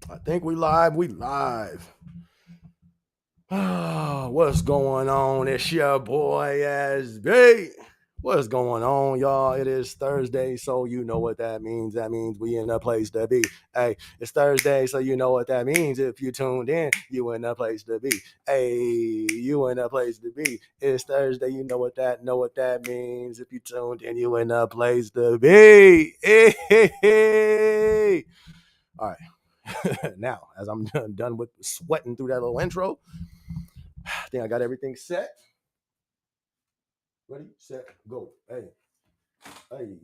I think we live. We live. What's going on? It's your boy SB. What's going on, y'all? It is Thursday, so you know what that means. That means we in a place to be. Hey, it's Thursday, so you know what that means. If you tuned in, you in a place to be. Hey, you in a place to be. It's Thursday, you know what that means. If you tuned in, you in a place to be. Hey. All right. Now, as I'm done with sweating through that little intro, I think I got everything set. Ready, set, go. Hey, hey.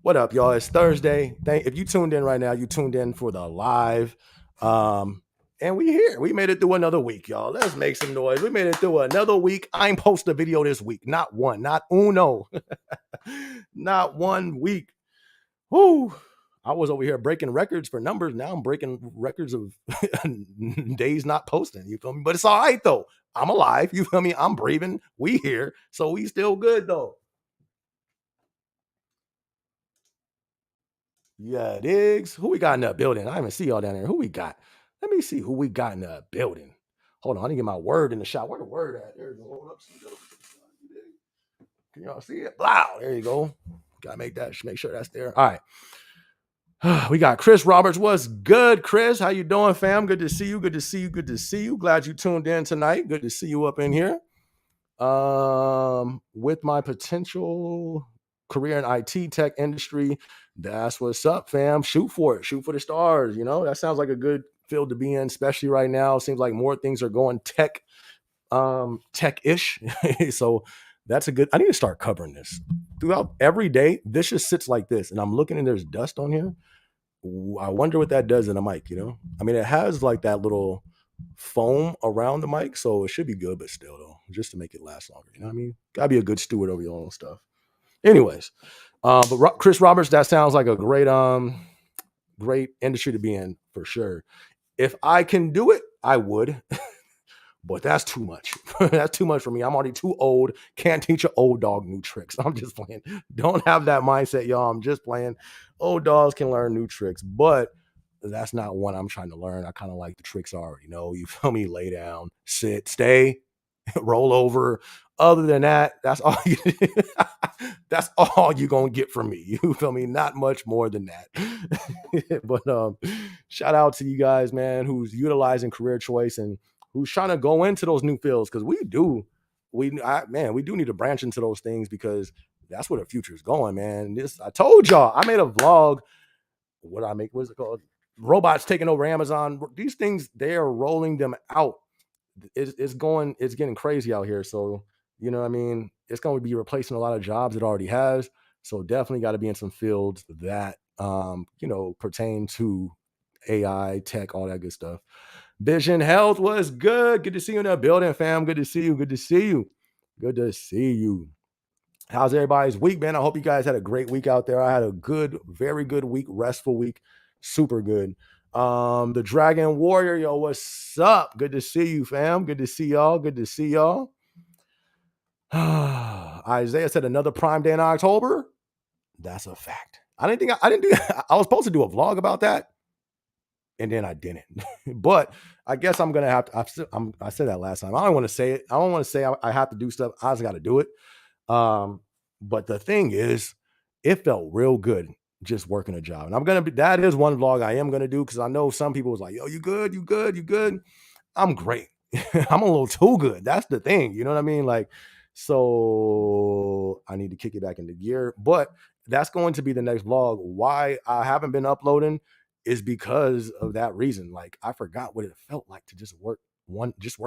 What up, y'all? It's Thursday. If you tuned in right now, you tuned in for the live. And we here. We made it through another week, y'all. Let's make some noise. We made it through another week. I ain't post a video this week. Not one. Not uno. Not 1 week. Whoo. I was over here breaking records for numbers. Now I'm breaking records of days not posting. You feel me? But it's all right though. I'm alive. You feel me? I'm breathing. We here. So we still good though. Yeah, digs. Who we got in the building? I even see y'all down there. Who we got? Let me see who we got in the building. Hold on. I need to get my word in the shot. Where the word at? There you go. Hold up. Can y'all see it? Wow. There you go. Gotta make sure that's there. All right. We got Chris Roberts. What's good, Chris? How you doing, fam? Good to see you. Good to see you. Good to see you. Glad you tuned in tonight. Good to see you up in here. With my potential career in IT tech industry, that's what's up, fam. Shoot for it. Shoot for the stars. You know, that sounds like a good field to be in, especially right now. Seems like more things are going tech-ish. So that's a good. I need to start covering this throughout every day. This just sits like this, and I'm looking and there's dust on here. I wonder what that does in a mic, you know? I mean, it has like that little foam around the mic, so it should be good, but still though, just to make it last longer. You know what I mean? Gotta be a good steward over your own stuff. Anyways, but Chris Roberts, that sounds like a great industry to be in for sure. If I can do it, I would. But that's too much. That's too much for me. I'm already too old. Can't teach an old dog new tricks. I'm just playing. Don't have that mindset, y'all. I'm just playing. Old dogs can learn new tricks, but that's not one I'm trying to learn. I kind of like the tricks I already know. You feel me? Lay down, sit, stay, roll over. Other than that, that's all you that's all you're gonna get from me. You feel me? Not much more than that. But shout out to you guys, man, who's utilizing career choice and who's trying to go into those new fields, because we do need to branch into those things because that's where the future is going, man. I told y'all, I made a vlog. What's it called? Robots taking over Amazon. These things, they are rolling them out. It's getting crazy out here. So, you know what I mean? It's going to be replacing a lot of jobs it already has. So definitely got to be in some fields that, pertain to AI, tech, all that good stuff. Vision Health was good. Good to see you in the building, fam. Good to see you. Good to see you. Good to see you. How's everybody's week, man? I hope you guys had a great week out there. I had a good, very good week, restful week, super good. The Dragon Warrior, yo, what's up? Good to see you, fam. Good to see y'all. Good to see y'all. Isaiah said another Prime Day in October. That's a fact. I didn't do. I was supposed to do a vlog about that, and then I didn't. But I guess I'm gonna have to. I said that last time. I don't want to say it. I don't want to say I have to do stuff. I just got to do it. But the thing is, it felt real good just working a job. And that is one vlog I am gonna do, because I know some people was like, yo, you good, you good, you good. I'm great. I'm a little too good. That's the thing. You know what I mean? Like, so I need to kick it back into gear. But that's going to be the next vlog. Why I haven't been uploading is because of that reason. Like, I forgot what it felt like to just work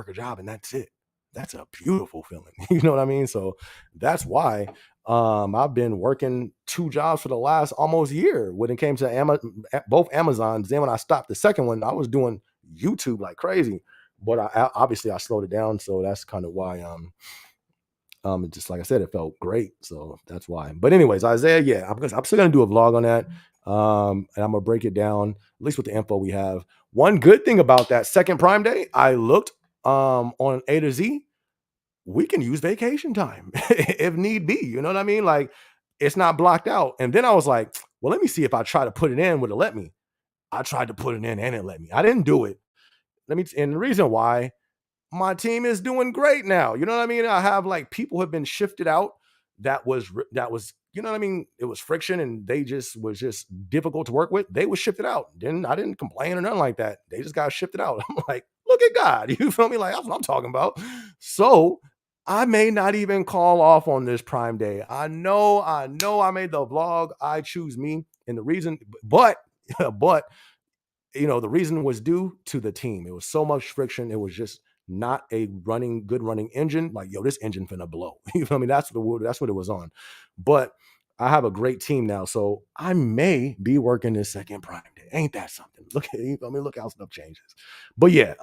a job, and that's it. That's a beautiful feeling. You know what I mean? So that's why I've been working 2 jobs for the last almost year when it came to both Amazons. Then when I stopped the second one, I was doing YouTube like crazy, but obviously I slowed it down. So that's kind of why just like I said, it felt great. So that's why. But anyways, Isaiah, yeah, I'm still gonna do a vlog on that. And I'm gonna break it down, at least with the info we have. One good thing about that second Prime Day, I looked on A to Z. We can use vacation time if need be. You know what I mean? Like, it's not blocked out. And then I was like, well, let me see if I try to put it in, would it let me? I tried to put it in and it let me. I didn't do it. And the reason why, my team is doing great now. You know what I mean? I have like people have been shifted out. That was you know what I mean? It was friction and they just was just difficult to work with. They was shifted out. Then I didn't complain or nothing like that. They just got shifted out. I'm like, look at God. You feel me? Like that's what I'm talking about. So I may not even call off on this Prime Day. I know I made the vlog. I choose me. And the reason, but but the reason was due to the team. It was so much friction. It was just not a good running engine. Like, yo, this engine finna blow. You feel me? That's what it was on. But I have a great team now, so I may be working this second Prime Day. Ain't that something? Look at you feel me? Look how stuff changes. But yeah,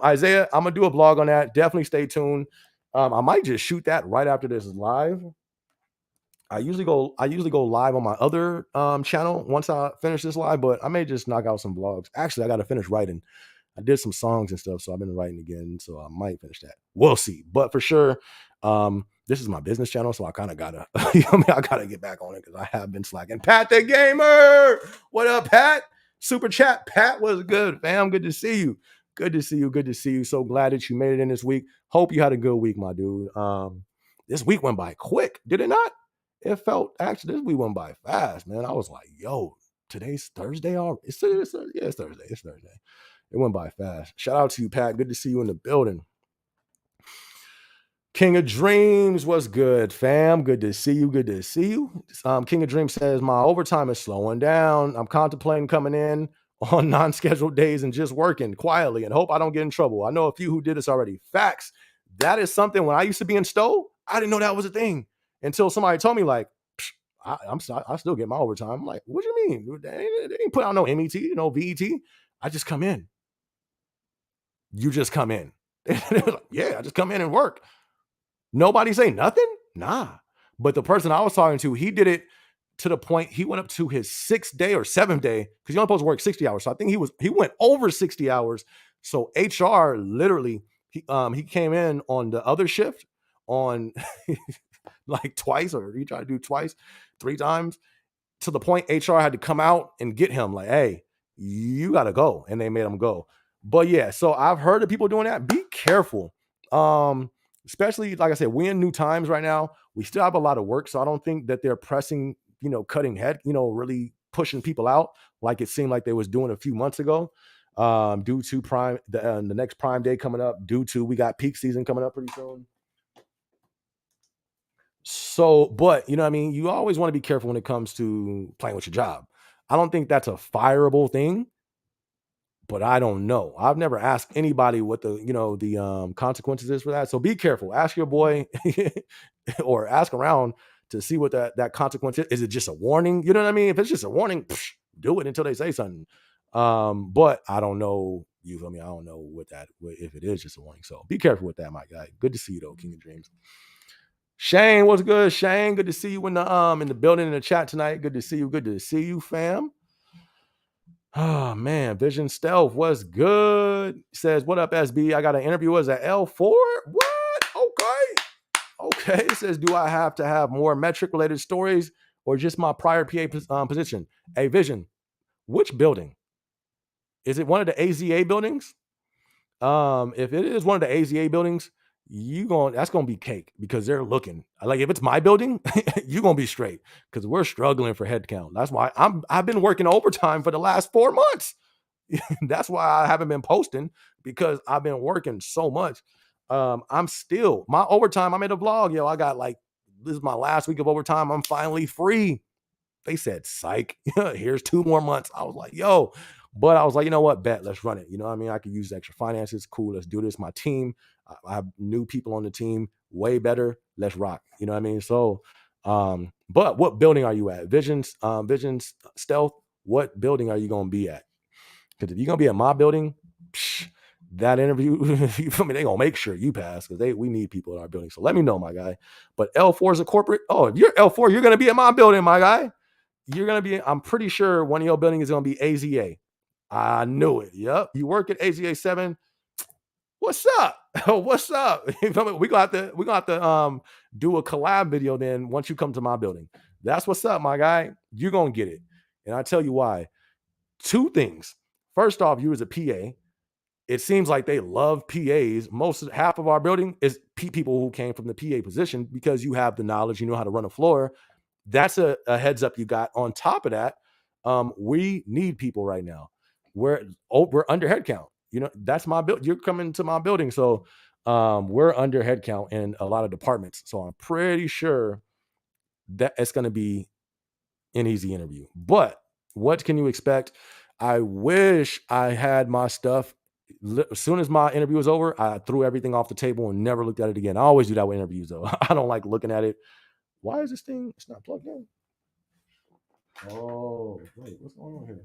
Isaiah, I'm gonna do a vlog on that. Definitely stay tuned. I might just shoot that right after this is live. I usually go live on my other channel once I finish this live, but I may just knock out some vlogs. Actually, I got to finish writing. I did some songs and stuff, so I've been writing again, so I might finish that. We'll see. But for sure, this is my business channel, so I kind of gotta, I gotta get back on it because I have been slacking. Pat the Gamer, what up, Pat? Super chat, Pat was good, fam. Good to see you. Good to see you. Good to see you. So glad that you made it in this week. Hope you had a good week, my dude. This week went by quick, did it not? It felt actually this week went by fast, man. I was like, yo, today's Thursday already. It's Thursday. It's Thursday. It went by fast. Shout out to you, Pat. Good to see you in the building. King of Dreams was good, fam. Good to see you. Good to see you. King of Dreams says my overtime is slowing down. I'm contemplating coming in on non-scheduled days and just working quietly and hope I don't get in trouble. I know a few who did this already. Facts. That is something when I used to be in Stowe, I didn't know that was a thing until somebody told me like, I still get my overtime. I'm like, what do you mean? They ain't put out no MET, no VET. I just come in. You just come in. Like, yeah, I just come in and work. Nobody say nothing? Nah. But the person I was talking to, he did it to the point he went up to his 6th day or 7th day because you're only supposed to work 60 hours. So I think he went over 60 hours. So HR literally he came in on the other shift on like twice, or he tried to do twice, 3 times, to the point HR had to come out and get him like, hey, you got to go. And they made him go. But yeah, so I've heard of people doing that. Be careful. Especially, like I said, we're in new times right now. We still have a lot of work. So I don't think that they're pressing, cutting head, really pushing people out like it seemed like they was doing a few months ago. Due to the next Prime Day coming up, due to we got peak season coming up pretty soon. So, but you know what I mean? You always want to be careful when it comes to playing with your job. I don't think that's a fireable thing, but I don't know. I've never asked anybody what the consequences is for that. So be careful. Ask your boy or ask around to see what that consequence is. Is it just a warning? You know what I mean? If it's just a warning, do it until they say something. But I don't know. You feel me? I don't know if it is just a warning. So be careful with that, my guy. Good to see you though, King of Dreams. Shane, what's good? Shane, good to see you in the building in the chat tonight. Good to see you. Good to see you, fam. Oh man, Vision Stealth was good. Says, what up, SB? I got an interview as an L4. What? Okay. It says, do I have to have more metric related stories or just my prior PA position? Hey, Vision, which building? Is it one of the AZA buildings? If it is one of the AZA buildings, that's gonna be cake because they're looking. Like if it's my building, you're gonna be straight because we're struggling for headcount. That's why I've been working overtime for the last 4 months. That's why I haven't been posting because I've been working so much. I'm still my overtime. I made a vlog, I got this is my last week of overtime. I'm finally free. They said, psych, here's 2 more months. I was like, yo, but I was like, you know what, bet, let's run it. You know what I mean? I could use extra finances. Cool, let's do this. My team, I have new people on the team, way better. Let's rock. You know what I mean? So, but what building are you at? Visions Stealth, what building are you going to be at? Because if you're going to be at my building, that interview, you feel me? They going to make sure you pass because we need people in our building. So let me know, my guy. But L4 is a corporate. Oh, if you're L4, you're going to be at my building, my guy. You're going to be, I'm pretty sure one of your buildings is going to be AZA. I knew it. Yep. You work at AZA 7. What's up? What's up? We're going to have to do a collab video then once you come to my building. That's what's up, my guy. You're going to get it. And I tell you why. 2 things. first off, you as a PA, it seems like they love PAs. Half of our building is people who came from the PA position because you have the knowledge, you know how to run a floor. That's a heads up you got. On top of that, we need people right now. We're under headcount. You know, that's my build. You're coming to my building, so we're under headcount in a lot of departments. So I'm pretty sure that it's going to be an easy interview. But what can you expect? I wish I had my stuff. As soon as my interview was over, I threw everything off the table and never looked at it again. I always do that with interviews, though. I don't like looking at it. Why is this thing? It's not plugged in. Oh, wait, what's going on here?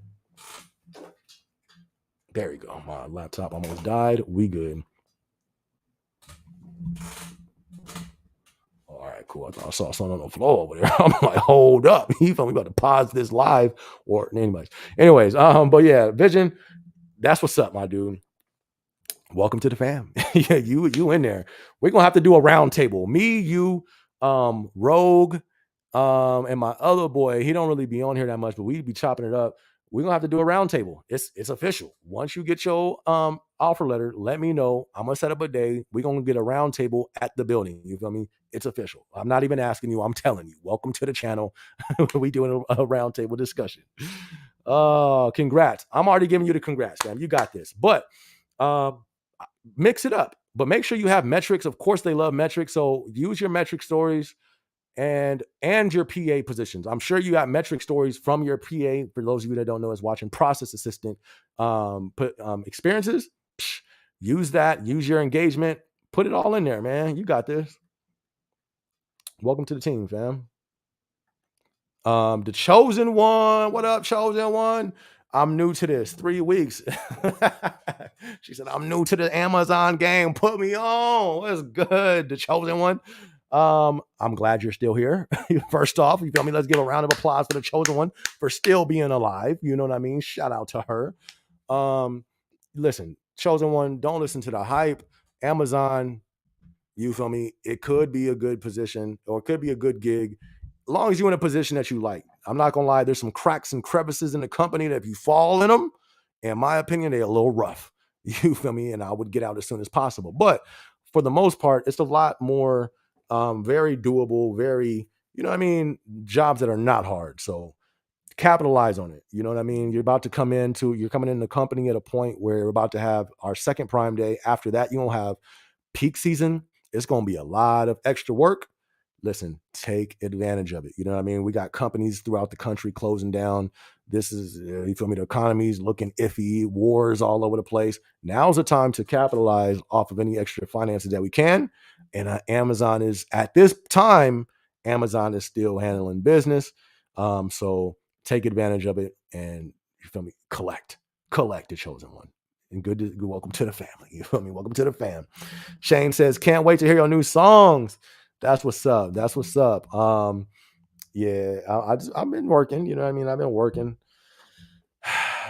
There we go. My laptop almost died. We good. All right, cool. I thought I saw something on the floor over there. I'm like, hold up. You feel me? About to pause this live or anyways. But yeah, Vision, that's what's up, my dude. Welcome to the fam. Yeah, you in there. We're gonna have to do a round table. Me, you, Rogue, and my other boy. He don't really be on here that much, but we be chopping it up. We're gonna have to do a round table. It's official. Once you get your offer letter, let me know. I'm gonna set up a day. We're gonna get a round table at the building. You feel me? It's official. I'm not even asking you, I'm telling you. Welcome to the channel. We doing a round table discussion. Congrats. I'm already giving you the congrats, fam. You got this. But mix it up, but make sure you have metrics. Of course, they love metrics, so use your metric stories and your PA positions. I'm sure you got metric stories from your PA. For those of you that don't know, is watching process assistant experiences. Use that. Use your engagement. Put it all in there, man. You got this. Welcome to the team, fam. The chosen one. What up, chosen one? I'm new to this. 3 weeks. She said, I'm new to the Amazon game. Put me on. What's good? The chosen one. I'm glad you're still here. First off, you feel me? Let's give a round of applause for the chosen one for still being alive. You know what I mean? Shout out to her. Listen, chosen one, don't listen to the hype. Amazon, you feel me? It could be a good position or it could be a good gig. As long as you're in a position that you like. I'm not gonna lie, there's some cracks and crevices in the company that if you fall in them, in my opinion, they're a little rough. You feel me? And I would get out as soon as possible. But for the most part, it's a lot more very doable, very, you know what I mean, jobs that are not hard. So capitalize on it. You know what I mean? You're coming into the company at a point where we're about to have our second Prime Day. After that, you're gonna have peak season. It's gonna be a lot of extra work. Listen, take advantage of it. You know what I mean? We got companies throughout the country closing down. This is, you feel me? The economy's looking iffy, wars all over the place. Now's the time to capitalize off of any extra finances that we can. And Amazon is, at this time, Amazon is still handling business. So take advantage of it and, you feel me? Collect the chosen one. And good welcome to the family. You feel me? Welcome to the fam. Shane says, can't wait to hear your new songs. That's what's up. That's what's up. Yeah, I've been working, you know what I mean? I've been working.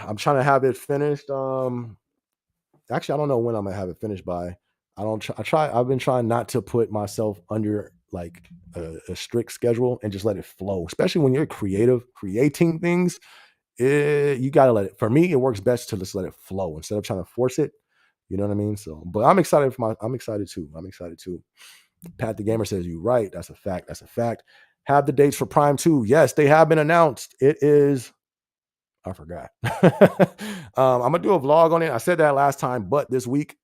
I'm trying to have it finished. Actually, I don't know when I'm gonna have it finished by. I've been trying not to put myself under like a strict schedule and just let it flow, especially when you're creating things. You gotta let it. For me, it works best to just let it flow instead of trying to force it. You know what I mean? So, but I'm excited too. Pat the Gamer says, you right. That's a fact. That's a fact. Have the dates for Prime 2. Yes, they have been announced. It is, I forgot. I'm going to do a vlog on it. I said that last time, but this week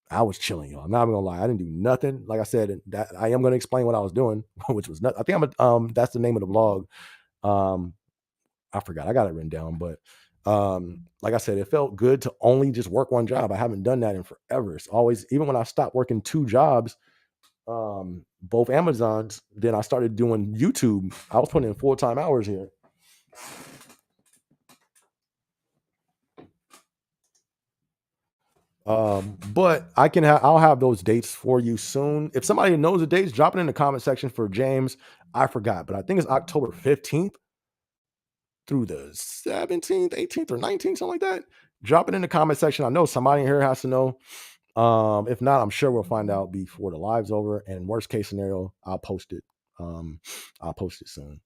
I was chilling, y'all. I'm not even going to lie. I didn't do nothing. Like I said, that I am going to explain what I was doing, which was nothing. I think that's the name of the vlog. I forgot. I got it written down, but like I said, it felt good to only just work one job. I haven't done that in forever. It's always, even when I stopped working 2 jobs, both Amazons, then I started doing YouTube. I was putting in full-time hours here. But I'll have those dates for you soon. If somebody knows the dates, drop it in the comment section for James. I forgot, but I think it's October 15th through the 17th, 18th, or 19th, something like that. Drop it in the comment section. I know somebody in here has to know. If not, I'm sure we'll find out before the live's over. And worst case scenario, I'll post it. I'll post it soon.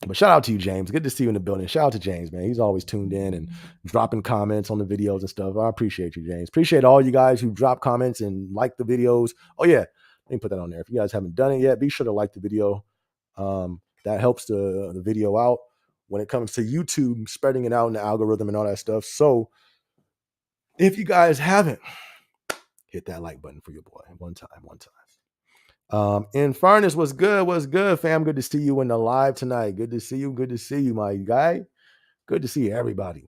But shout out to you, James. Good to see you in the building. Shout out to James, man. He's always tuned in and dropping comments on the videos and stuff. I appreciate you, James. Appreciate all you guys who drop comments and like the videos. Oh, yeah. Let me put that on there. If you guys haven't done it yet, be sure to like the video. That helps the video out when it comes to YouTube, spreading it out in the algorithm and all that stuff. So if you guys haven't, hit that like button for your boy. One time. In Furnace, what's good, fam? Good to see you in the live tonight. Good to see you, my guy. Good to see everybody.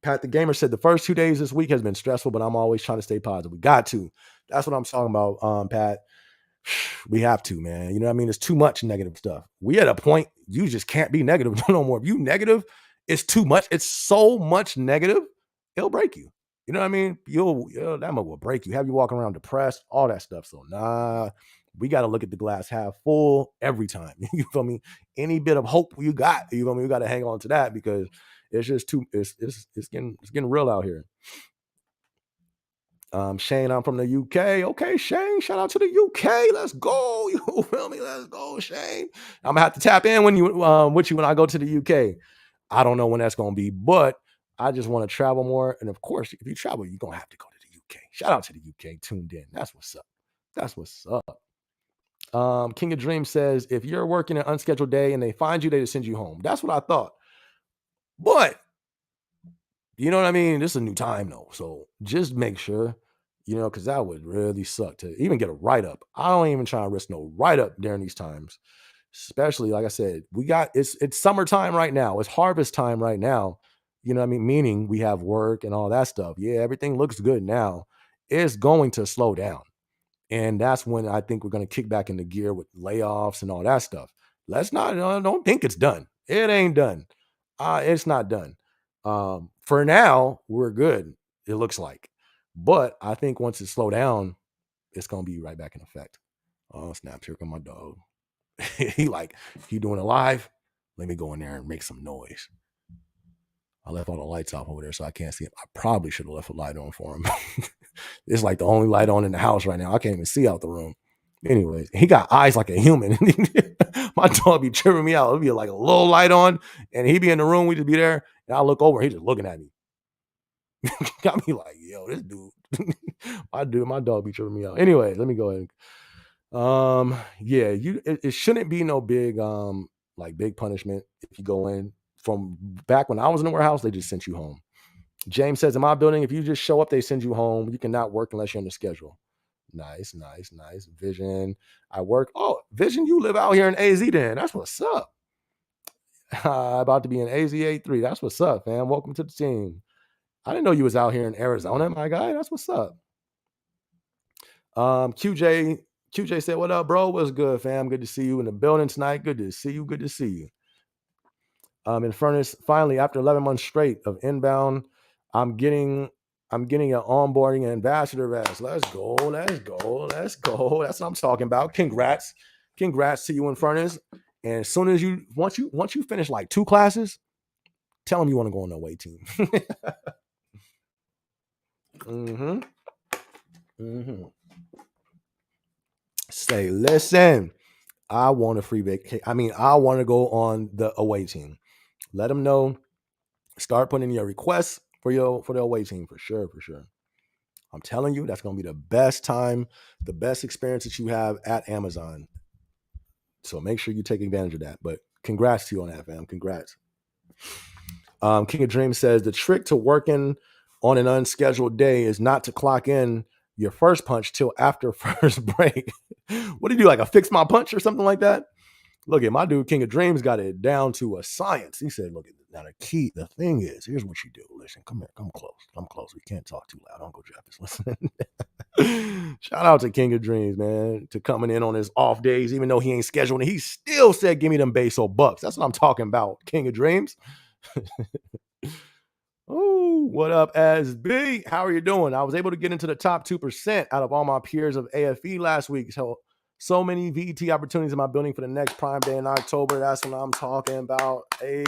Pat the Gamer said the first 2 days this week has been stressful, but I'm always trying to stay positive. We got to. That's what I'm talking about, Pat. We have to, man. You know what I mean? It's too much negative stuff. We at a point you just can't be negative no more. If you negative, it's too much. It's so much negative, it'll break you. You know what I mean? That will break you. Have you walking around depressed, all that stuff. So we got to look at the glass half full every time. You feel me? Any bit of hope you got, you feel me? We got to hang on to that because it's just too. It's getting real out here. Shane, I'm from the UK. Okay, Shane, shout out to the UK. Let's go. You feel me? Let's go, Shane. I'm gonna have to tap in with you when I go to the UK. I don't know when that's gonna be, but I just want to travel more. And of course, if you travel, you're gonna have to go to the UK. Shout out to the UK, tuned in. That's what's up. That's what's up. King of Dreams says, if you're working an unscheduled day and they find you, they just send you home. That's what I thought. But you know what I mean? This is a new time though. So just make sure, because that would really suck to even get a write-up. I don't even try to risk no write-up during these times. Especially, like I said, it's summertime right now. It's harvest time right now. You know what I mean? Meaning we have work and all that stuff. Yeah, everything looks good now. It's going to slow down. And that's when I think we're going to kick back into gear with layoffs and all that stuff. Let's not, don't think it's done. It ain't done. It's not done. For now, we're good, it looks like. But I think once it slow down, it's going to be right back in effect. Oh, snaps. Here come my dog. he doing it live. Let me go in there and make some noise. I left all the lights off over there so I can't see him. I probably should have left a light on for him. It's like the only light on in the house right now. I can't even see out the room. Anyways, he got eyes like a human. My dog be tripping me out. It'll be like a little light on, and he be in the room. We just be there, and I look over. He just looking at me. Got me like, yo, this dude. My dog be tripping me out. Anyway, let me go ahead. Yeah, it shouldn't be no big big punishment if you go in. From back when I was in the warehouse, they just sent you home. James says, in my building, if you just show up, they send you home. You cannot work unless you're on the schedule. Nice. Vision, I work. Oh, Vision, you live out here in AZ then. That's what's up. About to be in AZ 83. That's what's up, man. Welcome to the team. I didn't know you was out here in Arizona, my guy. That's what's up. QJ said, what up, bro? What's good, fam? Good to see you in the building tonight. Good to see you. In Furnace, finally, after 11 months straight of inbound, I'm getting an onboarding and ambassador vest. Let's go. That's what I'm talking about. Congrats to you in Furnace. And as soon as once you finish like 2 classes, tell them you want to go on the away team. Say, listen, I want a free vacation. I want to go on the away team. Let them know. Start putting in your requests for the away team for sure. I'm telling you, that's going to be the best time, the best experience that you have at Amazon. So make sure you take advantage of that. But congrats to you on that, fam. Congrats. King of Dreams says the trick to working on an unscheduled day is not to clock in your first punch till after first break. What do you do? Like a fix my punch or something like that? Look at my dude, King of Dreams, got it down to a science. He said, look, now the thing is, here's what you do. Listen, come here, come close. We can't talk too loud. Uncle Jeff is listening. Shout out to King of Dreams, man, to coming in on his off days, even though he ain't scheduled. And he still said, give me them Beso bucks. That's what I'm talking about, King of Dreams. Oh, what up, SB? How are you doing? I was able to get into the top 2% out of all my peers of AFE last week. So many VET opportunities in my building for the next Prime Day in October. That's what I'm talking about. Hey,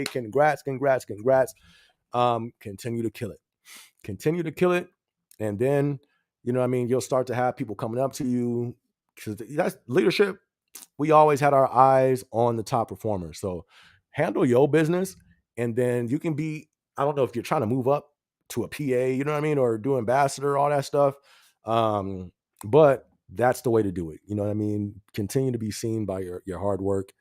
congrats. Continue to kill it. And then, you'll start to have people coming up to you because that's leadership. we always had our eyes on the top performers. So handle your business, and then you can be. I don't know if you're trying to move up to a PA, you know what I mean, or do ambassador, all that stuff. Um, but that's the way to do it. You know what I mean? Continue to be seen by your hard work.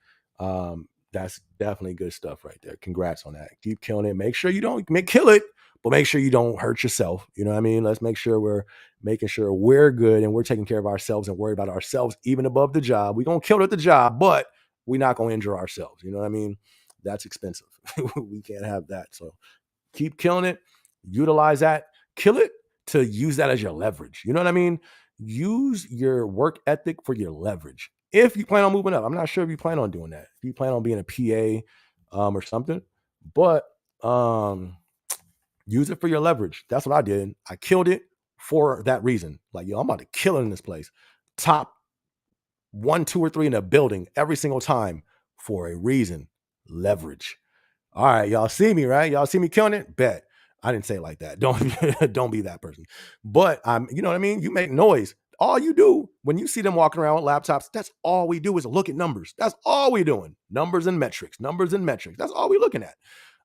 That's definitely good stuff right there. Congrats on that. Keep killing it. Make sure you don't kill it, but make sure you don't hurt yourself. You know what I mean? Let's make sure we're making sure we're good and we're taking care of ourselves and worry about ourselves even above the job. We're gonna kill it at the job, but we're not gonna injure ourselves. You know what I mean? That's expensive. We can't have that. So keep killing it, utilize that, kill it to use that as your leverage. You know what I mean? Use your work ethic for your leverage. If you plan on moving up, I'm not sure if you plan on doing that. If you plan on being a PA or something, but use it for your leverage. That's what I did. I killed it for that reason. Like, yo, I'm about to kill it in this place. Top one, two, or three in the building every single time for a reason. Leverage. All right, y'all see me, right? Y'all see me killing it? Bet. I didn't say it like that. Don't be that person. But you know what I mean? You make noise. All you do when you see them walking around with laptops, that's all we do is look at numbers. That's all we doing. Numbers and metrics. Numbers and metrics. That's all we looking at.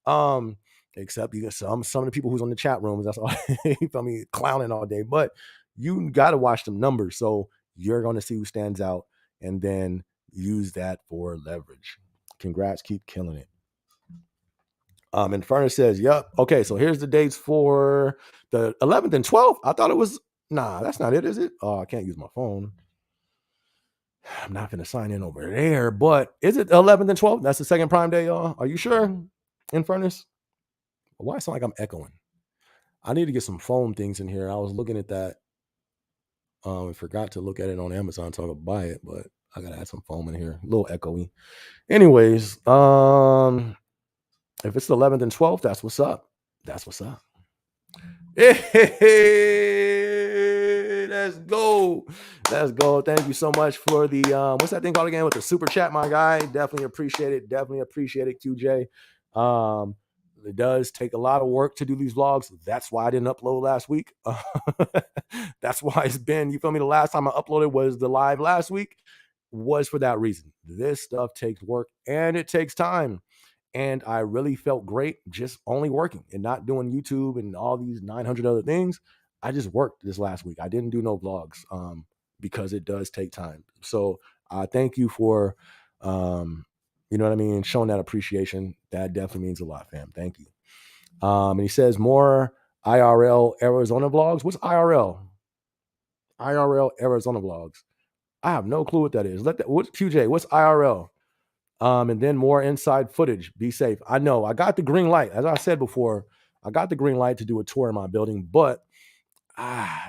Um, except you got some of the people who's on the chat rooms, that's all you feel me, clowning all day. But you gotta watch them numbers. So you're gonna see who stands out and then use that for leverage. Congrats, keep killing it. And Furnace says, yep. Okay, so here's the dates for the 11th and 12th. I thought it was, nah, that's not it, is it? Oh, I can't use my phone. I'm not going to sign in over there, but is it 11th and 12th? That's the second Prime Day, y'all. Are you sure? In Furnace? Why it sound like I'm echoing? I need to get some foam things in here. I was looking at that. I forgot to look at it on Amazon so I could buy it, but I got to add some foam in here. A little echoey. Anyways, if it's the 11th and 12th, that's what's up. That's what's up. Hey, let's go. Let's go. Thank you so much for the what's that thing called again with the super chat, my guy. Definitely appreciate it. Definitely appreciate it, QJ. It does take a lot of work to do these vlogs. That's why I didn't upload last week. That's why it's been, you feel me? The last time I uploaded was the live last week, was for that reason. This stuff takes work and it takes time. And I really felt great just only working and not doing YouTube and all these 900 other things. I just worked this last week. I didn't do no vlogs because it does take time. So thank you for, you know what I mean, showing that appreciation. That definitely means a lot, fam. Thank you. And he says more IRL Arizona vlogs. What's IRL? IRL Arizona vlogs. I have no clue what that is. What's QJ? What's IRL? And then more inside footage. Be safe. I know I got the green light. As I said before, I got the green light to do a tour in my building, but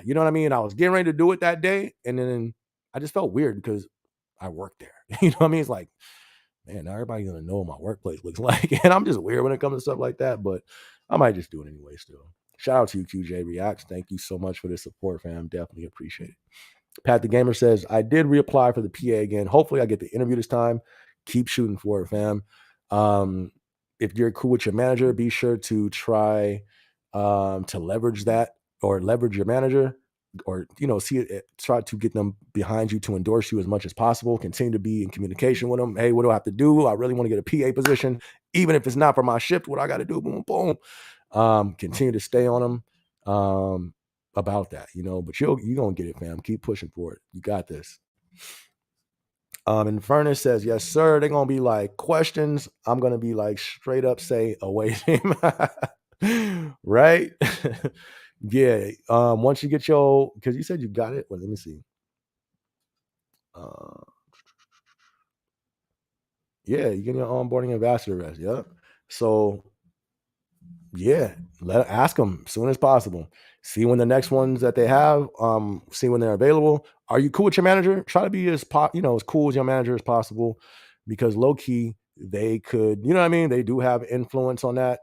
you know what I mean? I was getting ready to do it that day, and then I just felt weird because I worked there. You know what I mean? It's like, man, now everybody's gonna know what my workplace looks like. And I'm just weird when it comes to stuff like that, but I might just do it anyway still. Shout out to you, QJ Reacts. Thank you so much for the support, fam. Definitely appreciate it. Pat the Gamer says, I did reapply for the PA again. Hopefully I get the interview this time. Keep shooting for it, fam. If you're cool with your manager, be sure to try to leverage that or leverage your manager or, you know, try to get them behind you to endorse you as much as possible. Continue to be in communication with them. Hey, what do I have to do? I really want to get a PA position. Even if it's not for my shift, what I got to do, boom, boom. Continue to stay on them. About that, you know, but you're gonna get it, fam. Keep pushing for it. You got this. And Furnace says, yes, sir. They're gonna be like questions. I'm gonna be like straight up say away team. Right? Yeah. Once you get your, because you said you got it. Well, let me see. Yeah, you get your onboarding ambassador rest. Yep. So yeah, ask them as soon as possible. See when the next ones that they have, see when they're available. Are you cool with your manager? Try to be as cool as your manager as possible, because low key they could, you know what I mean? They do have influence on that.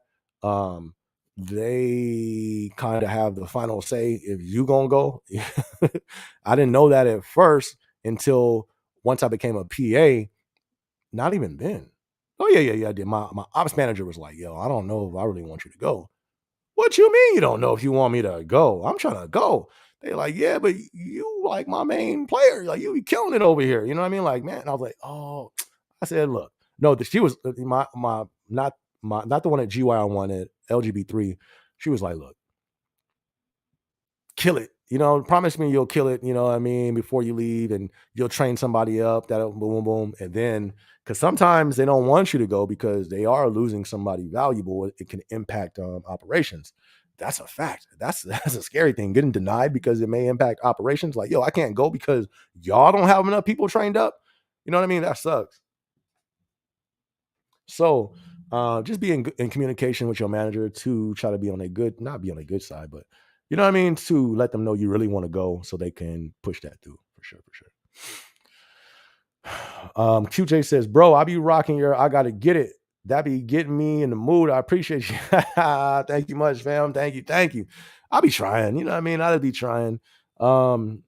They kind of have the final say if you gonna go. I didn't know that at first until once I became a PA. Not even then. Oh yeah. I did. My ops manager was like, "Yo, I don't know if I really want you to go." What you mean you don't know if you want me to go? I'm trying to go. They're like, yeah, but you like my main player. Like, you be killing it over here. You know what I mean? Like, man, I was like, oh, I said, look, no, she was my not the one at GY wanted LGB3. She was like, look, kill it. Promise me you'll kill it, what I mean, before you leave, and you'll train somebody up, that boom, boom, boom. And then, because sometimes they don't want you to go because they are losing somebody valuable. It can impact operations. That's a fact. That's a scary thing. Getting denied because it may impact operations. Like, yo, I can't go because y'all don't have enough people trained up. You know what I mean? That sucks. So just be in communication with your manager to try to be on a good, not be on a good side, but you know what I mean, to let them know you really want to go so they can push that through for sure, for sure. QJ says, bro, I be rocking your I gotta get it. That be getting me in the mood. I appreciate you. Thank you much, fam. Thank you. Thank you. I'll be trying, you know what I mean? I'll be trying. Um,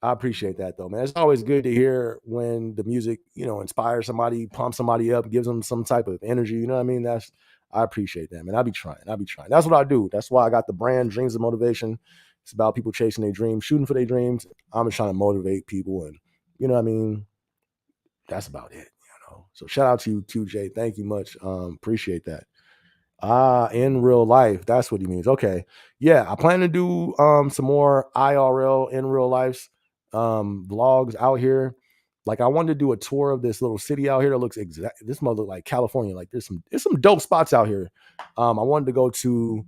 I appreciate that though, man. It's always good to hear when the music, inspires somebody, pumps somebody up, gives them some type of energy. You know what I mean? I appreciate that, man. I'll be trying. I'll be trying. That's what I do. That's why I got the brand Dreams of Motivation. It's about people chasing their dreams, shooting for their dreams. I'm just trying to motivate people, and you know what I mean? That's about it. So shout out to you, QJ. Thank you much. Appreciate that. In real life. That's what he means. Okay. Yeah, I plan to do some more IRL in real life vlogs out here. Like, I wanted to do a tour of this little city out here that looks this mother look like California. Like, there's some dope spots out here. I wanted to go to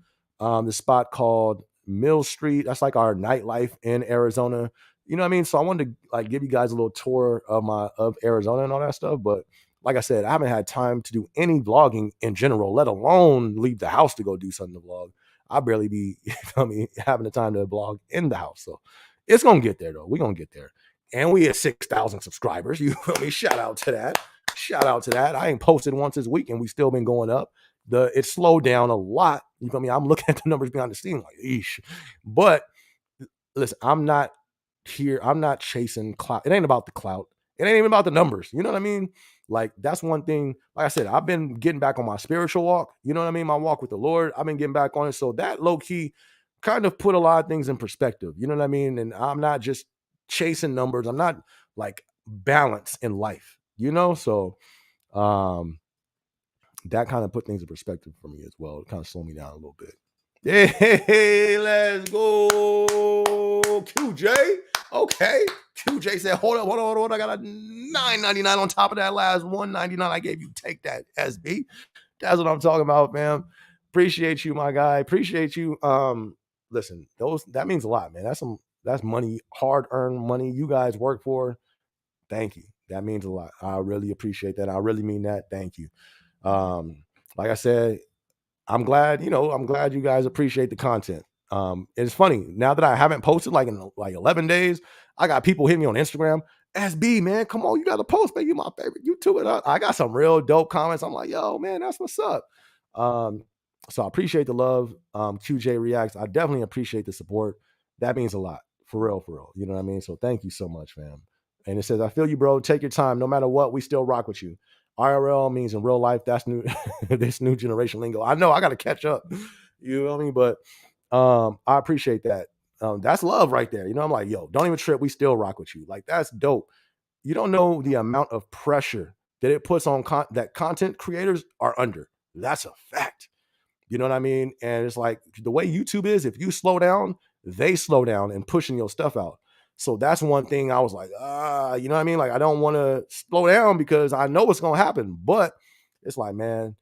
this spot called Mill Street. That's like our nightlife in Arizona. You know what I mean? So I wanted to like give you guys a little tour of Arizona and all that stuff, but like I said, I haven't had time to do any vlogging in general, let alone leave the house to go do something to vlog. I barely be, having the time to vlog in the house. So it's gonna get there though. We're gonna get there. And we at 6,000 subscribers. You feel me? Shout out to that. Shout out to that. I ain't posted once this week and we still been going up. It slowed down a lot. You feel me? I'm looking at the numbers behind the scene like, eesh. But listen, I'm not chasing clout. It ain't about the clout. It ain't even about the numbers. You know what I mean? Like, that's one thing. Like I said, I've been getting back on my spiritual walk. You know what I mean? My walk with the Lord. I've been getting back on it. So that low key kind of put a lot of things in perspective. You know what I mean? And I'm not just chasing numbers. I'm not like balanced in life, So um that kind of put things in perspective for me as well. It kind of slowed me down a little bit. Hey, let's go, QJ. Okay, QJ said, "Hold up, hold on, hold on. I got a $9.99 on top of that last $1.99 I gave you. Take that, SB. That's what I'm talking about, man. Appreciate you, my guy. Appreciate you. Listen, that means a lot, man. That's money, hard earned money you guys work for. Thank you. That means a lot. I really appreciate that. I really mean that. Thank you. Like I said, I'm glad you guys appreciate the content. It's funny now that I haven't posted like in like 11 days. I got people hitting me on Instagram. SB, man, come on, you got to post, man. You my favorite YouTuber. I got some real dope comments. I'm like, yo, man, that's what's up. Um, so I appreciate the love. QJ reacts. I definitely appreciate the support. That means a lot, for real, for real. You know what I mean? So thank you so much, fam. And it says, I feel you, bro. Take your time. No matter what, we still rock with you. IRL means in real life. That's new. This new generation lingo. I know I got to catch up. You know what I mean? But I appreciate that. That's love right there. I'm like, yo, don't even trip. We still rock with you. Like, that's dope. You don't know the amount of pressure that it puts on that content creators are under. That's a fact. You know what I mean? And it's like the way YouTube is, if you slow down, they slow down and pushing your stuff out. So that's one thing I was like, you know what I mean? Like, I don't want to slow down because I know what's going to happen. But it's like, man,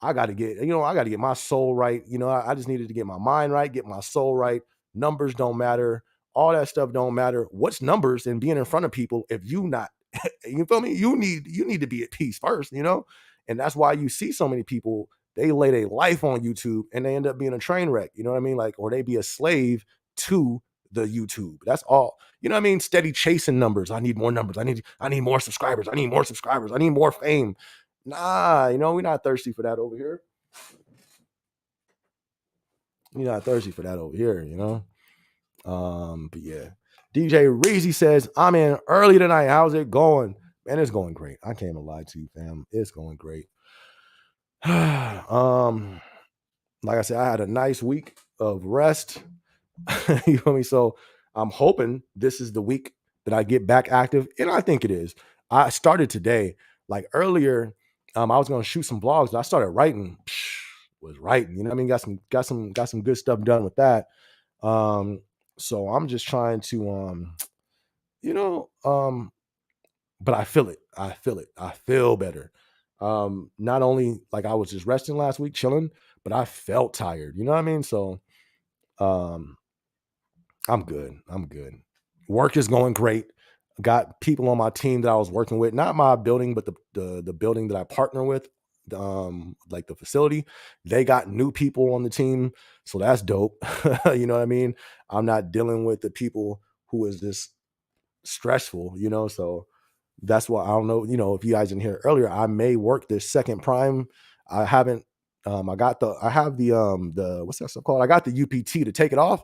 I got to get my soul right. I just needed to get my mind right, get my soul right. Numbers don't matter. All that stuff don't matter. What's numbers and being in front of people if you not, you feel me? You need to be at peace first, And that's why you see so many people, they lay their life on YouTube and they end up being a train wreck. You know what I mean? Like, or they be a slave to the YouTube. That's all. You know what I mean? Steady chasing numbers. I need more numbers. I need more subscribers. I need more subscribers. I need more fame. Nah, we're not thirsty for that over here. We're not thirsty for that over here. But yeah. DJ Reezy says, I'm in early tonight. How's it going? Man, it's going great. I can't even lie to you, fam. It's going great. Like I said, I had a nice week of rest. You feel me? So I'm hoping this is the week that I get back active, and I think it is. I started today. Like earlier, I was gonna shoot some vlogs, but I started writing. Was writing, you know what I mean? Got some good stuff done with that. Um, so I'm just trying to you know, but I feel it. I feel it. I feel better. Not only like I was just resting last week, chilling, but I felt tired. You know what I mean? So um I'm good. I'm good. Work is going great. Got people on my team that I was working with, not my building, but the building that I partner with, like the facility. They got new people on the team, so that's dope. You know what I mean? I'm not dealing with the people who is just stressful, so that's why I don't know, if you guys didn't hear earlier, I may work this second prime. I haven't I have the what's that stuff called? I got the UPT to take it off.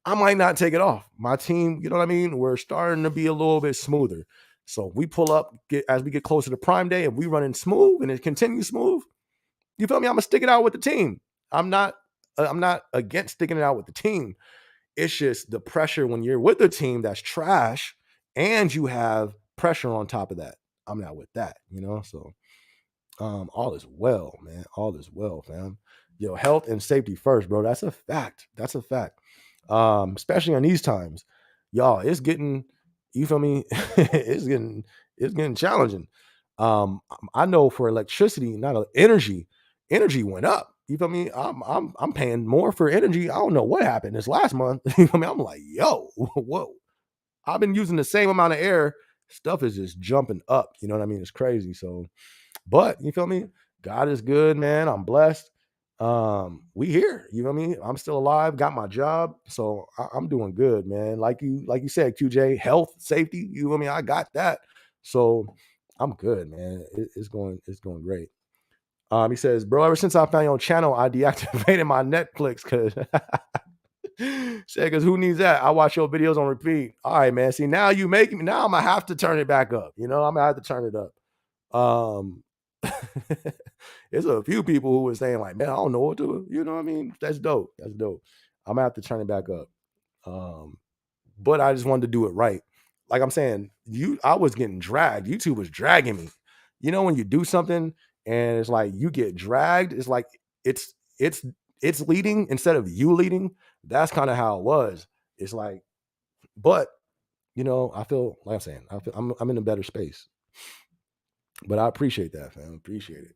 I might not take it off. My team, you know what I mean? We're starting to be a little bit smoother. So we pull up as we get closer to prime day, if we running smooth and it continues smooth, you feel me? I'm gonna stick it out with the team. I'm not I'm not against sticking it out with the team. It's just the pressure when you're with a team that's trash and you have pressure on top of that. I'm not with that. So all is well, man. All is well, fam. Health and safety first, bro. That's a fact. That's a fact. Especially on these times. Y'all, it's getting, you feel me? it's getting challenging. I know for electricity, not energy went up. You feel me? I'm paying more for energy. I don't know what happened this last month. You feel me? I'm like, yo, whoa. I've been using the same amount of air. Stuff is just jumping up. You know what I mean? It's crazy. So, but you feel me? God is good, man. I'm blessed. We here. You know what I mean? I'm still alive. Got my job, so I'm doing good, man. Like you said, QJ, health, safety. You know what I mean? I got that, so I'm good, man. It's going great. He says, bro, ever since I found your channel, I deactivated my Netflix because say, because who needs that? I watch your videos on repeat. All right, man. See, now you make me. Now I'm gonna have to turn it back up. I'm gonna have to turn it up. Um, there's a few people who were saying like, man, I don't know what to. You know what I mean? That's dope. That's dope. I'm gonna have to turn it back up. Um, but I just wanted to do it right. Like I'm saying, I was getting dragged. YouTube was dragging me. When you do something and it's like you get dragged, it's like it's it's it's leading instead of you leading. That's kind of how it was. It's like, but I feel like I'm saying, I'm in a better space. But I appreciate that, fam. Appreciate it.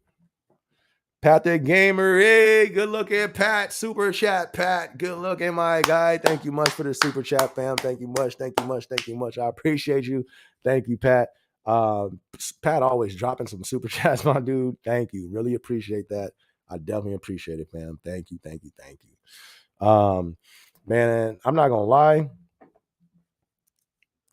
Pat the Gamer, hey, good looking Pat, super chat, Pat, good looking my guy. Thank you much for the super chat, fam. Thank you much, thank you much, thank you much. I appreciate you. Thank you, Pat. Pat always dropping some super chats, my dude. Thank you, really appreciate that. I definitely appreciate it, fam. Thank you, thank you, thank you. Man, I'm not gonna lie,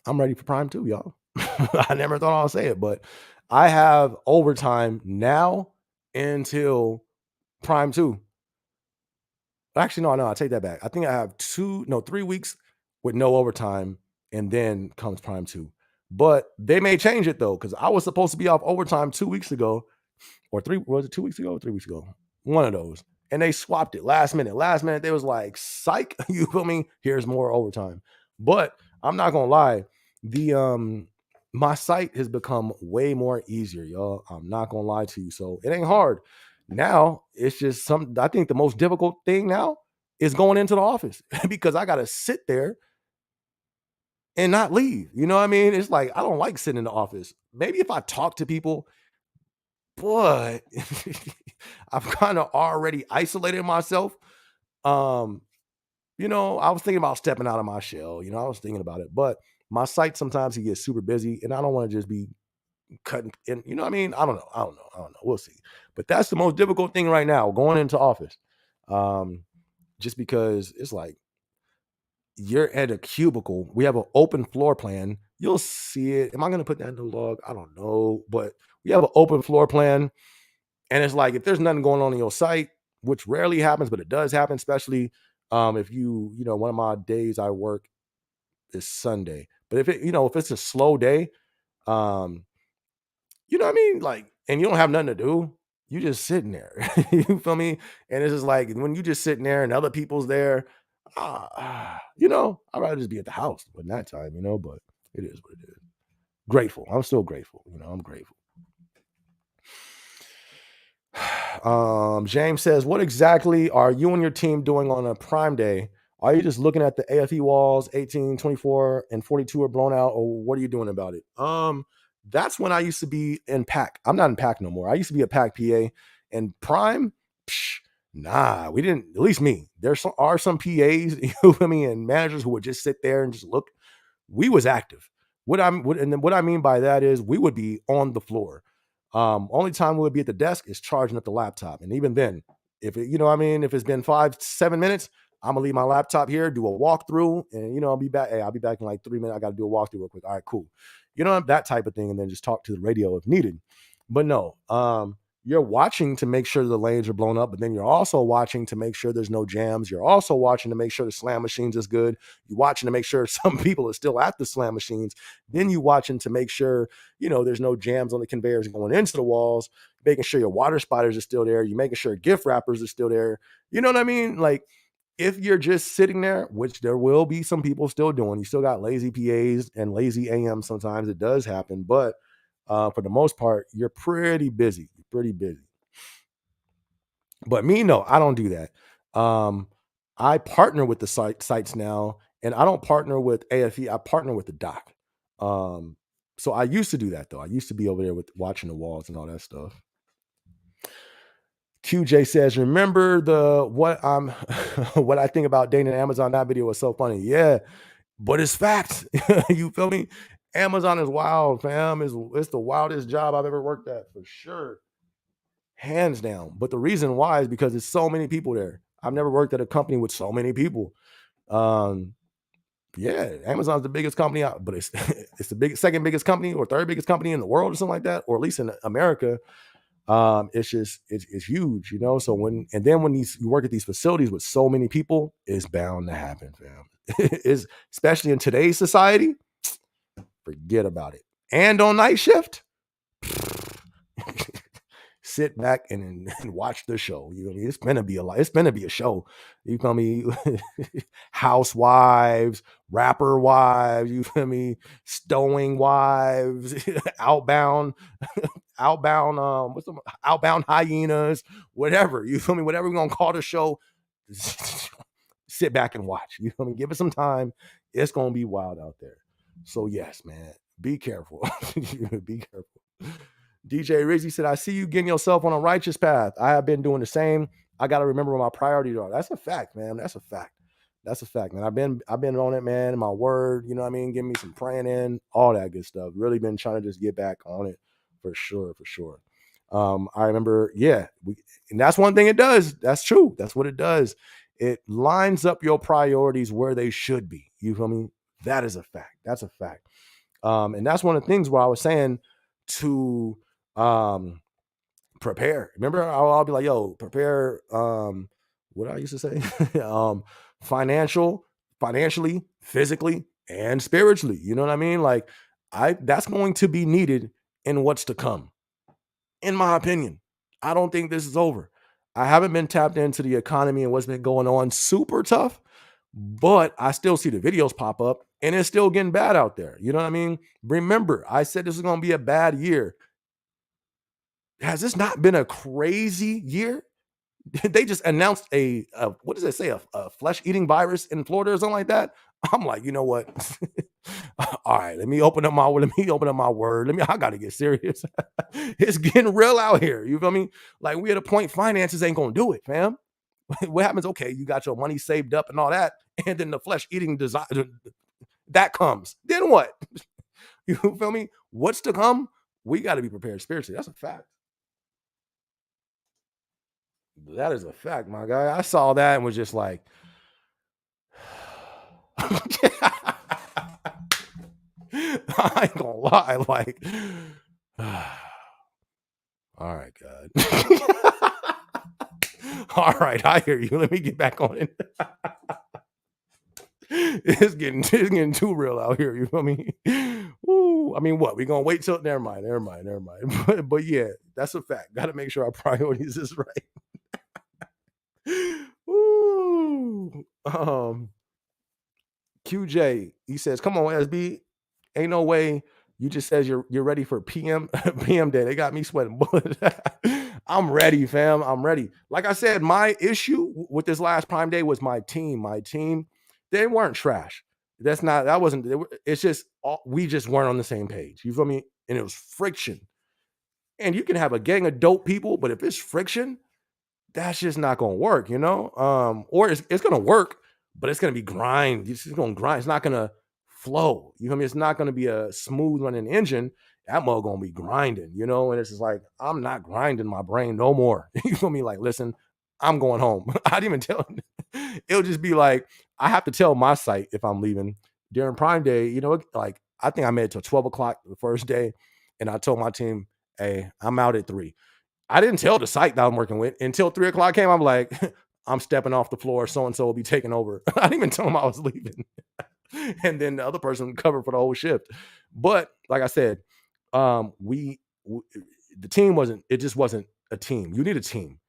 I'm ready for Prime 2, y'all. I never thought I'd say it, but I have overtime now until Prime 2. Actually, no, I take that back. I think I have 3 weeks with no overtime, and then comes Prime 2. But they may change it though, because I was supposed to be off overtime 2 weeks ago, or three was it 2 weeks ago or 3 weeks ago? One of those. And they swapped it last minute. Last minute, they was like, psych, you feel me? Here's more overtime. But I'm not gonna lie, the my site has become way more easier, y'all. I'm not gonna lie to you. So it ain't hard. Now it's just something. I think the most difficult thing now is going into the office because I gotta sit there and not leave. You know what I mean? It's like I don't like sitting in the office. Maybe if I talk to people, but I've kind of already isolated myself. Um, I was thinking about stepping out of my shell. I was thinking about it, but my site sometimes he gets super busy, and I don't want to just be cutting. And you know what I mean? I don't know. I don't know. I don't know. We'll see. But that's the most difficult thing right now, going into office. Just because it's like you're at a cubicle. We have an open floor plan. You'll see it. Am I going to put that in the log? I don't know, but we have an open floor plan. And it's like if there's nothing going on in your site, which rarely happens, but it does happen, especially if one of my days I work is Sunday. But if it's a slow day, um, you know what I mean? Like, and you don't have nothing to do, you just sitting there. You feel me? And it's just like when you just sitting there and other people's there, I'd rather just be at the house at that time, but it is what it is. Grateful. I'm still grateful. I'm grateful. James says, what exactly are you and your team doing on a prime day? Are you just looking at the AFE walls, 18, 24, and 42 are blown out, or what are you doing about it? That's when I used to be in pack. I'm not in pack no more. I used to be a pack PA, and prime, nah, we didn't, at least me. There are some PAs, and managers who would just sit there and just look. We was active. What I mean by that is we would be on the floor. Only time we would be at the desk is charging up the laptop, and even then, if it, if it's been 5-7 minutes, I'm gonna leave my laptop here, do a walkthrough, and I'll be back. Hey, I'll be back in like 3 minutes. I got to do a walkthrough real quick. All right, cool. That type of thing, and then just talk to the radio if needed. But no, you're watching to make sure the lanes are blown up, but then you're also watching to make sure there's no jams. You're also watching to make sure the slam machines is good. You're watching to make sure some people are still at the slam machines. Then you watching to make sure, there's no jams on the conveyors going into the walls, making sure your water spotters are still there. You're making sure gift wrappers are still there. You know what I mean? Like, if you're just sitting there, which there will be some people still doing, you still got lazy PAs and lazy AMs. Sometimes it does happen, but for the most part, you're pretty busy. But me, no, I don't do that. I partner with the sites now, and I don't partner with AFE. I partner with the doc. So I used to do that though. I used to be over there with watching the walls and all that stuff. QJ says, remember what I think about dating Amazon? That video was so funny. Yeah, but it's facts. You feel me? Amazon is wild, fam. It's the wildest job I've ever worked at, for sure. Hands down. But the reason why is because there's so many people there. I've never worked at a company with so many people. Yeah, Amazon's the biggest company out, but it's it's the second biggest company or third biggest company in the world or something like that, or at least in America. It's huge, So when you work at these facilities with so many people, it's bound to happen, fam. Is especially in today's society, forget about it. And on night shift, sit back and watch the show. You know what I mean? It's gonna be it's gonna be a show. You feel me? Housewives, rapper wives, you feel me? Stowing wives, outbound, what's the outbound hyenas, whatever. You feel me? Whatever we're gonna call the show, sit back and watch. You feel me? Give it some time. It's gonna be wild out there. So yes, man, be careful. Be careful. DJ Rizzy said, I see you getting yourself on a righteous path. I have been doing the same. I got to remember what my priorities are. That's a fact, man. That's a fact, man. I've been on it, man. My word, you know what I mean? Give me some praying in, all that good stuff. Really been trying to just get back on it for sure. I remember, and that's one thing it does. That's true. That's what it does. It lines up your priorities where they should be. You feel me? That is a fact. That's a fact. And that's one of the things where I was saying to prepare. Remember, I'll be like, yo, prepare. What I used to say, financially, physically, and spiritually. You know what I mean? Like, that's going to be needed in what's to come. In my opinion, I don't think this is over. I haven't been tapped into the economy and what's been going on super tough, but I still see the videos pop up and it's still getting bad out there. You know what I mean? Remember, I said this is going to be a bad year. Has this not been a crazy year? They just announced what does it say? A flesh-eating virus in Florida or something like that. I'm like, you know what? All right, let me open up my word. I gotta get serious. It's getting real out here. You feel me? Like, we at a point, finances ain't gonna do it, fam. What happens? Okay, you got your money saved up and all that, and then the flesh-eating desire that comes. Then what? You feel me? What's to come? We got to be prepared spiritually. That's a fact. That is a fact, my guy. I saw that and was just like, I ain't gonna lie. Like, all right, God. All right, I hear you. Let me get back on it. It's getting too real out here. You feel me? Ooh, I mean, what? We gonna wait till? Never mind. But yeah, that's a fact. Got to make sure our priorities is right. Ooh. Um, QJ, he says, "Come on, SB, ain't no way you just says you're ready for PM PM day. They got me sweating bullets. I'm ready, fam. I'm ready. Like I said, my issue with this last Prime Day was my team. My team, they weren't trash. That's not that wasn't. It's just we just weren't on the same page. You feel me? And it was friction. And you can have a gang of dope people, but if it's friction, that's just not gonna work, you know? Or it's gonna work, but it's gonna be grind. It's just gonna grind. It's not gonna flow. You know what I mean? It's not gonna be a smooth running engine. That mug gonna be grinding, you know? And it's just like, I'm not grinding my brain no more. You feel me? Like, listen, I'm going home. I didn't even tell it'll just be like, I have to tell my site if I'm leaving during Prime Day, you know, like I think I made it till 12 o'clock the first day. And I told my team, hey, I'm out at 3. I didn't tell the site that I'm working with until 3 o'clock came. I'm like, I'm stepping off the floor. So and so will be taking over. I didn't even tell them I was leaving. And then the other person covered for the whole shift. But like I said, the team wasn't. It just wasn't a team. You need a team,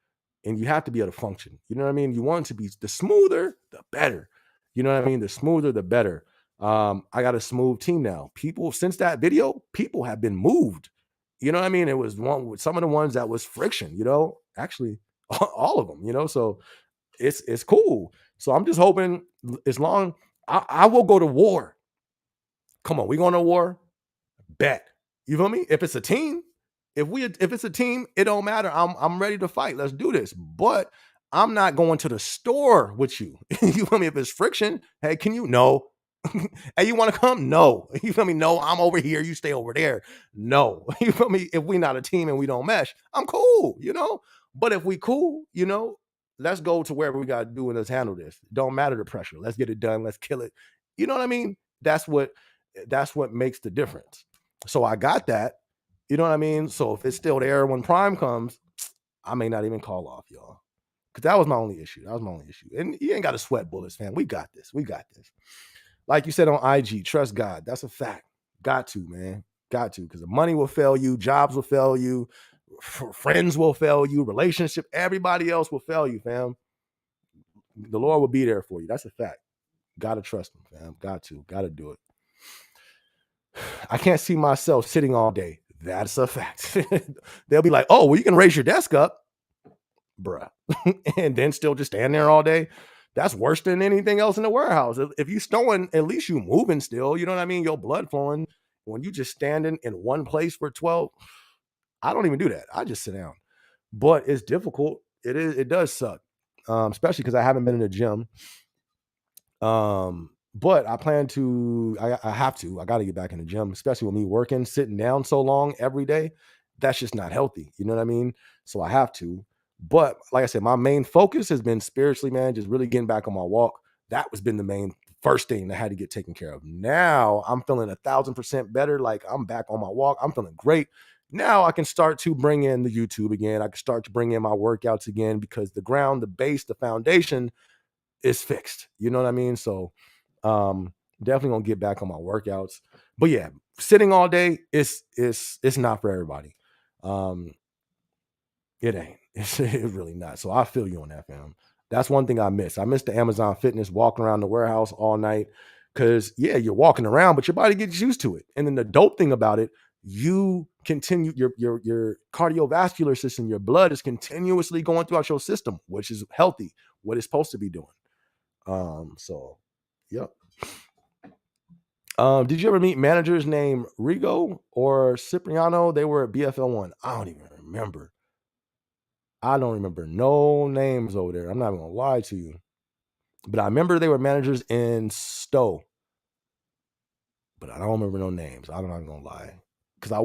and you have to be able to function. You know what I mean? You want it to be the smoother, the better. You know what I mean? The smoother, the better. I got a smooth team now. People since that video, people have been moved. You know what I mean? It was one with some of the ones that was friction, you know, actually all of them, you know, so it's cool. So I'm just hoping as long I will go to war. Come on, we going to war? Bet. You feel me? If it's a team, if it's a team, it don't matter. I'm ready to fight. Let's do this. But I'm not going to the store with you. You feel me? If it's friction, hey, can you? No. Hey, you want to come? No. You feel me? No, I'm over here. You stay over there. No. You feel me? If we not a team and we don't mesh, I'm cool, you know? But if we cool, you know, let's go to wherever we got to do and let's handle this. Don't matter the pressure. Let's get it done. Let's kill it. You know what I mean? That's what makes the difference. So I got that. You know what I mean? So if it's still there when Prime comes, I may not even call off, y'all. Because that was my only issue. That was my only issue. And you ain't got to sweat bullets, fam. We got this. We got this. Like you said on IG, trust God. That's a fact. Got to, man. Got to. Because the money will fail you. Jobs will fail you. Friends will fail you. Relationship. Everybody else will fail you, fam. The Lord will be there for you. That's a fact. Got to trust him, fam. Got to. Got to do it. I can't see myself sitting all day. That's a fact. They'll be like, oh, well, you can raise your desk up, bruh, and then still just stand there all day. That's worse than anything else in the warehouse. If you stowing, at least you moving still. You know what I mean? Your blood flowing. When you just standing in one place for 12, I don't even do that. I just sit down. But it's difficult. It does suck. Especially because I haven't been in the gym. But I plan to, I have to, I got to get back in the gym, especially with me working, sitting down so long every day. That's just not healthy. You know what I mean? So I have to. But like I said, my main focus has been spiritually, man, just really getting back on my walk. That was been the main first thing that had to get taken care of. Now I'm feeling 1,000% better. Like I'm back on my walk. I'm feeling great. Now I can start to bring in the YouTube again. I can start to bring in my workouts again because the ground, the base, the foundation is fixed. You know what I mean? So definitely gonna get back on my workouts. But yeah, sitting all day it's not for everybody. Um, it ain't. It's really not. So I feel you on that, fam. That's one thing I miss. I miss the Amazon Fitness walking around the warehouse all night. Cause yeah, you're walking around, but your body gets used to it. And then the dope thing about it, you continue your cardiovascular system, your blood is continuously going throughout your system, which is healthy, what it's supposed to be doing. So yep. Did you ever meet managers named Rigo or Cipriano? They were at BFL1. I don't even remember. I don't remember no names over there. I'm not even gonna lie to you. But I remember they were managers in Stowe. But I don't remember no names. I'm not gonna lie. Because I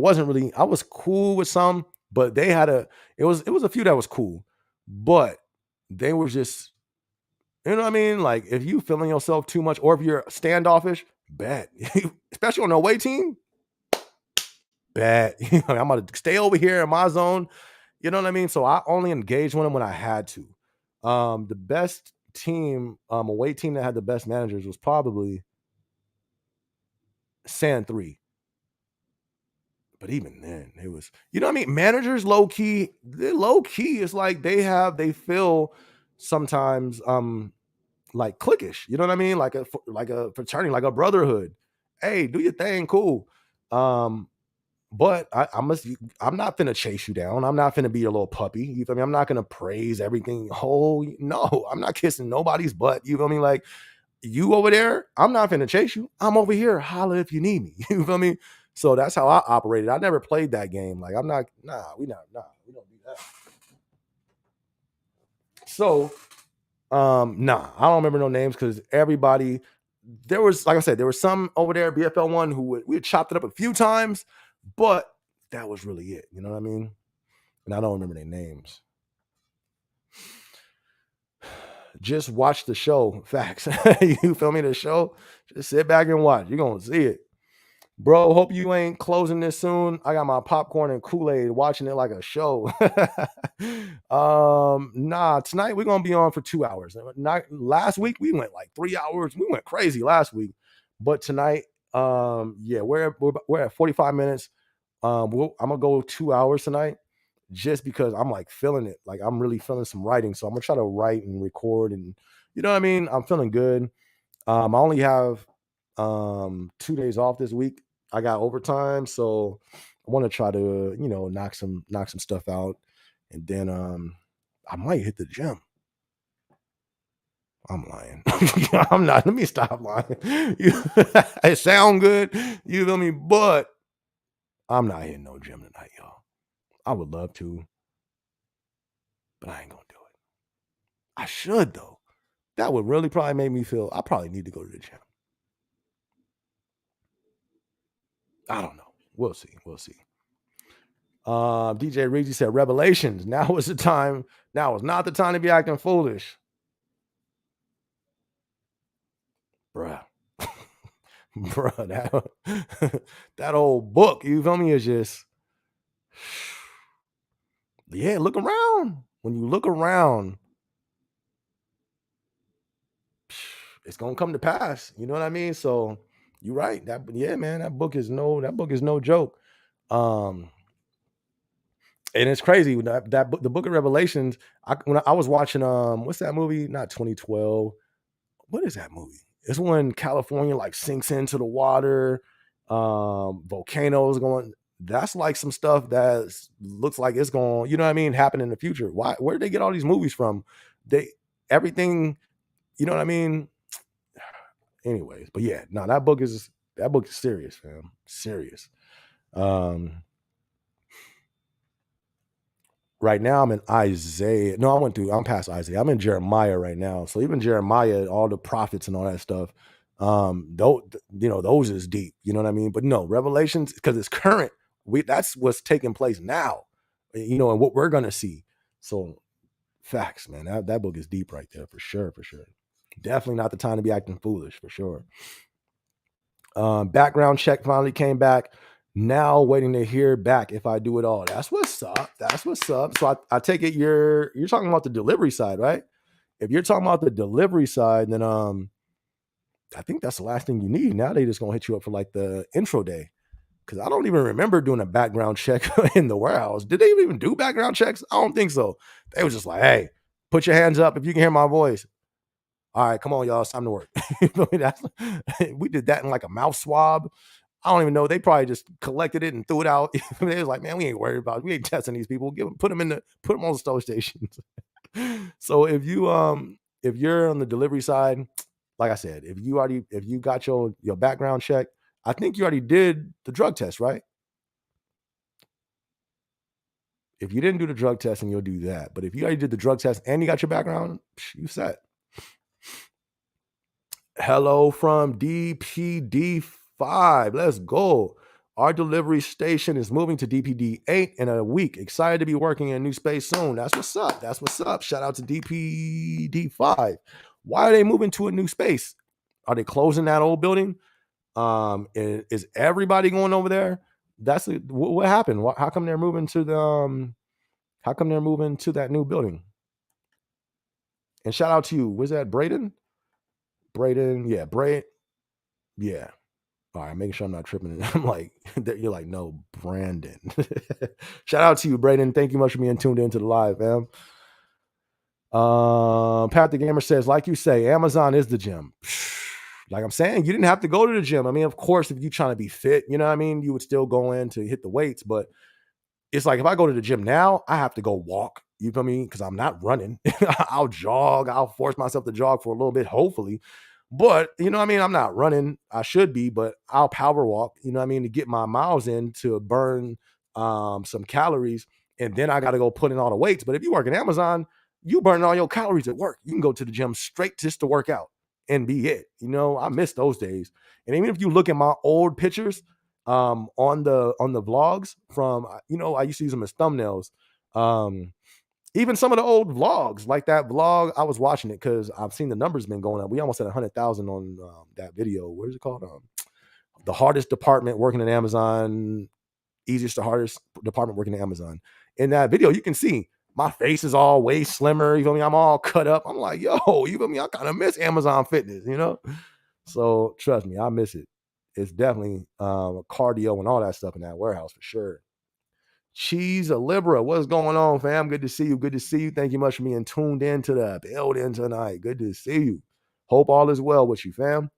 was cool with some, but they had it was a few that was cool. But they were just, you know what I mean? Like if you feeling yourself too much, or if you're standoffish, bet. Especially on the away team, bet. I'm gonna stay over here in my zone. You know what I mean? So I only engaged with them when I had to. The best team, away team that had the best managers was probably San 3. But even then, it was, you know what I mean? Managers low key, it's like they feel sometimes like cliquish. You know what I mean? Like a fraternity, like a brotherhood. Hey, do your thing, cool. But I'm not finna chase you down. I'm not finna be your little puppy. You feel me? I'm not gonna praise everything whole. No, I'm not kissing nobody's butt. You feel me? Like you over there, I'm not finna chase you. I'm over here. Holla if you need me. You feel me? So that's how I operated. I never played that game. Like I'm not, we don't do that. So nah, I don't remember no names because everybody there was, like I said, there was some over there, BFL one, we had chopped it up a few times, but that was really it. You know what I mean? And I don't remember their names. Just watch the show. Facts. You feel me? The show. Just sit back and watch. You're gonna see it. Bro, hope you ain't closing this soon. I got my popcorn and Kool-Aid watching it like a show. Nah, tonight we're gonna be on for 2 hours. Not last week, we went like 3 hours. We went crazy last week. But tonight, yeah, we're at 45 minutes. I'm gonna go 2 hours tonight just because I'm like feeling it. Like I'm really feeling some writing. So I'm gonna try to write and record and you know what I mean? I'm feeling good. I only have 2 days off this week. I got overtime, so I want to try to, knock some stuff out. And then I might hit the gym. I'm lying. I'm not. Let me stop lying. It sound good. You feel me? But I'm not hitting no gym tonight, y'all. I would love to, but I ain't gonna do it. I should though. That would really probably make me feel I probably need to go to the gym. I don't know. We'll see. We'll see. DJ Reezy said, Revelations. Now is the time. Now is not the time to be acting foolish. Bruh. Bruh, that old book, you feel me, is just, yeah, look around. When you look around, it's gonna come to pass. You know what I mean? So you're right. Yeah, man, that book is no joke. And it's crazy that book, the Book of Revelations. When I was watching, what's that movie? Not 2012. What is that movie? It's when California like sinks into the water, volcanoes going. That's like some stuff that looks like it's going, you know what I mean, happen in the future. Why? Where did they get all these movies from? Everything, you know what I mean. Anyways, but yeah, no, that book is serious, fam. Serious. Right now I'm in Isaiah. No, I'm past Isaiah. I'm in Jeremiah right now. So even Jeremiah, all the prophets and all that stuff, those is deep. You know what I mean? But no, Revelations, because it's current. That's what's taking place now, and what we're gonna see. So facts, man. That book is deep right there for sure, for sure. Definitely not the time to be acting foolish, for sure. Background check finally came back. Now waiting to hear back if I do it all. That's what's up. That's what's up. So I take it you're talking about the delivery side, right? If you're talking about the delivery side, then I think that's the last thing you need. Now they just gonna hit you up for like the intro day. Cause I don't even remember doing a background check in the warehouse. Did they even do background checks? I don't think so. They was just like, hey, put your hands up if you can hear my voice. All right, come on, y'all. It's time to work. We did that in like a mouth swab. I don't even know. They probably just collected it and threw it out. They was like, man, we ain't worried about it. We ain't testing these people. Put them on the store stations. So if you're on the delivery side, like I said, if you got your background check, I think you already did the drug test, right? If you didn't do the drug test, then you'll do that. But if you already did the drug test and you got your background, you set. Hello from DPD5. Let's go. Our delivery station is moving to DPD8 in a week. Excited to be working in a new space soon. That's what's up. That's what's up. Shout out to DPD5. Why are they moving to a new space? Are they closing that old building? Is everybody going over there? What happened? How come they're moving to that new building? And shout out to you. Was that Braden? Yeah, yeah. All right, making sure I'm not tripping. I'm like, you're like, no, Brandon. Shout out to you, Braden. Thank you much for being tuned into the live, man. Pat the Gamer says, like you say, Amazon is the gym. Like I'm saying, you didn't have to go to the gym. I mean, of course, if you're trying to be fit, you know what I mean, you would still go in to hit the weights. But it's like if I go to the gym now, I have to go walk. You feel me? Because I'm not running. I'll jog. I'll force myself to jog for a little bit, hopefully. But you know what I mean? I'm not running. I should be, but I'll power walk, you know what I mean, to get my miles in to burn some calories. And then I got to go put in all the weights. But if you work at Amazon, you burn all your calories at work. You can go to the gym straight just to work out and be it. You know, I miss those days. And even if you look at my old pictures, on the vlogs from, I used to use them as thumbnails. Even some of the old vlogs, like that vlog, I was watching it because I've seen the numbers been going up. We almost had 100,000 on that video. What is it called? The hardest department working at Amazon, easiest to hardest department working at Amazon. In that video, you can see my face is all way slimmer. You feel me? I'm all cut up. I'm like, yo, you feel me? I kind of miss Amazon Fitness, you know? So trust me, I miss it. It's definitely cardio and all that stuff in that warehouse for sure. Cheese a Libra, what's going on, fam? Good to see you. Good to see you. Thank you much for being tuned in to the building tonight. Good to see you. Hope all is well with you, fam.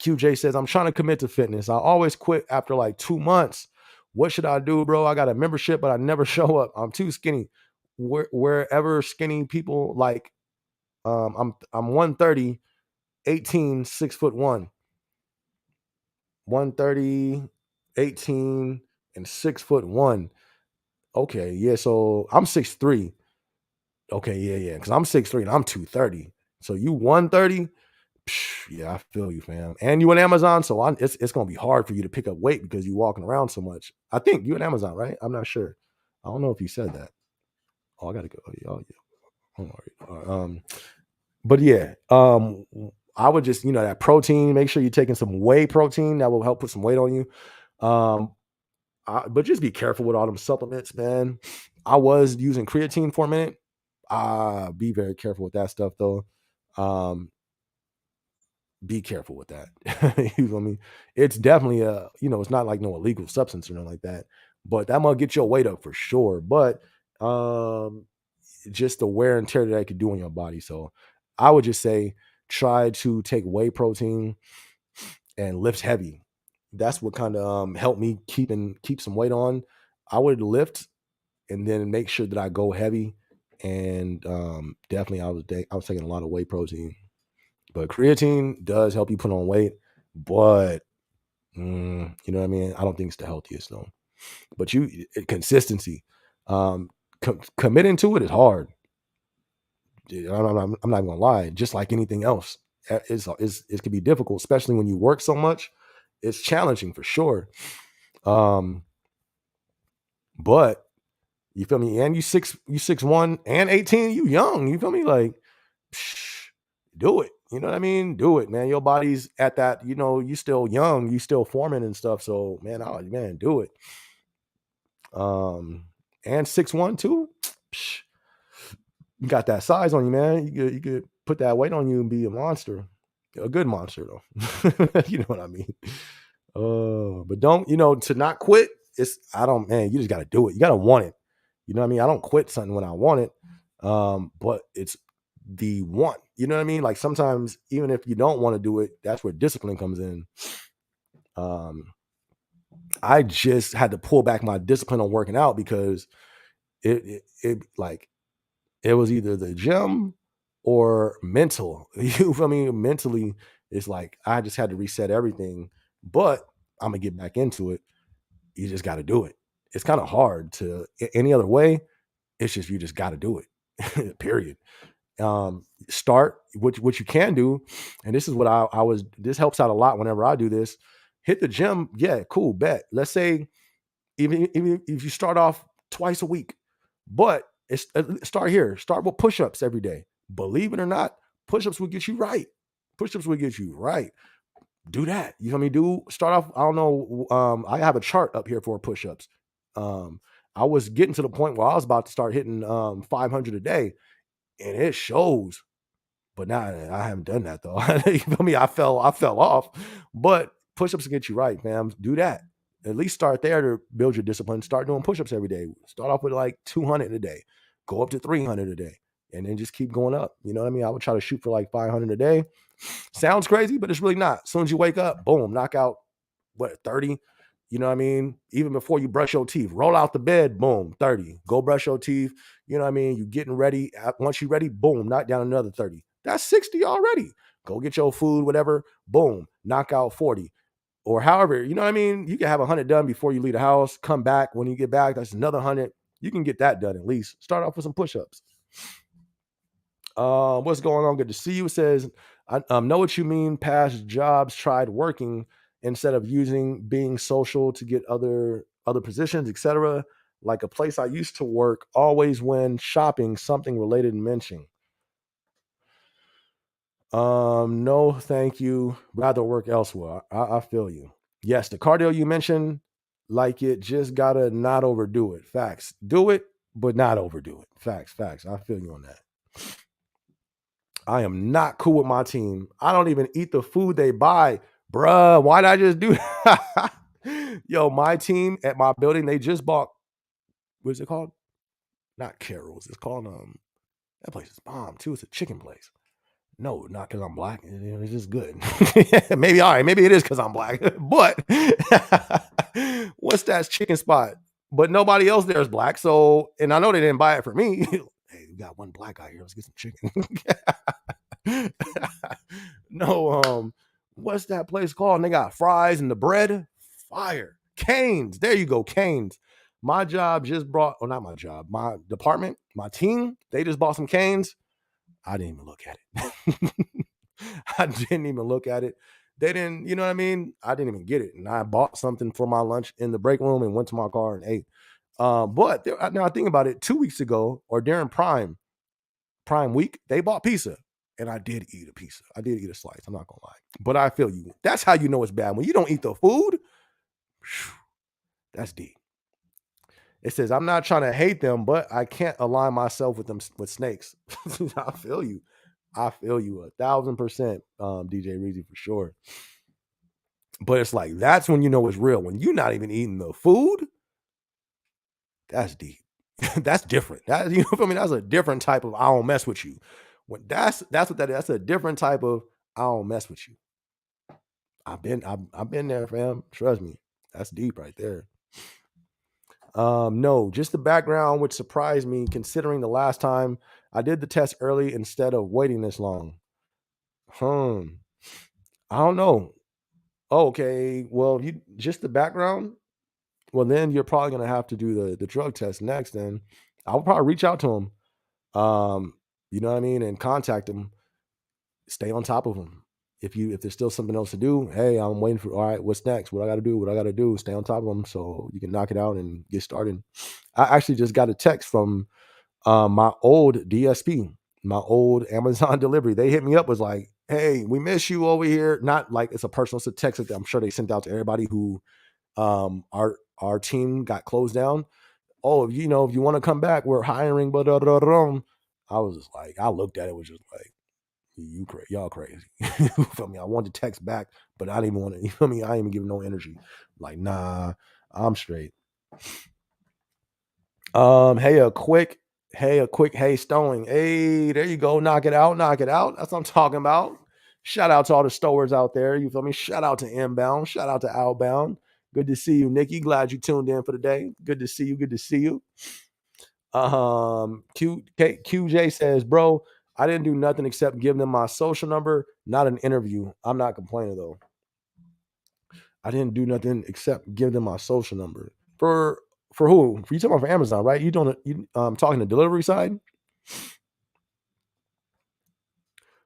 QJ says, I'm trying to commit to fitness. I always quit after like 2 months. What should I do, bro? I got a membership, but I never show up. I'm too skinny. Wherever skinny people like, I'm 130, 18, 6'1". 130, 18, and 6'1". Okay, yeah. So I'm 6'3". Okay, yeah. Because I'm 6'3" and I'm 230. So you 130. Yeah, I feel you, fam. And you in Amazon, so it's gonna be hard for you to pick up weight because you walking around so much. I think you in Amazon, right? I'm not sure. I don't know if you said that. Oh, I gotta go. Oh, yeah. Don't worry. But yeah, I would just, that protein, make sure you're taking some whey protein. That will help put some weight on you. Um, but just be careful with all them supplements, man. I was using creatine for a minute. Be very careful with that stuff, though. Um, be careful with that. You feel me? It's definitely it's not like no illegal substance or nothing like that. But that might get your weight up for sure. But um, just the wear and tear that it could do on your body. So I would just say try to take whey protein and lift heavy. That's what kind of helped me keep some weight on. I would lift and then make sure that I go heavy. And definitely I was taking a lot of whey protein. But creatine does help you put on weight, but you know what I mean? I don't think it's the healthiest though. But consistency, committing to it is hard. I'm not gonna lie. Just like anything else, it can be difficult, especially when you work so much. It's challenging for sure. Um, but you feel me? And you 6'1" and 18. You young. You feel me? Like, psh, do it. You know what I mean? Do it, man. Your body's at that. You still young. You still forming and stuff. So, man, do it. And 6'1" too. Psh, you got that size on you, man. You could put that weight on you and be a monster. A good monster though. You know what I mean? But don't, to not quit, I don't, man, you just gotta do it. You gotta want it. You know what I mean? I don't quit something when I want it. But it's the want. You know what I mean? Like sometimes even if you don't want to do it, that's where discipline comes in. I just had to pull back my discipline on working out because like it was either the gym or mental. You feel me? Mentally, it's like I just had to reset everything. But I'm gonna get back into it. You just got to do it. It's kind of hard to any other way. It's just you just got to do it. Period. Start what you can do, and this is what I was. This helps out a lot whenever I do this. Hit the gym. Yeah, cool. Bet. Let's say even if you start off twice a week, but start here. Start with push-ups every day. Believe it or not, push-ups will get you right. Push-ups will get you right. Do that. You feel me? Do start off. I don't know. I have a chart up here for push-ups. I was getting to the point where I was about to start hitting 500 a day, and it shows. But now I haven't done that though. You feel me? I fell off. But push-ups will get you right, fam. Do that. At least start there to build your discipline. Start doing push-ups every day. Start off with like 200 a day. Go up to 300 a day. and then just keep going up. You know what I mean? I would try to shoot for like 500 a day. Sounds crazy, but it's really not. As soon as you wake up, boom, knock out what 30. You know what I mean? Even before you brush your teeth, roll out the bed, boom, 30. Go brush your teeth. You know what I mean? You getting ready. Once you're ready, boom, knock down another 30. That's 60 already. Go get your food, whatever, boom, knock out 40. Or however, you know what I mean? You can have 100 done before you leave the house. Come back. When you get back, that's another 100. You can get that done at least. Start off with some push-ups. What's going on? Good to see you. It says, I know what you mean. Past jobs tried working instead of using being social to get other positions, etc. Like a place I used to work, always when shopping, something related and mentioning. No, thank you. Rather work elsewhere. I feel you. Yes, the cardio you mentioned, like it just gotta not overdo it. Facts. Do it, but not overdo it. Facts, facts. I feel you on that. I am not cool with my team. I don't even eat the food they buy. Bruh, why'd I just do that? Yo, my team at my building, they just bought, what is it called? Not Carol's. It's called that place is bomb too. It's a chicken place. No, not because I'm black. It's just good. Maybe all right. Maybe it is because I'm black. But what's that chicken spot? But nobody else there is black. So, and I know they didn't buy it for me. Hey, we got one black guy here. Let's get some chicken. No, what's that place called? And they got fries and the bread. Fire. Canes. There you go. Canes. My job just brought, or not my job, my department, my team, they just bought some canes. I didn't even look at it. I didn't even look at it. They didn't, you know what I mean? I didn't even get it. And I bought something for my lunch in the break room and went to my car and ate. But now I think about it, 2 weeks ago or during Prime week, they bought pizza. And I did eat a pizza. I did eat a slice. I'm not gonna lie. But I feel you. That's how you know it's bad. When you don't eat the food, whew, that's deep. It says, I'm not trying to hate them, but I can't align myself with them with snakes. I feel you. I feel you 1,000%, DJ Reezy, for sure. But it's like that's when you know it's real. When you're not even eating the food, that's deep. That's different. That, you know what I mean? That's a different type of I don't mess with you. When that's what that is. That's a different type of I don't mess with you. I've been there, fam. Trust me. That's deep right there. No, just the background, which surprised me considering the last time I did the test early instead of waiting this long. Hmm. I don't know. Okay. Well, you just the background. Well, then you're probably gonna have to do the drug test next. Then I'll probably reach out to him. Um, you know what I mean, and contact him. Stay on top of him. If there's still something else to do, hey, I'm waiting for. All right, what's next? What I got to do? What I got to do? Stay on top of them so you can knock it out and get started. I actually just got a text from my old DSP, my old Amazon delivery. They hit me up, was like, hey, we miss you over here. Not like it's a personal, it's a text that I'm sure they sent out to everybody who our team got closed down. Oh, if you want to come back, we're hiring. But I was just like, I looked at it, was just like, y'all crazy. You feel me? I wanted to text back, but I didn't even want to. You feel me? I didn't even give no energy. Like, nah, I'm straight. Hey, a quick, hey, Stowing. Hey, there you go. Knock it out, knock it out. That's what I'm talking about. Shout out to all the stowers out there. You feel me? Shout out to Inbound. Shout out to Outbound. Good to see you, Nikki. Glad you tuned in for the day. Good to see you. Good to see you. QJ says, bro, I didn't do nothing except give them my social number, not an interview. I'm not complaining though. I didn't do nothing except give them my social number. For who? For you talking about for Amazon, right? You don't you talking the delivery side?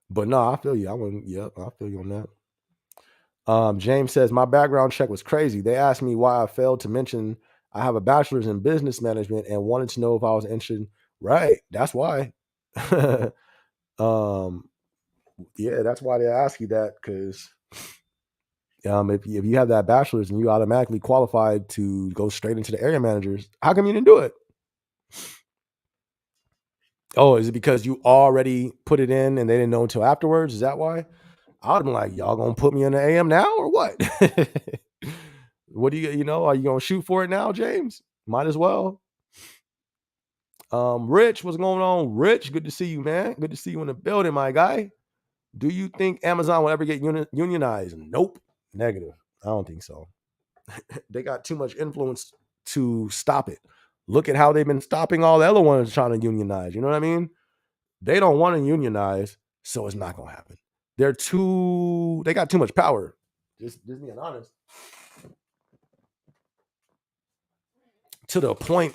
But no, I feel you. I wouldn't. Yep, I feel you on that. James says my background check was crazy. They asked me why I failed to mention I have a bachelor's in business management and wanted to know if I was interested. Right, that's why. um, yeah, that's why they ask you that because if you have that bachelor's and you automatically qualified to go straight into the area managers, how come you didn't do it? Oh, is it because you already put it in and they didn't know until afterwards? Is that why? I would have been like, y'all gonna put me in the AM now or what? What do are you gonna shoot for it now, James? Might as well. Rich, what's going on? Rich, good to see you, man. Good to see you in the building, my guy. Do you think Amazon will ever get unionized? Nope. Negative. I don't think so. They got too much influence to stop it. Look at how they've been stopping all the other ones trying to unionize. You know what I mean? They don't want to unionize, so it's not gonna happen. They got too much power. Just being honest. To the point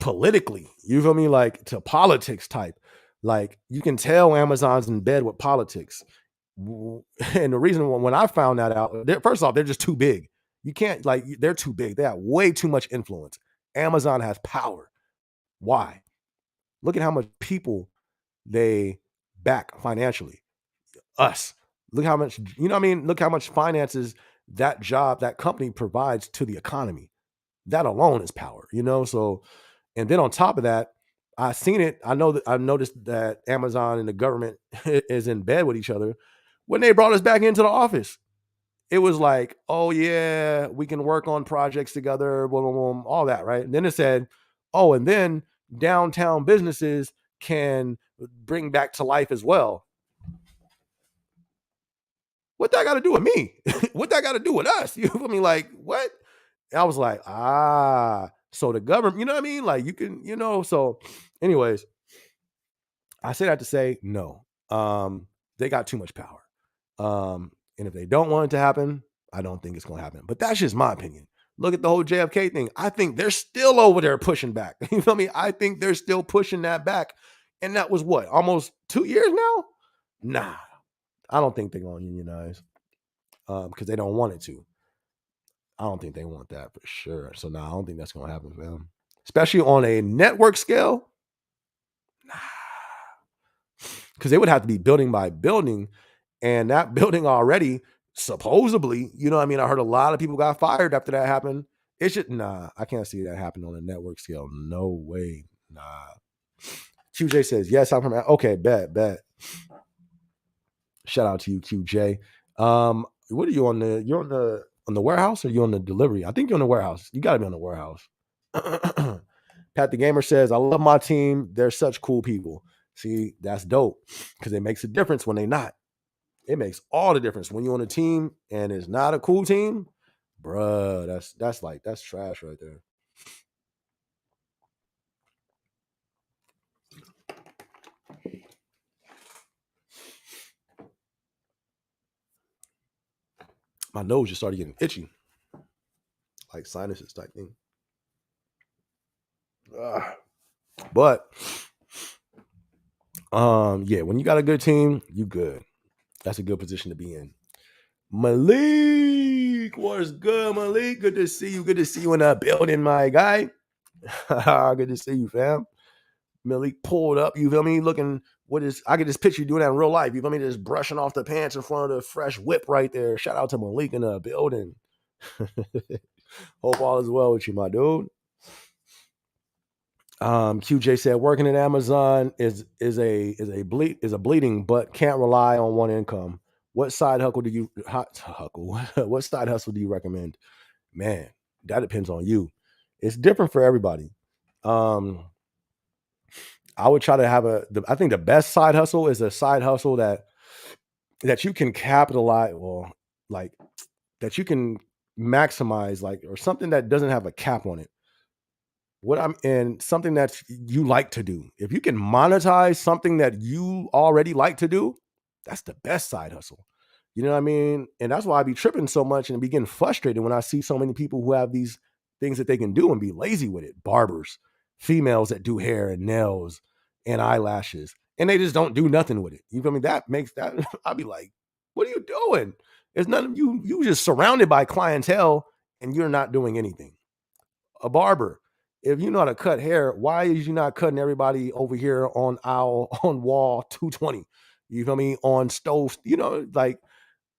politically, you feel me? Like to politics type. Like you can tell Amazon's in bed with politics. And the reason when I found that out, first off, they're just too big. You can't like they're too big. They have way too much influence. Amazon has power. Why? Look at how much people they back financially. Us. Look how much, you know what I mean? Look how much finances that company provides to the economy. That alone is power, you know? So, and then on top of that, I noticed that Amazon and the government is in bed with each other. When they brought us back into the office, it was like, oh yeah, we can work on projects together, boom, boom, boom, all that, right? And then it said, oh, and then downtown businesses can bring back to life as well. What that got to do with me? What that got to do with us? You feel me? Like what? And I was like, so the government, you know what I mean? Like you can, so anyways, I say that to say no. They got too much power. And if they don't want it to happen, I don't think it's gonna happen. But that's just my opinion. Look at the whole JFK thing. I think they're still over there pushing back. You feel me? I think they're still pushing that back. And that was what, almost 2 years now? Nah, I don't think they're gonna unionize because they don't want it to. I don't think they want that for sure. So I don't think that's gonna happen for them. Especially on a network scale. Nah. Because they would have to be building by building. And that building already, supposedly, you know what I mean? I heard a lot of people got fired after that happened. It's just, I can't see that happen on a network scale. No way. Nah. QJ says, yes, I'm from, okay, bet. Shout out to you, QJ. What are you you're on the warehouse or you on the delivery? I think you're on the warehouse. You got to be on the warehouse. Pat the Gamer says, I love my team. They're such cool people. See, that's dope because it makes a difference when they're not. It makes all the difference when you're on a team and it's not a cool team, bruh. That's trash right there. My nose just started getting itchy, like sinuses type thing. But yeah, when you got a good team, you good. That's a good position to be in. Malik, what's good, Malik? Good to see you. Good to see you in the building, my guy. Good to see you, fam. Malik pulled up, you feel me? Looking, I could just picture you doing that in real life. You feel me? Just brushing off the pants in front of the fresh whip right there. Shout out to Malik in the building. Hope all is well with you, my dude. QJ said working at Amazon is a bleeding, but can't rely on one income. What side hustle do you what side hustle do you recommend? Man, that depends on you. It's different for everybody. I would try to have I think the best side hustle is a side hustle that you can capitalize, well, like that you can maximize, like, or something that doesn't have a cap on it. And something that you like to do. If you can monetize something that you already like to do, that's the best side hustle. You know what I mean? And that's why I be tripping so much and be getting frustrated when I see so many people who have these things that they can do and be lazy with it. Barbers, females that do hair and nails and eyelashes, and they just don't do nothing with it. You feel me? That makes that I'll be like, what are you doing? It's none of you just surrounded by clientele and you're not doing anything. A barber, if you know how to cut hair, why is you not cutting everybody over here on aisle on wall 220? You feel me? On stove, like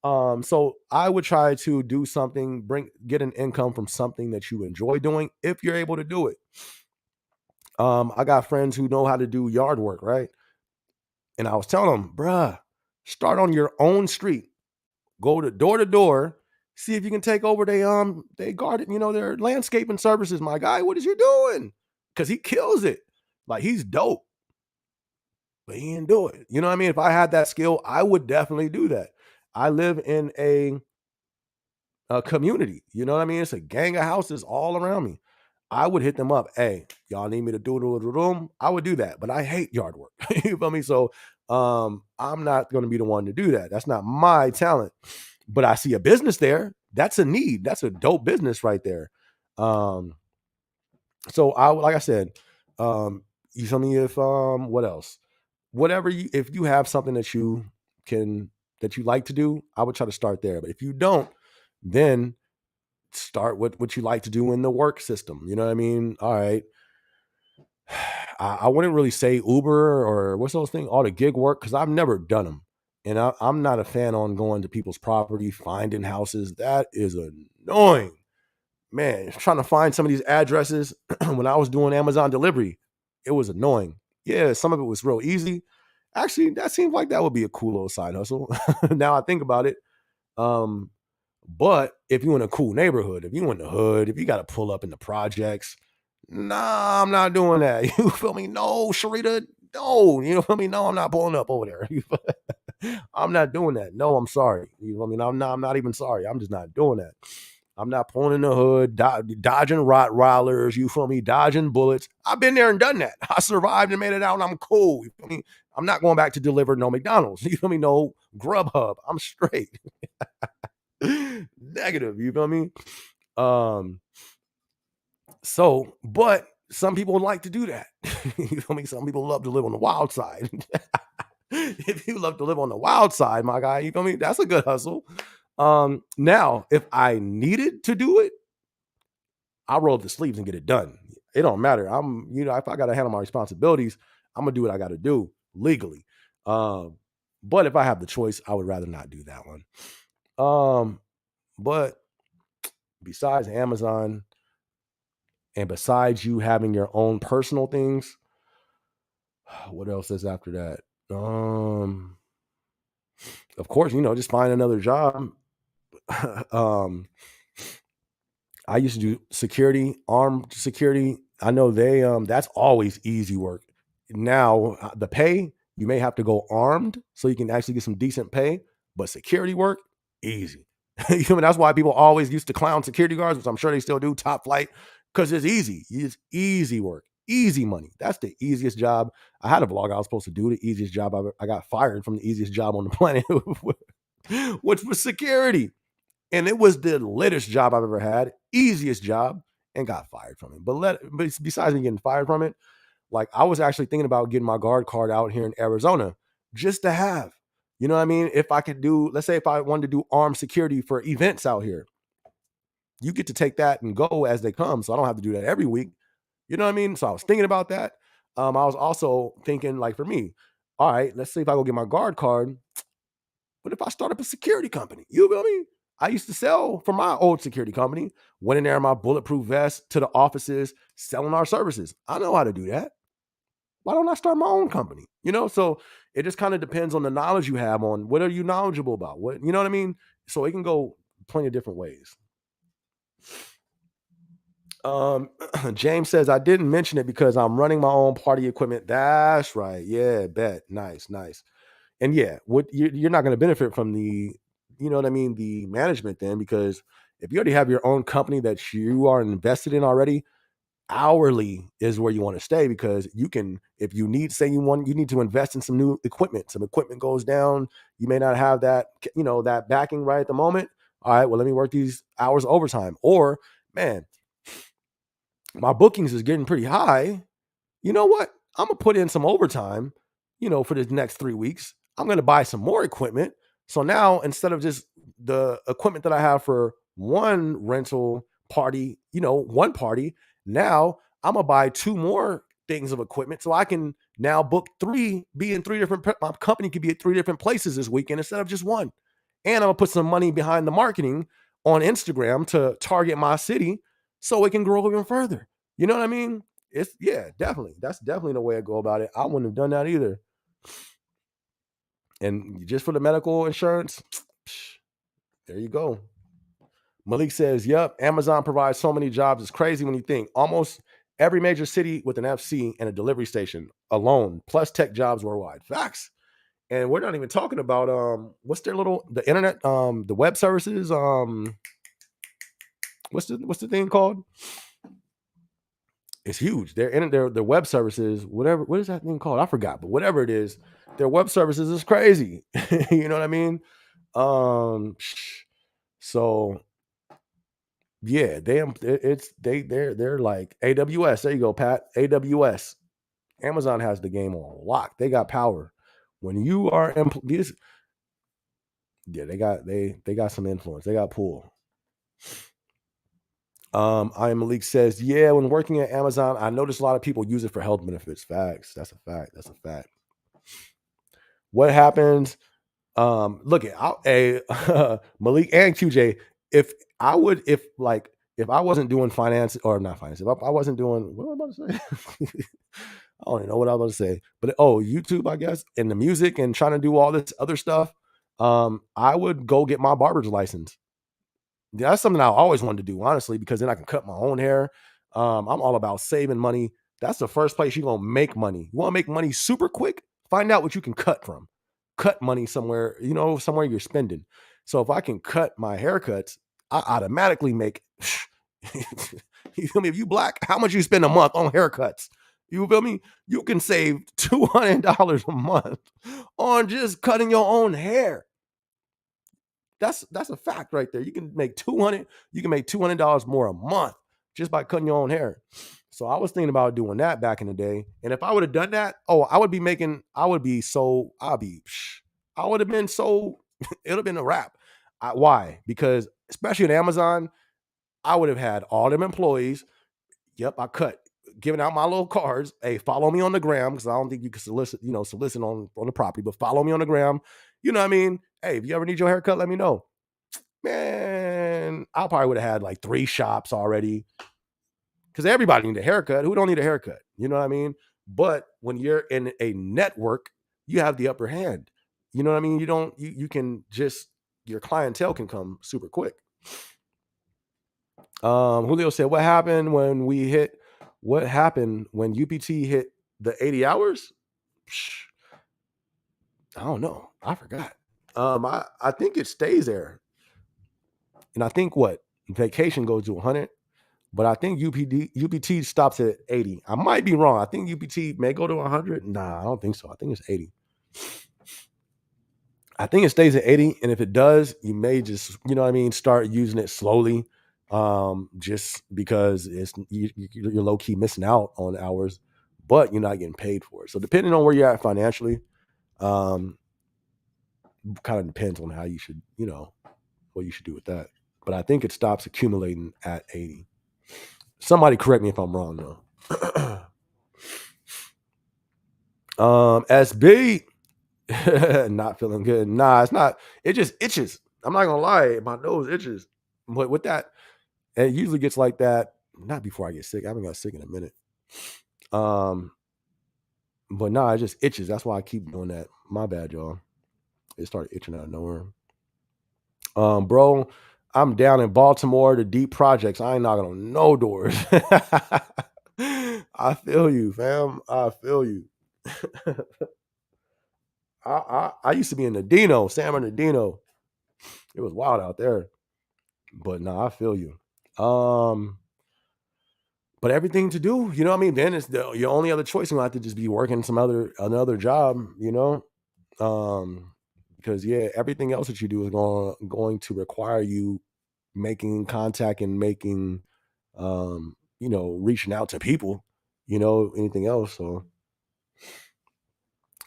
so I would try to do something, get an income from something that you enjoy doing if you're able to do it. I got friends who know how to do yard work, right? And I was telling them, bruh, start on your own street, go to door, see if you can take over they garden, their landscaping services. My guy, what is you doing? Because he kills it. Like, he's dope, but he didn't do it. You know what I mean? If I had that skill, I would definitely do that. I live in a community. You know what I mean? It's a gang of houses all around me. I would hit them up. Hey, y'all need me to do the room? I would do that, but I hate yard work. You feel me? So I'm not going to be the one to do that. That's not my talent. But I see a business there. That's a need. That's a dope business right there. Um, so like I said, you feel me? If what else? Whatever you, if you have something can that you like to do, I would try to start there. But if you don't, then start with what you like to do in the work system. You know what I mean? All right. I wouldn't really say Uber or what's those things, all the gig work, because I've never done them. And I'm not a fan on going to people's property, finding houses. That is annoying. Man, trying to find some of these addresses when I was doing Amazon delivery, it was annoying. Yeah, some of it was real easy. Actually, that seems like that would be a cool little side hustle. Now I think about it. Um, but if you're in a cool neighborhood, if you in the hood, if you got to pull up in the projects, nah, I'm not doing that. You feel me? No, Sharita, no. You feel me? No, I'm not pulling up over there. I'm not doing that. No, I'm sorry. You know what I mean? I'm not even sorry. I'm just not doing that. I'm not pulling in the hood, dodging Rottweilers, you feel me, dodging bullets. I've been there and done that. I survived and made it out, and I'm cool. You feel me? I'm not going back to deliver no McDonald's. You feel me? No Grubhub. I'm straight. Negative. You feel me? Um. So, but some people like to do that. You feel me? Some people love to live on the wild side. If you love to live on the wild side, my guy, you feel me? That's a good hustle. Now, if I needed to do it, I roll up the sleeves and get it done. It don't matter. If I got to handle my responsibilities, I'm gonna do what I got to do legally. Um, but if I have the choice, I would rather not do that one. But besides Amazon and besides you having your own personal things, what else is after that? Of course, just find another job. um, I used to do security, armed security. I know that's always easy work. Now, the pay, you may have to go armed so you can actually get some decent pay, but security work, easy. You feel me? That's why people always used to clown security guards, which I'm sure they still do, top flight, because it's easy. It's easy work, easy money. That's the easiest job. I had a vlog I was supposed to do, the easiest job I got fired from the easiest job on the planet, which was security. And it was the latest job I've ever had, easiest job, and got fired from it. But besides me getting fired from it, like, I was actually thinking about getting my guard card out here in Arizona just to have. You know what I mean? If I could do, let's say if I wanted to do armed security for events out here, you get to take that and go as they come. So I don't have to do that every week. You know what I mean? So I was thinking about that. I was also thinking, like, for me, all right, let's see if I go get my guard card. But if I start up a security company, you feel me? I used to sell for my old security company, went in there in my bulletproof vest to the offices, selling our services. I know how to do that. Why don't I start my own company? So it just kind of depends on the knowledge you have on what are you knowledgeable about? What, you know what I mean? So it can go plenty of different ways. James says, I didn't mention it because I'm running my own party equipment. That's right. Yeah, bet. Nice, nice. And yeah, what you're not going to benefit from you know what I mean, the management then, because if you already have your own company that you are invested in already, hourly is where you want to stay, because you can, if you need, say you need to invest in some new equipment, some equipment goes down, you may not have that, that backing right at the moment. All right, well, let me work these hours overtime. Or, man, my bookings is getting pretty high. You know what? I'm gonna put in some overtime, for the next 3 weeks. I'm gonna buy some more equipment. So now, instead of just the equipment that I have for one rental party, one party, now I'm gonna buy two more things of equipment so I can now book be in three different, my company could be at three different places this weekend instead of just one. And I'm gonna put some money behind the marketing on Instagram to target my city so it can grow even further. You know what I mean? Yeah, definitely. That's definitely the way I go about it. I wouldn't have done that either. And just for the medical insurance, there you go. Malik says, yep, Amazon provides so many jobs. It's crazy when you think almost Every major city with an FC and a delivery station alone, plus tech jobs worldwide. Facts. And we're not even talking about what's their little the internet, the web services, what's the thing called? It's huge. Their web services, whatever, what is that thing called? I forgot, but whatever it is, their web services is crazy. You know what I mean? Um, so yeah, they're like AWS. There you go, Pat. AWS. Amazon has the game on lock. They got power. When you are yeah, they got some influence. They got pull. I am Malik says, yeah, when working at Amazon, I noticed a lot of people use it for health benefits. Facts. That's a fact. That's a fact. What happens? Look at Malik and QJ. If I would, if I wasn't doing finance or not finance, if I wasn't doing what am I about to say? I don't even know what I was about to say. But YouTube, I guess, and the music and trying to do all this other stuff. I would go get my barber's license. That's something I always wanted to do, honestly, because then I can cut my own hair. I'm all about saving money. That's the first place you're gonna make money. You want to make money super quick? Find out what you can cut from. Cut money somewhere, somewhere you're spending. So if I can cut my haircuts, I automatically make. You feel me? If you black, how much you spend a month on haircuts? You feel me? You can save $200 a month on just cutting your own hair. That's a fact right there. You can make $200 more a month just by cutting your own hair. So I was thinking about doing that back in the day. And if I would have done that, I would be so, I would have been so, it would have been a wrap. Why? Because especially at Amazon, I would have had all them employees. Yep, I cut, giving out my little cards. Hey, follow me on the gram, because I don't think you can solicit on the property, but follow me on the gram. You know what I mean? Hey, if you ever need your haircut, let me know. Man, I probably would have had like 3 shops already, because everybody need a haircut. Who don't need a haircut? You know what I mean? But when you're in a network, you have the upper hand. You know what I mean? You can just, your clientele can come super quick. Julio said, what happened when UPT hit the 80 hours? I don't know. I forgot. I think it stays there. And I think vacation goes to 100, but I think UPT stops at 80. I might be wrong. I think UPT may go to 100. Nah, I don't think so. I think it's 80. I think it stays at 80. And if it does, you may just, start using it slowly. Just because you're low key missing out on hours, but you're not getting paid for it. So depending on where you're at financially, kind of depends on how you should, what you should do with that. But I think it stops accumulating at 80. Somebody correct me if I'm wrong though. SB not feeling good. Nah, it's not. It just itches. I'm not gonna lie, my nose itches. But with that, it usually gets like that. Not before I get sick. I haven't got sick in a minute. But nah, it just itches. That's why I keep doing that. My bad, y'all. It started itching out of nowhere. Bro, I'm down in Baltimore to deep projects. I ain't knocking on no doors. I feel you, fam. I feel you. I used to be in Nadino, San Bernardino. It was wild out there. But nah, I feel you. But everything to do, you know what I mean? Then it's your only other choice. You have to just be working another job, because everything else that you do is going to require you making contact and making, reaching out to people, anything else. So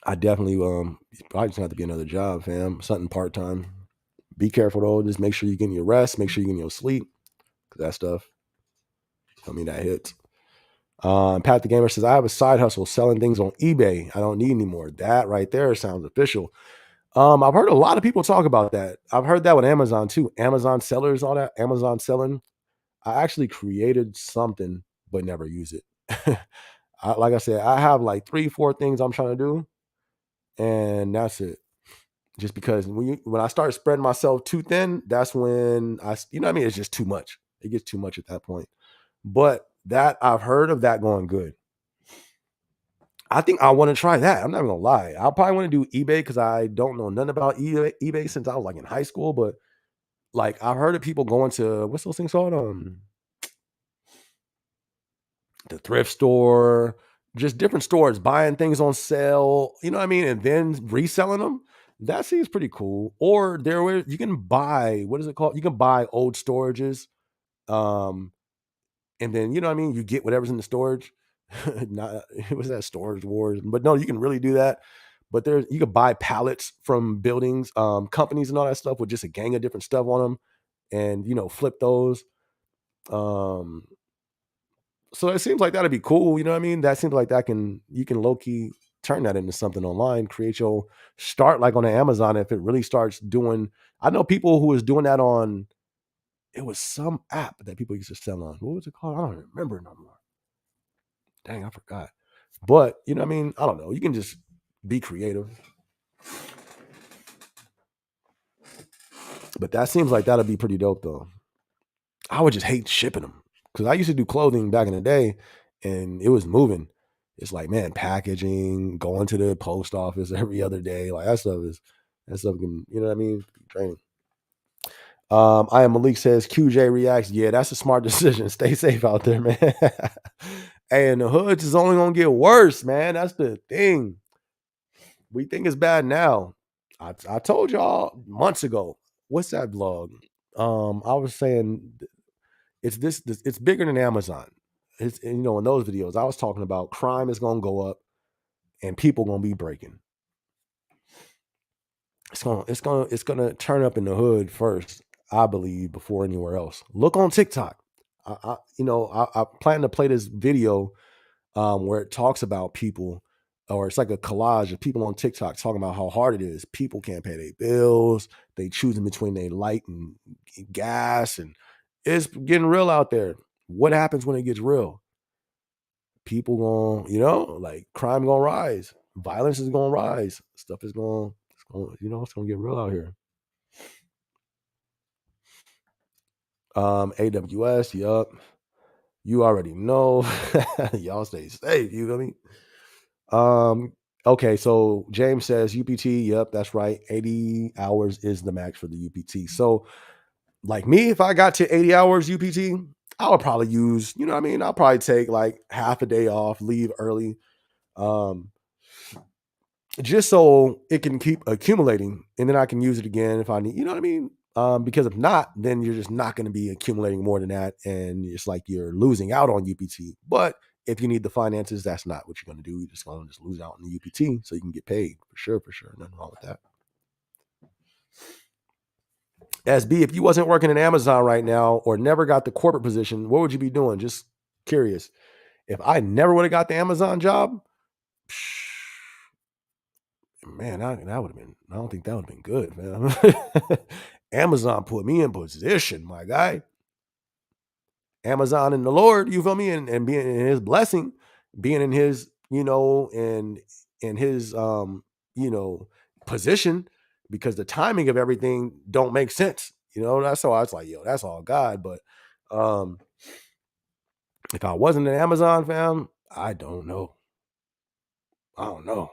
I definitely, probably just have to be another job, fam. Something part time. Be careful though. Just make sure you're getting your rest. Make sure you're getting your sleep. Cause that stuff, that hits. Pat the Gamer says, I have a side hustle selling things on eBay. I don't need any more. That right there sounds official. I've heard a lot of people talk about that. I've heard that with Amazon too. Amazon sellers, all that. Amazon selling. I actually created something, but never use it. Like I said, I have like 3-4 things I'm trying to do, and that's it. Just because when I start spreading myself too thin, that's when it's just too much. It gets too much at that point. But That I've heard of that going good. I think I want to try that. I'm not even gonna lie. I'll probably want to do eBay because I don't know nothing about eBay since I was like in high school. But like I've heard of people going to what's those things called? The thrift store, just different stores, buying things on sale, you know what I mean? And then reselling them. That seems pretty cool. Or you can buy, what is it called? You can buy old storages. Um, and then you know what I mean, you get whatever's in the storage. Not it was that storage wars, but no, you can really do that. But there's you could buy pallets from buildings, companies and all that stuff with just a gang of different stuff on them, and flip those. Um, so it seems like that'd be cool. You know what I mean? That seems like you can low key turn that into something online. Create your start like on Amazon if it really starts doing. I know people who was doing that on. It was some app that people used to sell on. What was it called? I don't remember no more. Dang, I forgot. But you know what I mean? I don't know. You can just be creative. But that seems like that'd be pretty dope though. I would just hate shipping them because I used to do clothing back in the day, and it was moving. It's like man, packaging, going to the post office every other day, like that stuff can what I mean, draining. I am Malik says QJ reacts. Yeah, that's a smart decision. Stay safe out there, man. Hey, and the hoods is only gonna get worse, man. That's the thing. We think it's bad now. I told y'all months ago. What's that vlog? I was saying this it's bigger than Amazon. It's in those videos I was talking about crime is gonna go up and people gonna be breaking. It's gonna turn up in the hood first, I believe, before anywhere else. Look on TikTok. I plan to play this video where it talks about people, or it's like a collage of people on TikTok talking about how hard it is. People can't pay their bills. They choosing between their light and gas, and it's getting real out there. What happens when it gets real? People going, like crime gonna rise, violence is gonna rise, stuff is it's gonna get real out here. AWS, yup. You already know. Y'all stay safe. You feel me? Okay, so James says UPT. Yep, that's right. 80 hours is the max for the UPT. So, like me, if I got to 80 hours UPT, I would probably use, you know what I mean? I'll probably take like half a day off, leave early. Um, just so it can keep accumulating and then I can use it again if I need, you know what I mean? Because if not, then you're just not going to be accumulating more than that. And it's like you're losing out on UPT. But if you need the finances, that's not what you're going to do. You're just going to just lose out on the UPT so you can get paid for sure. For sure. Nothing wrong with that. SB, if you wasn't working in Amazon right now or never got the corporate position, what would you be doing? Just curious. If I never would have got the Amazon job, man, that would have been, I don't think that would have been good, man. Amazon put me in position, my guy. Amazon and the Lord, you feel me? And being in his blessing, being in his, and in his position, because the timing of everything don't make sense. That's how I was like, yo, that's all God. But if I wasn't an Amazon fam, I don't know. I don't know.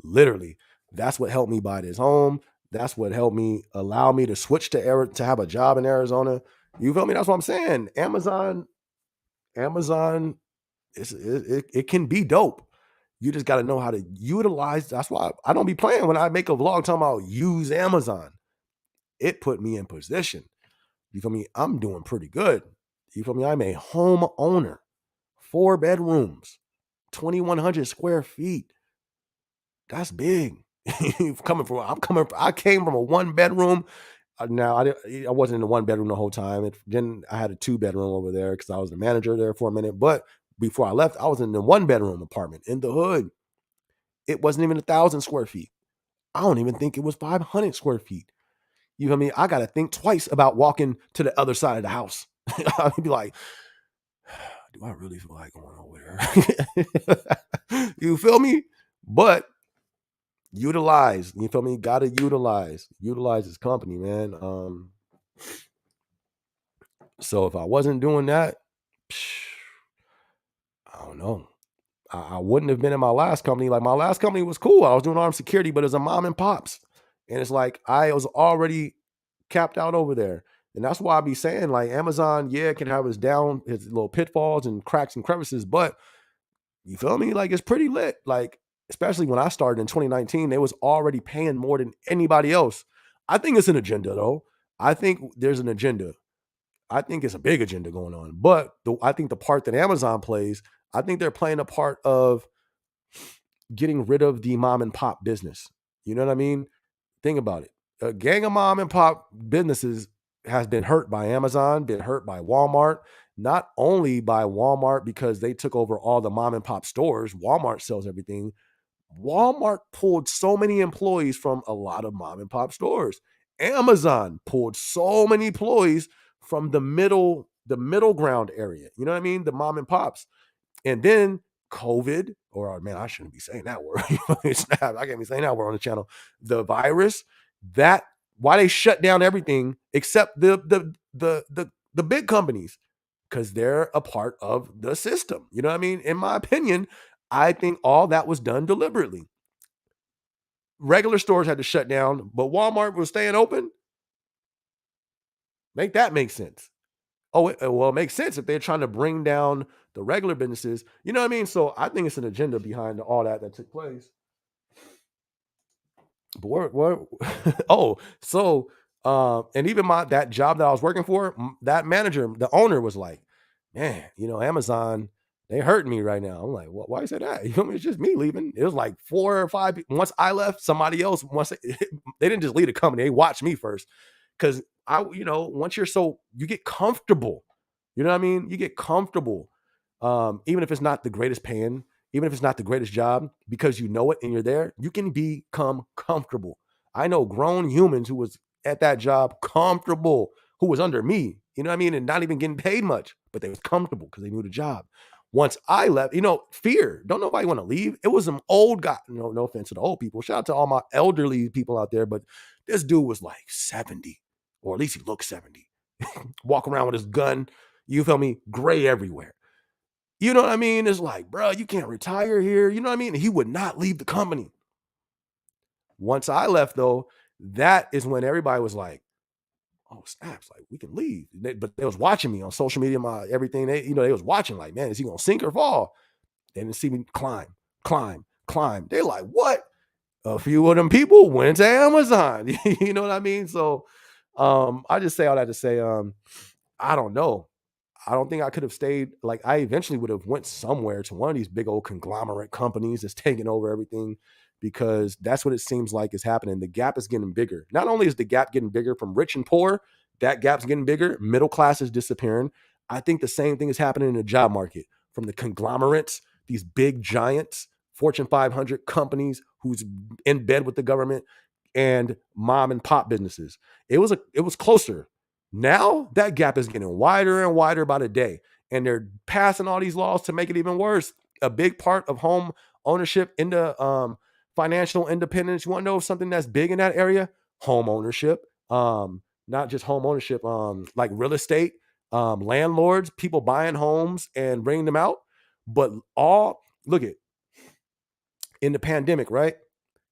Literally, that's what helped me buy this home. That's what helped me allow me to switch to have a job in Arizona. You feel me? That's what I'm saying. Amazon, it can be dope. You just got to know how to utilize. That's why I don't be playing when I make a vlog talking about use Amazon. It put me in position. You feel me? I'm doing pretty good. You feel me? I'm a home owner, 4 bedrooms, 2,100 square feet. That's big. I came from a 1 bedroom. Now I wasn't in the 1 bedroom the whole time. Then I had a 2 bedroom over there because I was the manager there for a minute. But before I left, I was in the 1 bedroom apartment in the hood. It wasn't even 1,000 square feet. I don't even think it was 500 square feet. You feel me? I got to think twice about walking to the other side of the house. I'd be like, do I really feel like going over there? You feel me? But utilize, you feel me? Gotta utilize his company, man. So if I wasn't doing that, Psh, I don't know. I wouldn't have been in my last company. Like my last company was cool. I was doing armed security, but it's a mom and pops. And it's like I was already capped out over there. And that's why I be saying like Amazon, yeah, it can have its little pitfalls and cracks and crevices, but you feel me? Like it's pretty lit. Like, especially when I started in 2019, they was already paying more than anybody else. I think it's an agenda though. I think there's an agenda. I think it's a big agenda going on. But I think the part that Amazon plays, I think they're playing a part of getting rid of the mom and pop business. You know what I mean? Think about it. A gang of mom and pop businesses has been hurt by Amazon, been hurt by Walmart, not only by Walmart because they took over all the mom and pop stores. Walmart sells everything. Walmart pulled so many employees from a lot of mom and pop stores. Amazon pulled so many employees from the middle ground area. You know what I mean? The mom and pops. And then COVID, or man, I shouldn't be saying that word. Snap, I can't be saying that word on the channel. The virus, that why they shut down everything except the big companies, because they're a part of the system. You know what I mean? In my opinion, I think all that was done deliberately. Regular stores had to shut down, but Walmart was staying open. Make that make sense. Oh, well, it makes sense if they're trying to bring down the regular businesses. You know what I mean? So I think it's an agenda behind all that took place. But oh, so and even that job that I was working for, that manager, the owner was like, man, Amazon, they hurting me right now. I'm like, why you say that? You know, it's just me leaving. It was like 4 or 5 once I left, somebody else they didn't just leave the company, they watched me first. Because once you get comfortable, you know what I mean? You get comfortable. Even if it's not the greatest paying, even if it's not the greatest job, because you know it and you're there, you can become comfortable. I know grown humans who was at that job comfortable, who was under me, you know what I mean, and not even getting paid much, but they was comfortable because they knew the job. Once I left, fear. Don't nobody want to leave. It was some old guy. No offense to the old people. Shout out to all my elderly people out there, but this dude was like 70, or at least he looked 70. Walk around with his gun. You feel me? Gray everywhere. You know what I mean? It's like, bro, you can't retire here. You know what I mean? And he would not leave the company. Once I left, though, that is when everybody was like, oh, snaps, like we can leave. But they was watching me on social media, everything. They was watching like, man, is he gonna sink or fall? They didn't see me climb, climb, climb. They're like, what? A few of them people went to Amazon. You know what I mean? So I just say all that to say, I don't know. I don't think I could have stayed. Like I eventually would have went somewhere to one of these big old conglomerate companies that's taking over everything, because that's what it seems like is happening. The gap is getting bigger. Not only is the gap getting bigger from rich and poor, that gap's getting bigger. Middle class is disappearing. I think the same thing is happening in the job market from the conglomerates, these big giants, Fortune 500 companies who's in bed with the government, and mom and pop businesses. It was closer. Now that gap is getting wider and wider by the day, and they're passing all these laws to make it even worse. A big part of home ownership into financial independence. You want to know something that's big in that area? Home ownership. Not just home ownership, like real estate, landlords, people buying homes and bringing them out. But look at in the pandemic, right?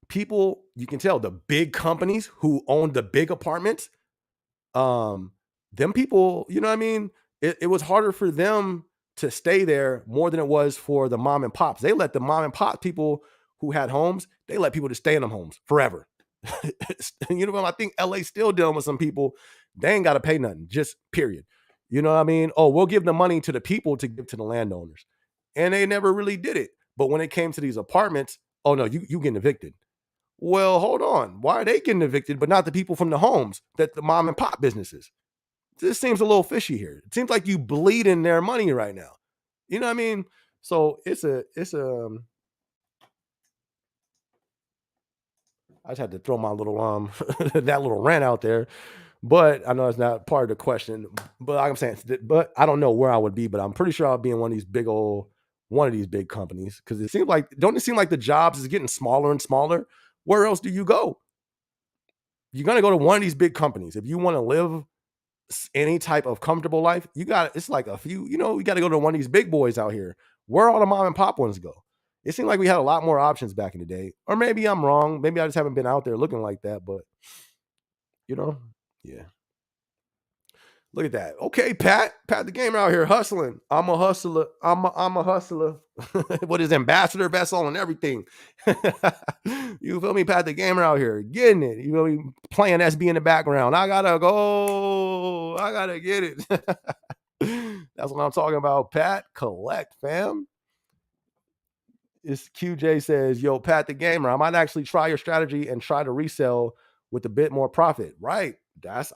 People, you can tell the big companies who own the big apartments, um them people, you know what I mean, it was harder for them to stay there more than it was for the mom and pops. They let the mom and pop people who had homes, they let people to stay in them homes forever. You know, I think LA still dealing with some people, they ain't got to pay nothing, just period. You know what I mean? Oh, we'll give the money to the people to give to the landowners, and they never really did it. But when it came to these apartments, oh no, you getting evicted. Well, hold on. Why are they getting evicted, but not the people from the homes that the mom and pop businesses? This seems a little fishy here. It seems like you bleed in their money right now. You know what I mean? So I just had to throw my little that little rant out there. But I know it's not part of the question. But like I'm saying, but I don't know where I would be, but I'm pretty sure I'll be in one of these big companies, because don't it seem like the jobs is getting smaller and smaller? Where else do you go? You're gonna go to one of these big companies if you want to live any type of comfortable life, it's like a few, you got to go to one of these big boys out here. Where all the mom and pop ones go? It seemed like we had a lot more options back in the day. Or maybe I'm wrong. Maybe I just haven't been out there looking like that. But you know, yeah. Look at that. Okay, Pat the gamer out here hustling. I'm a hustler. I'm a hustler. What is ambassador vessel and everything? You feel me? Pat the gamer out here getting it. You feel me? Playing SB in the background. I gotta go. I gotta get it. That's what I'm talking about. Pat, collect, fam. It's QJ says, yo, Pat the gamer, I might actually try your strategy and try to resell with a bit more profit. Right.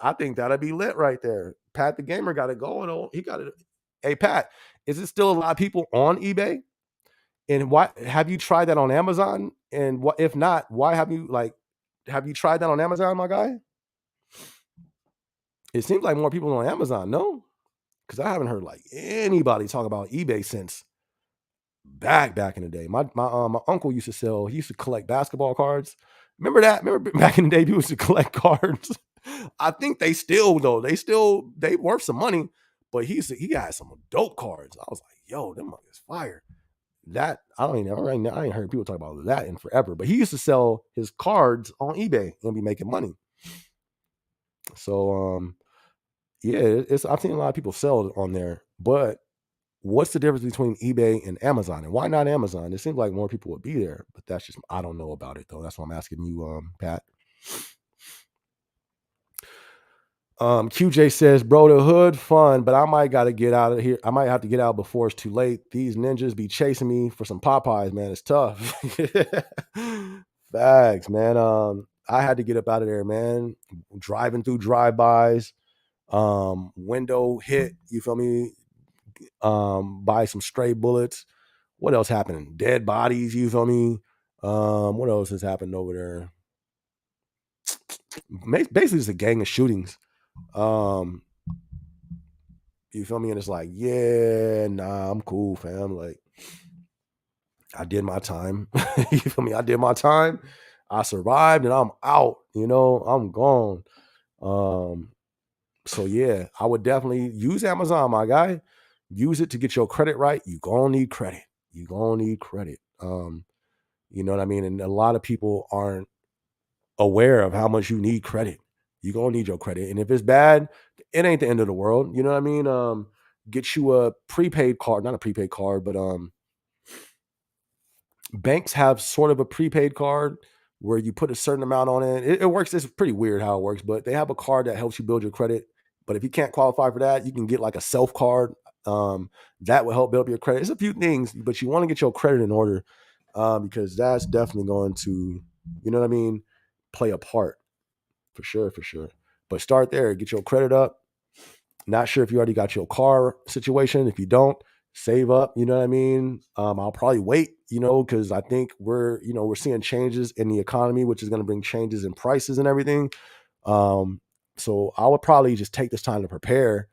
I think that'd be lit right there. Pat the gamer got it going on. He got it. Hey, Pat, is it still a lot of people on eBay? And why have you tried that on Amazon? And what if not, why have you tried that on Amazon, my guy? It seems like more people on Amazon, no? Because I haven't heard like anybody talk about eBay since back in the day. My uncle used to sell. He used to collect basketball cards. Remember that? Remember back in the day, people used to collect cards. I think they still though. They worth some money. But he had some dope cards. I was like, yo, them is fire. That I ain't heard people talk about that in forever. But he used to sell his cards on eBay and be making money. So yeah, I've seen a lot of people sell on there, but what's the difference between eBay and Amazon? And why not Amazon? It seems like more people would be there, but that's just I don't know about it though. That's why I'm asking you, Pat. QJ says, bro, the hood fun, but I might gotta get out of here. I might have to get out before it's too late. These ninjas be chasing me for some Popeyes, man. It's tough. Facts, man. I had to get up out of there, man. Driving through drive-bys, window hit, you feel me? By some stray bullets. What else happened? Dead bodies, you feel me? What else has happened over there? Basically just a gang of shootings. You feel me? And it's like, yeah, nah, I'm cool, fam. Like, I did my time. You feel me? I did my time. I survived and I'm out, I'm gone. So yeah, I would definitely use Amazon, my guy. Use it to get your credit right. You gonna need credit. You gonna need credit. You know what I mean? And a lot of people aren't aware of how much you need credit. You gonna need your credit. And if it's bad, it ain't the end of the world. You know what I mean? Get you a prepaid card, not a prepaid card, but banks have sort of a prepaid card where you put a certain amount on it. It works. It's pretty weird how it works, but they have a card that helps you build your credit. But if you can't qualify for that, you can get like a self card. That will help build up your credit. It's a few things, but you want to get your credit in order because that's definitely going to, you know what I mean, play a part for sure, for sure. But start there, get your credit up. Not sure if you already got your car situation. If you don't, save up. You know what I mean? I'll probably wait. Because I think we're seeing changes in the economy, which is going to bring changes in prices and everything. So I would probably just take this time to prepare,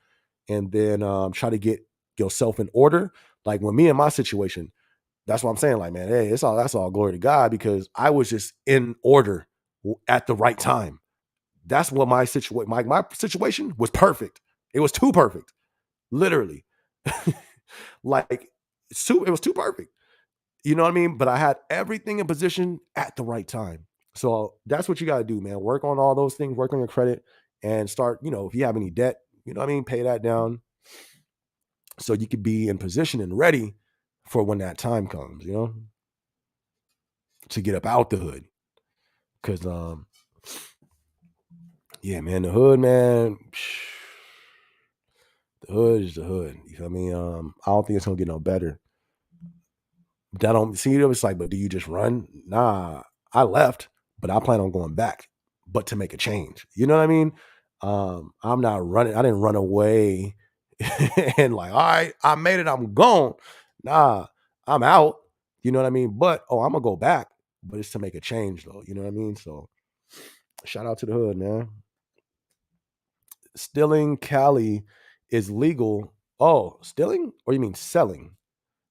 and then try to get yourself in order. Like when me and my situation, that's what I'm saying. Like, man, hey, that's all glory to God because I was just in order at the right time. That's what my situation. My situation was perfect. It was too perfect, literally. Like it was too perfect. You know what I mean? But I had everything in position at the right time. So that's what you got to do, man. Work on all those things. Work on your credit and start. If you have any debt, you know what I mean, pay that down so you could be in position and ready for when that time comes. To get up out the hood. Because yeah, man, the hood, man. The hood is the hood. You feel me? I don't think it's gonna get no better. That don't see it was like, but do you just run? Nah, I left, but I plan on going back, but to make a change. You know what I mean? I'm not running. I didn't run away and like, all right, I made it. I'm gone. Nah, I'm out. You know what I mean? But I'm gonna go back, but it's to make a change though. You know what I mean? So shout out to the hood, man. Stealing Cali is legal. Oh, stealing? Or you mean selling?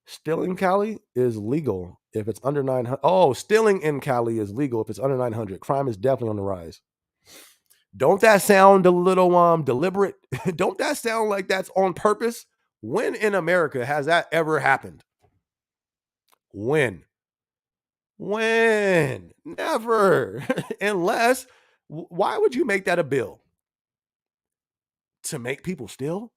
Stealing Cali is legal if it's under 900. Oh, stealing in Cali is legal if it's under 900. Crime is definitely on the rise. Don't that sound a little deliberate? Don't that sound like that's on purpose? When in America has that ever happened? When? When? Never. Unless, why would you make that a bill? To make people steal?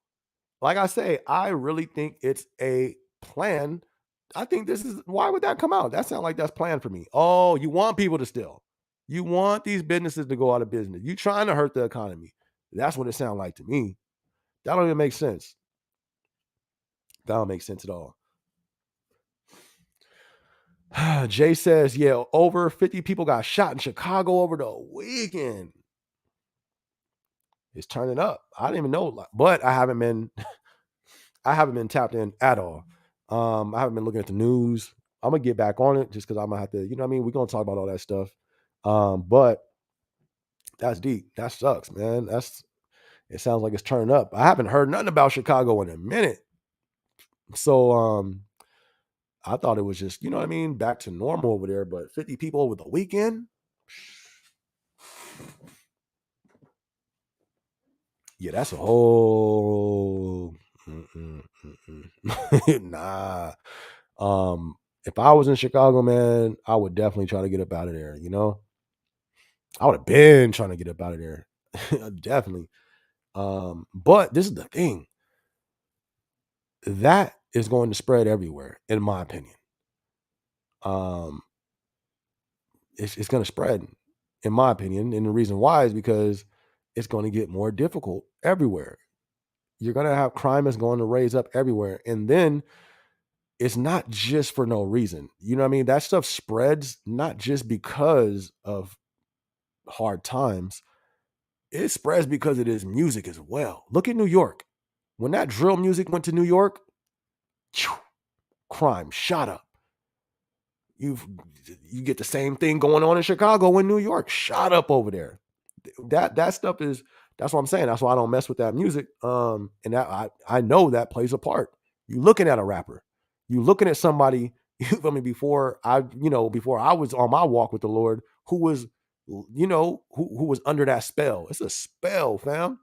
Like I say, I really think it's a plan. I think this is why would that come out? That sounds like that's planned for me. Oh, you want people to steal. You want these businesses to go out of business. You trying to hurt the economy. That's what it sounds like to me. That don't even make sense. That don't make sense at all. Jay says, yeah, over 50 people got shot in Chicago over the weekend. It's turning up. I didn't even know, but I haven't been tapped in at all. I haven't been looking at the news. I'm gonna get back on it just because I'm gonna have to, you know what I mean? We're gonna talk about all that stuff. But that's deep. That sucks, man. It sounds like it's turning up. I haven't heard nothing about Chicago in a minute. So I thought it was just, you know what I mean, back to normal over there, but 50 people over the weekend. Yeah, that's a whole nah. If I was in Chicago, man, I would definitely try to get up out of there, you know? I would have been trying to get up out of there. Definitely. But this is the thing. That is going to spread everywhere, in my opinion. Um, it's going to spread, in my opinion. And the reason why is because it's going to get more difficult everywhere. You're going to have crime is going to raise up everywhere. And then it's not just for no reason. You know what I mean? That stuff spreads not just because of hard times. It spreads because it is music as well. Look at New York. When that drill music went to New York, crime shot up. You get the same thing going on in Chicago and New York, shot up over there. That stuff is, that's what I'm saying. That's why I don't mess with that music. And that I know that plays a part. You looking at a rapper, you looking at somebody. I mean, before I was on my walk with the Lord, who was, who was under that spell. It's a spell, fam.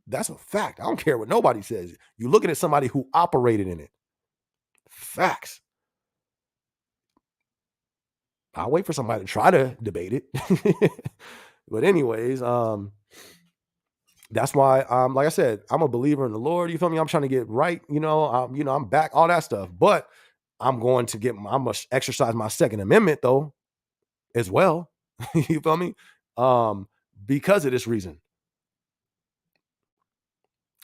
That's a fact. I don't care what nobody says. You're looking at somebody who operated in it. Facts. I'll wait for somebody to try to debate it. But anyways, that's why like I said, I'm a believer in the Lord. You feel me? I'm trying to get right, I'm back, all that stuff. But I'm gonna exercise my Second Amendment though, as well. You feel me? Because of this reason.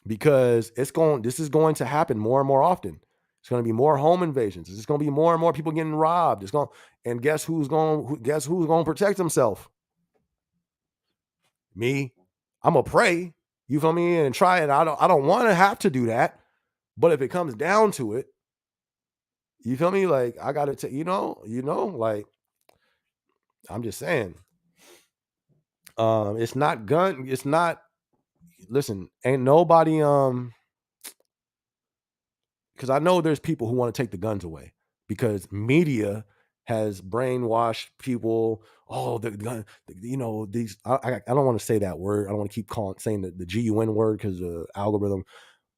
Because this is going to happen more and more often. It's going to be more home invasions. It's going to be more and more people getting robbed. And guess who's going to protect himself? Me. I'm gonna pray. You feel me? And try it. I don't want to have to do that. But if it comes down to it, you feel me? Like I gotta take, like I'm just saying. It's not gun, it's not, listen, ain't nobody because I know there's people who want to take the guns away because media has brainwashed people. Oh, the gun, these. I don't want to say that word. I don't want to keep saying the GUN word because the algorithm.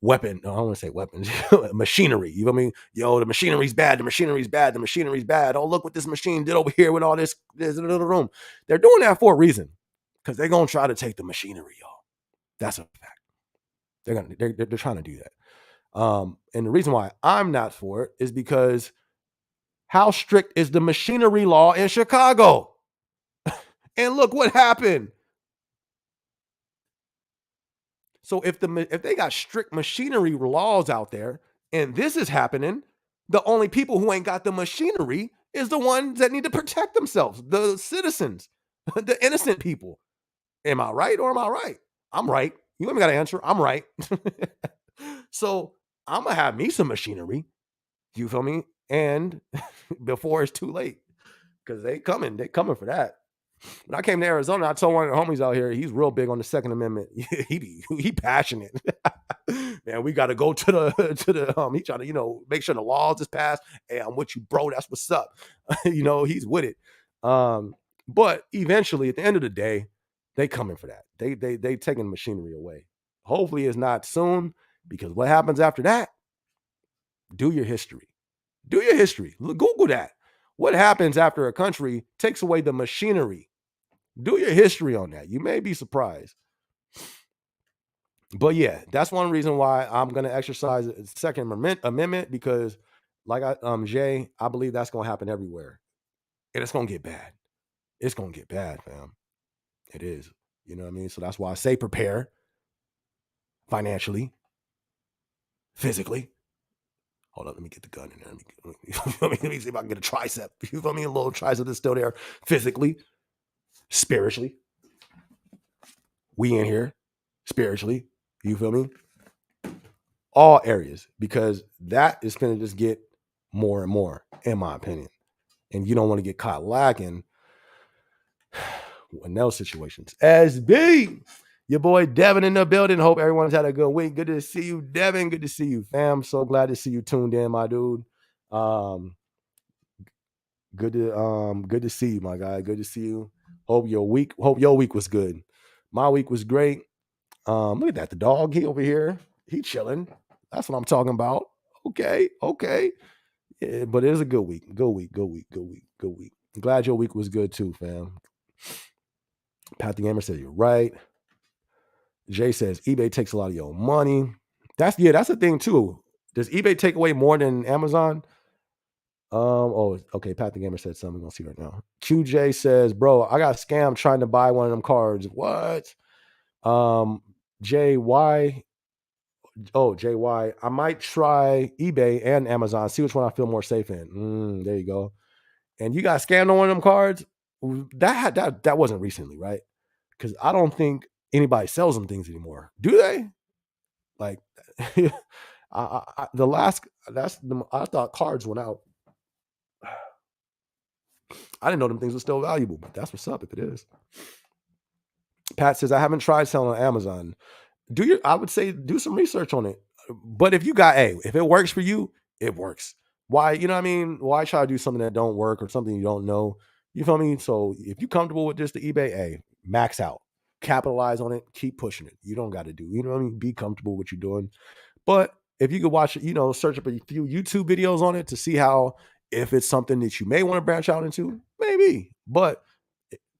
Weapon. No, I don't want to say weapons. Machinery. You know what I mean? Yo, the machinery's bad. The machinery's bad. The machinery's bad. Oh, look what this machine did over here with all this in a little room. They're doing that for a reason because they're gonna try to take the machinery, y'all. That's a fact. They're trying to do that. And the reason why I'm not for it is because how strict is the machinery law in Chicago? And look what happened. So if they got strict machinery laws out there and this is happening, the only people who ain't got the machinery is the ones that need to protect themselves, the citizens, the innocent people. Am I right or am I right? I'm right. You ain't got to answer. I'm right. So I'm gonna have me some machinery. You feel me? And before it's too late, because they coming for that. When I came to Arizona, I told one of the homies out here, he's real big on the Second Amendment. he passionate. Man, we got to go to the he trying to, make sure the laws is passed. Hey, I'm with you, bro. That's what's up. He's with it. But eventually, at the end of the day, They coming for that. They taking machinery away. Hopefully it's not soon, because what happens after that? Do your history. Do your history. Google that. What happens after a country takes away the machinery? Do your history on that. You may be surprised. But yeah, that's one reason why I'm gonna exercise the Second Amendment, because like Jay, I believe that's gonna happen everywhere. And it's gonna get bad. It's gonna get bad, fam. It is. You know what I mean? So that's why I say prepare financially, physically. Hold up, let me get the gun in there. Let me see if I can get a tricep. You feel me? A little tricep that's still there. Physically, spiritually. We in here, spiritually. You feel me? All areas, because that is going to just get more and more, in my opinion. And you don't want to get caught lacking in those situations. SB, your boy Devin in the building. Hope everyone's had a good week. Good to see you, Devin. Good to see you, fam. So glad to see you tuned in, my dude. Good to see you, my guy. Good to see you. Hope your week was good. My week was great. Look at that. The dog, he over here. He chilling. That's what I'm talking about. Okay. Yeah, but it was a good week. Good week. I'm glad your week was good too, fam. Pat the Gamer said you're right. Jay says eBay takes a lot of your money. That's the thing too. Does eBay take away more than Amazon? Okay. Pat the Gamer said something. We're gonna see right now. QJ says, bro, I got scammed trying to buy one of them cards. What? JY. Oh, JY. I might try eBay and Amazon. See which one I feel more safe in. There you go. And you got scammed on one of them cards. That wasn't recently, right? Because I don't think anybody sells them things anymore. Do they? Like, I thought cards went out. I didn't know them things were still valuable, but that's what's up if it is. Pat says, I haven't tried selling on Amazon. I would say do some research on it. But if if it works for you, it works. Why, you know what I mean? Why try to do something that don't work or something you don't know? You feel me? So if you're comfortable with just the eBay, max out. Capitalize on it, keep pushing it. You don't got to do, you know what I mean? Be comfortable with what you're doing. But if you could watch, search up a few YouTube videos on it to see if it's something that you may want to branch out into, maybe. But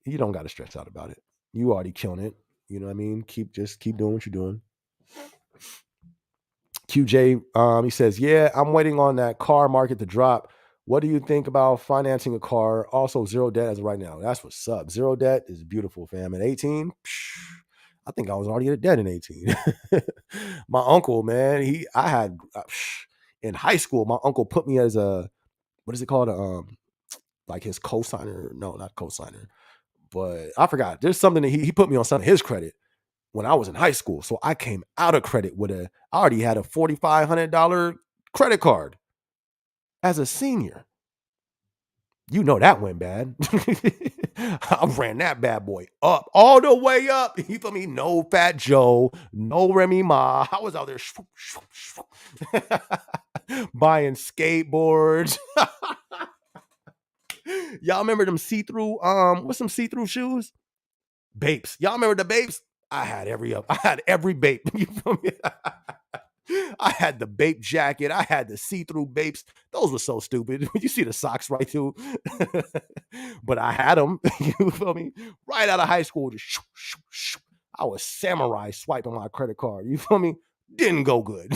you don't got to stress out about it. You already killing it. You know what I mean? Keep doing what you're doing. QJ, he says, yeah, I'm waiting on that car market to drop. What do you think about financing a car? Also, zero debt as of right now. That's what's up. Zero debt is beautiful, fam. At 18, I think I was already at debt in 18. My uncle, man, in high school, my uncle put me as what is it called? Like his cosigner. No, not cosigner. But I forgot. There's something that he put me on some of his credit when I was in high school. So I came out of credit I already had a $4,500 credit card as a senior. You know that went bad. I ran that bad boy up, all the way up. You feel me? No Fat Joe, no Remy Ma. I was out there buying skateboards. Y'all remember them see-through, what's some see-through shoes? Bapes. Y'all remember the Bapes? I had every Bape. You feel me? I had the Bape jacket. I had the see-through Bapes. Those were so stupid. You see the socks right too. But I had them. You feel me? Right out of high school, just shoo, shoo, shoo. I was samurai swiping my credit card. You feel me? Didn't go good.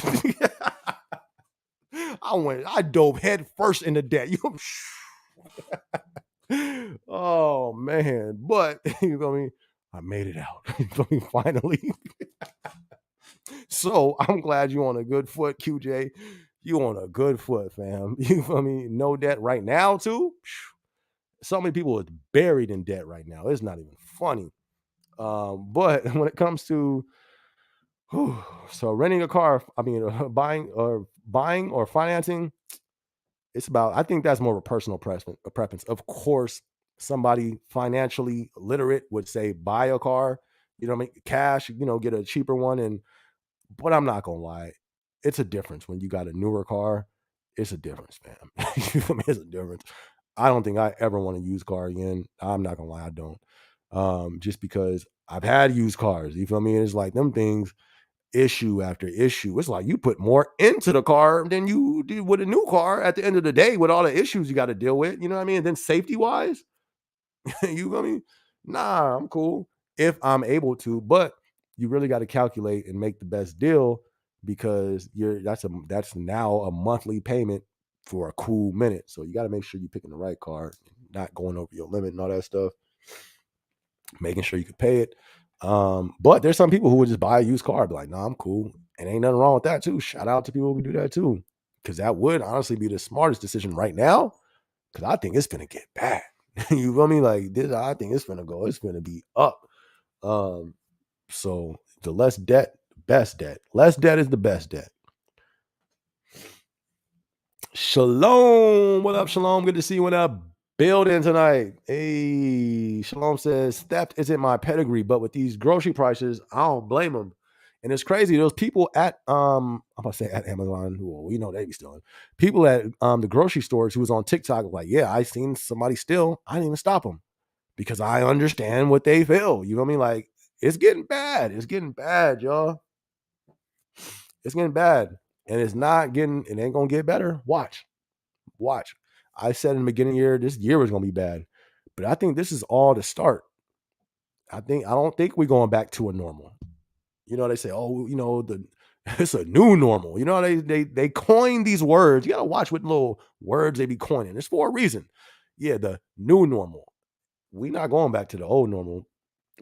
I dove head first in the debt. Oh man. But you feel me? I made it out. You feel me? Finally. So I'm glad you're on a good foot, QJ. You on a good foot, fam. You feel me? No debt right now, too. So many people are buried in debt right now. It's not even funny. But when it comes to so renting a car, buying or financing, I think that's more of a personal preference. Of course, somebody financially literate would say buy a car, cash, get a cheaper one. But I'm not gonna lie, it's a difference when you got a newer car. It's a difference, man. It's a difference. I don't think I ever want to use car again. I'm not gonna lie, I don't. just because I've had used cars. You feel me? And it's like them things, issue after issue. It's like you put more into the car than you do with a new car at the end of the day with all the issues you got to deal with. You know what I mean? And then safety wise, you feel me? Nah, I'm cool if I'm able to, but you really got to calculate and make the best deal because that's now a monthly payment for a cool minute. So you got to make sure you're picking the right car, not going over your limit and all that stuff, making sure you can pay it. But there's some people who would just buy a used car, be like, nah, I'm cool. And ain't nothing wrong with that too. Shout out to people who do that too. Cause that would honestly be the smartest decision right now. Cause I think it's gonna get bad. You feel me? Like this, I think it's gonna be up. Um, so the less debt, best debt. Less debt is the best debt. Shalom. What up, Shalom? Good to see you in a building tonight. Hey, Shalom says, theft isn't my pedigree, but with these grocery prices, I don't blame them. And it's crazy. Those people at I'm gonna say at Amazon, who we know they be stealing. People at the grocery stores who was on TikTok like, yeah, I seen somebody steal. I didn't even stop them because I understand what they feel. You know what I mean? Like it's getting bad. It's getting bad, y'all. It's getting bad. And it ain't gonna get better. Watch. I said in the beginning of the year, this year was gonna be bad. But I think this is all the start. I don't think we're going back to a normal. You know, they say, oh, it's a new normal. You know, they coin these words. You gotta watch what little words they be coining. It's for a reason. Yeah, the new normal. We not going back to the old normal.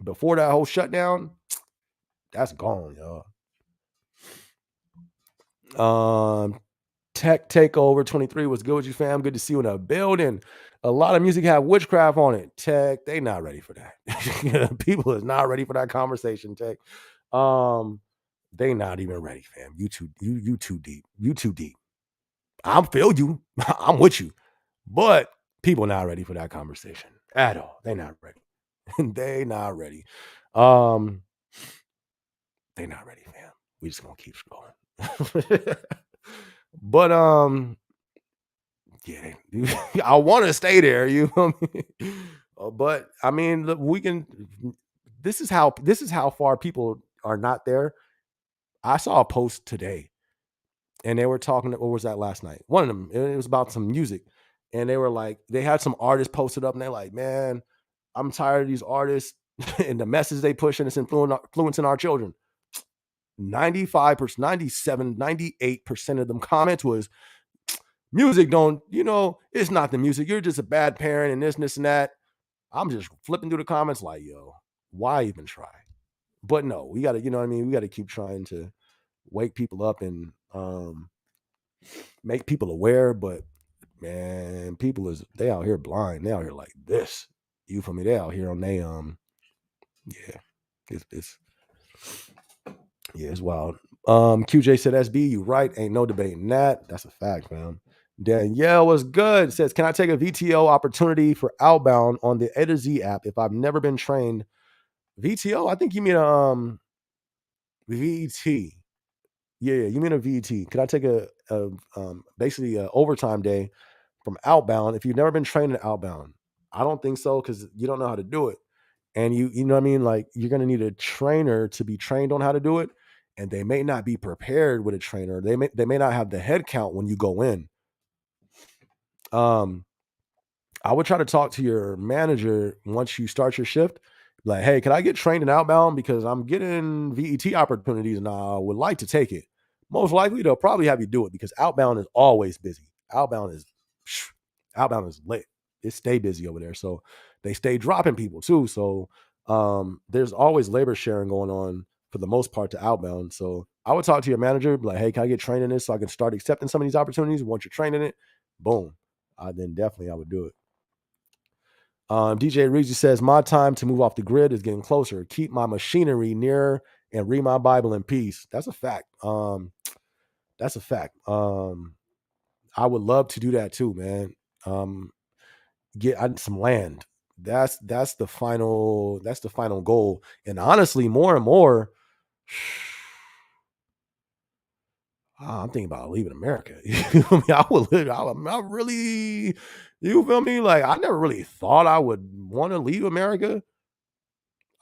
Before that whole shutdown, that's gone, y'all. Tech Takeover 23 was good with you, fam. Good to see you in the building. A lot of music have witchcraft on it. Tech, they not ready for that. People is not ready for that conversation, Tech. They not even ready, fam. You too deep. You too deep. I feel you. I'm with you. But people not ready for that conversation at all. They not ready. They not ready. They not ready, fam. We just gonna keep scrolling. But yeah, I want to stay there. You know what I mean? But I mean, look, we can. This is how far people are not there. I saw a post today, and they were talking. What was that last night? One of them. It was about some music, and they were like, they had some artists posted up, and they're like, man, I'm tired of these artists and the message they push, and it's influencing our children. 95%, 97, 98% of them comments was music it's not the music. You're just a bad parent and this and that. I'm just flipping through the comments like, yo, why even try? But no, we got to, you know what I mean? We got to keep trying to wake people up and make people aware. But man, they out here blind. They out here like this. You feel me? They out here on they yeah. It's yeah, it's wild. QJ said SB, you right. Ain't no debating that. That's a fact, man. Danielle was good. Says, can I take a VTO opportunity for outbound on the A to Z app if I've never been trained? VTO? I think you mean VET. Yeah, you mean a VET. Can I take basically a overtime day from outbound if you've never been trained in outbound? I don't think so because you don't know how to do it. And you know what I mean? Like you're gonna need a trainer to be trained on how to do it. And they may not be prepared with a trainer. They may not have the head count when you go in. Um, I would try to talk to your manager once you start your shift. Like, hey, can I get trained in outbound? Because I'm getting VET opportunities and I would like to take it. Most likely they'll probably have you do it because outbound is always busy. Outbound is lit. It stay busy over there. So they stay dropping people too. So there's always labor sharing going on for the most part to outbound. So I would talk to your manager, be like, hey, can I get trained in this so I can start accepting some of these opportunities? Once you're trained in it, boom. Then definitely I would do it. DJ Reezy says, my time to move off the grid is getting closer. Keep my machinery near and read my Bible in peace. That's a fact. That's a fact. I would love to do that too, man. Get some land. That's the final goal. And honestly, more and more, I'm thinking about leaving America. You feel me? I would live. I really, you feel me? Like I never really thought I would want to leave America.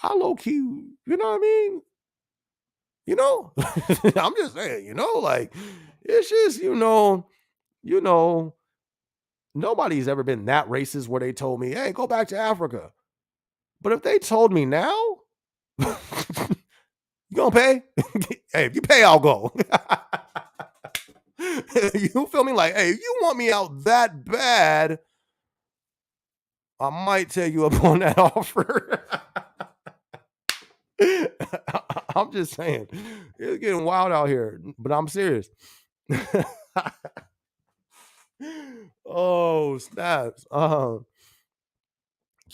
I low key, you know what I mean? I'm just saying, like it's just, you know, nobody's ever been that racist where they told me, hey, go back to Africa. But if they told me now, you gonna pay? Hey, if you pay, I'll go. You feel me? Like, hey, if you want me out that bad, I might take you up on that offer. I'm just saying, it's getting wild out here, but I'm serious. Oh, snaps.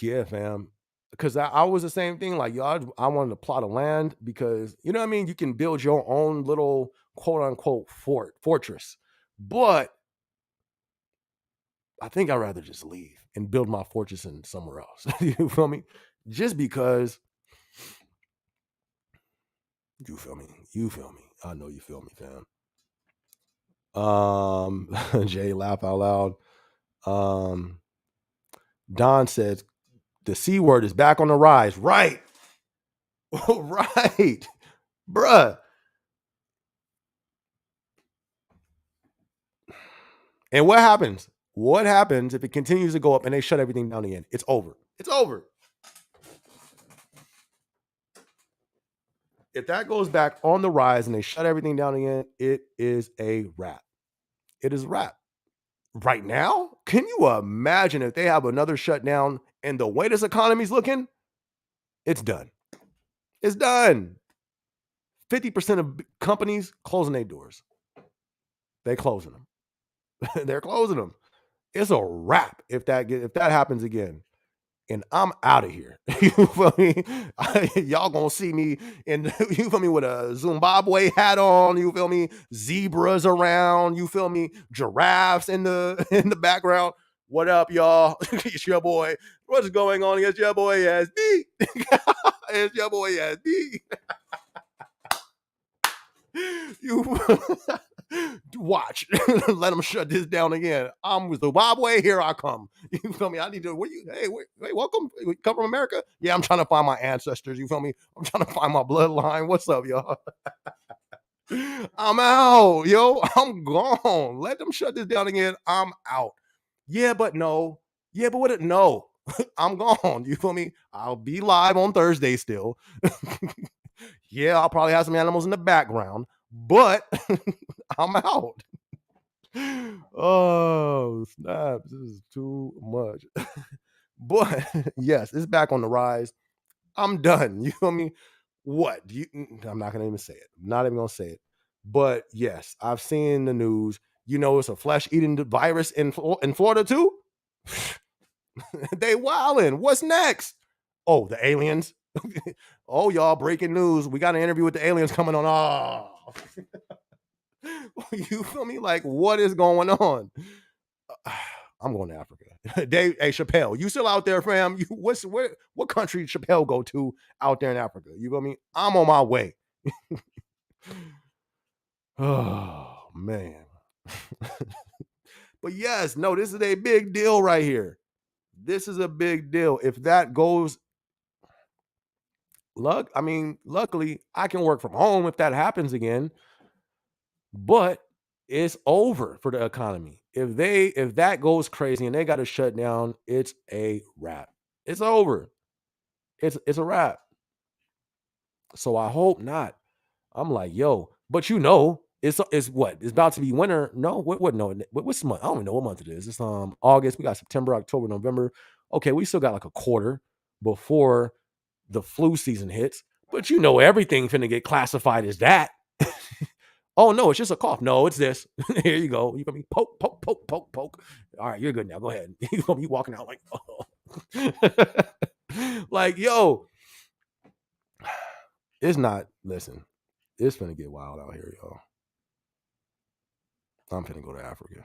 Yeah, fam. Because I was the same thing. Like, y'all, I wanted to plot of land because, you know what I mean? You can build your own little quote unquote fortress. But I think I'd rather just leave and build my fortress in somewhere else. You feel me? Just because you feel me. You feel me. I know you feel me, fam. Jay, laugh out loud. Don says the C word is back on the rise. Right. Right. Bruh. And what happens? What happens if it continues to go up and they shut everything down again? It's over. It's over. If that goes back on the rise and they shut everything down again, it is a wrap. It is a wrap. Right now, can you imagine if they have another shutdown and the way this economy's looking? It's done. It's done. 50% of companies closing their doors. They're closing them. They're closing them. It's a wrap if that happens again. And I'm out of here. You feel me? Y'all gonna see me in, you feel me, with a Zimbabwe hat on, you feel me? Zebras around, you feel me? Giraffes in the background. What up, y'all? It's your boy. What's going on? It's your boy SB. It's your boy SB. You watch. Let them shut this down again. I'm with Zimbabwe. Here I come. You feel me? I need to. Hey, welcome. You come from America? Yeah, I'm trying to find my ancestors. You feel me? I'm trying to find my bloodline. What's up, y'all? I'm out, yo. I'm gone. Let them shut this down again. I'm out. Yeah, but no. Yeah, but what? No. I'm gone. You feel me? I'll be live on Thursday still. Yeah, I'll probably have some animals in the background, but I'm out. Oh, snaps. This is too much. But yes, it's back on the rise. I'm done. You feel me? What? I'm not going to even say it. I'm not even going to say it. But yes, I've seen the news. It's a flesh eating virus in Florida too. They wildin'. What's next? Oh, the aliens. Oh, y'all, breaking news. We got an interview with the aliens coming on. Oh. You feel me? Like, what is going on? I'm going to Africa. Dave, hey, Chappelle, you still out there, fam? What country Chappelle go to out there in Africa? You feel me? I'm on my way. Oh, man. But yes, no, this is a big deal right here. This is a big deal. If that goes, luckily, I can work from home if that happens again. But it's over for the economy. If that goes crazy and they got to shut down, it's a wrap. It's over. It's a wrap. So I hope not. I'm like, yo, but it's what? It's about to be winter. No, what no, what's the month? I don't even know what month it is. It's August. We got September, October, November. Okay, we still got like a quarter before the flu season hits. But everything finna get classified as that. Oh no, it's just a cough. No, it's this. Here you go. You gonna be poke, poke, poke, poke, poke. All right, you're good now. Go ahead. You gonna be walking out like, oh. Like, yo, it's not. Listen, it's finna get wild out here, y'all. I'm finna go to Africa.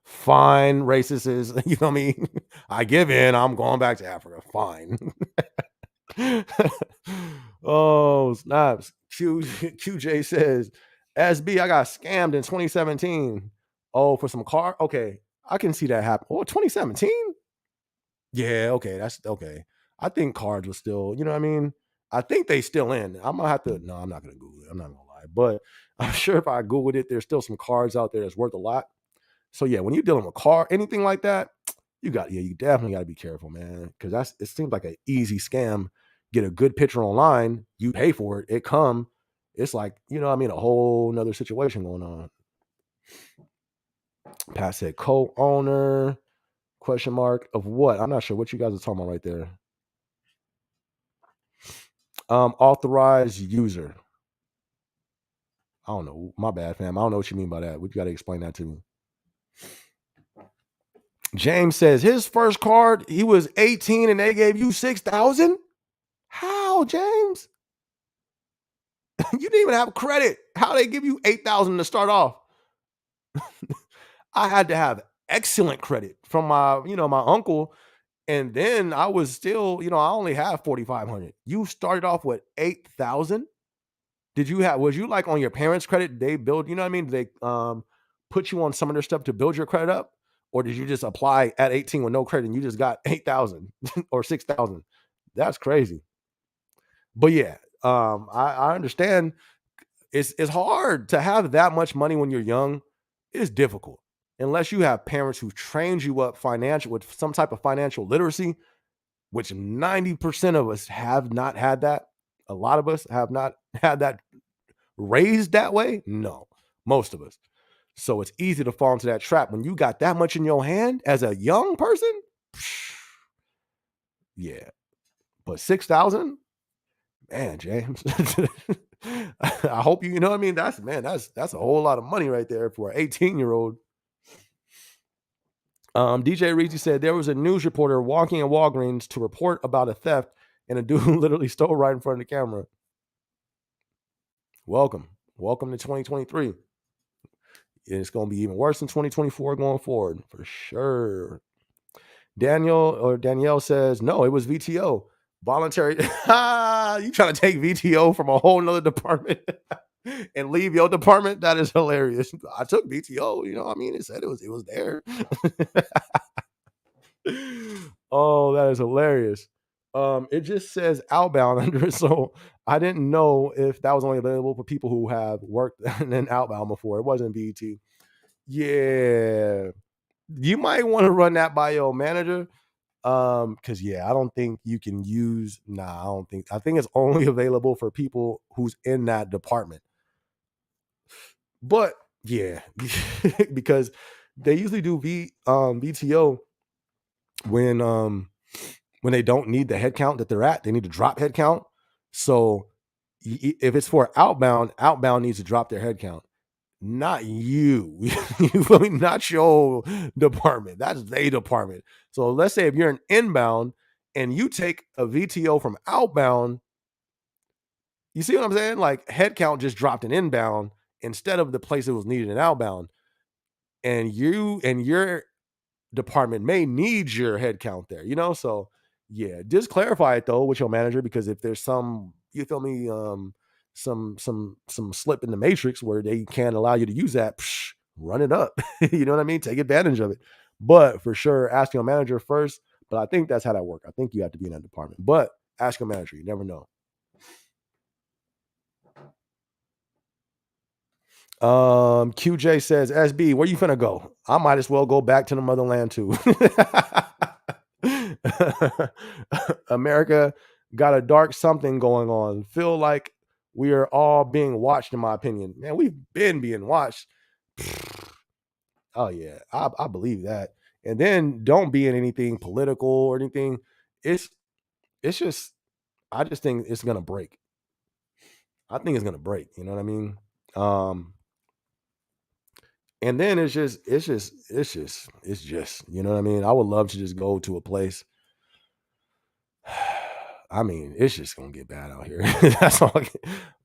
Fine, racists. You know what I mean? I give in. I'm going back to Africa. Fine. Oh, snaps. QJ says, SB, I got scammed in 2017. Oh, for some car? Okay. I can see that happen. Oh, 2017? Yeah, okay. That's okay. I think cards was still, you know what I mean? I think they still in. I'm gonna have to. No, I'm not gonna Google it. I'm not gonna lie, but I'm sure if I Googled it, there's still some cards out there that's worth a lot. So yeah, when you're dealing with car, anything like that, you definitely got to be careful, man, because it seems like an easy scam. Get a good picture online, you pay for it, it come. It's like, you know what I mean, a whole nother situation going on. Pat said co-owner question mark of what? I'm not sure what you guys are talking about right there. Authorized user. I don't know. My bad, fam. I don't know what you mean by that. We got to explain that to me. James says his first card, he was 18 and they gave you 6,000. How, James? You didn't even have credit. How they give you 8,000 to start off? I had to have excellent credit from my uncle, and then I was still, I only have 4,500. You started off with 8,000. Was you like on your parents' credit? They build, you know what I mean? They put you on some of their stuff to build your credit up, or did you just apply at 18 with no credit and you just got 8,000 or 6,000? That's crazy. But yeah, I understand. It's hard to have that much money when you're young. It's difficult unless you have parents who trained you up financial with some type of financial literacy, which 90% of us have not had that. A lot of us have not had that raised that way. No, most of us. So it's easy to fall into that trap when you got that much in your hand as a young person. Yeah, but 6,000, man, James. I hope you know what I mean. That's a whole lot of money right there for an 18-year-old. DJ Reezy said there was a news reporter walking in Walgreens to report about a theft, and a dude literally stole right in front of the camera. Welcome to 2023. It's going to be even worse in 2024 going forward for sure. Danielle says no, it was VTO. Voluntary. You trying to take VTO from a whole nother department and leave your department? That is hilarious. I took VTO. You know what I mean? It said it was there. Oh, that is hilarious. It just says outbound under it, so I didn't know if that was only available for people who have worked in outbound before. It wasn't VT. Yeah, you might want to run that by your manager. Because I don't think you can use. Nah, I think it's only available for people who's in that department. But yeah, because they usually do VTO when they don't need the headcount that they're at. They need to drop headcount. So if it's for outbound needs to drop their headcount. Not you. You feel me? Not your department. That's their department. So let's say if you're an inbound and you take a VTO from outbound, you see what I'm saying? Like headcount just dropped an inbound instead of the place it was needed in outbound. And you and your department may need your headcount there, So yeah, just clarify it though with your manager, because if there's some, you feel me, some slip in the matrix where they can't allow you to use that, run it up. You know what I mean? Take advantage of it. But for sure, ask your manager first. But I think that's how that works. I think you have to be in that department. But ask your manager. You never know. QJ says, SB, where you finna go? I might as well go back to the motherland too. America got a dark something going on. Feel like we are all being watched, in my opinion. Man, we've been being watched. Oh yeah, I believe that. And then don't be in anything political or anything. It's it's just I just think it's gonna break. I think it's gonna break. You know what I mean? Um, and then it's just, you know what I mean? I would love to just go to a place. I mean, it's just gonna get bad out here. That's all.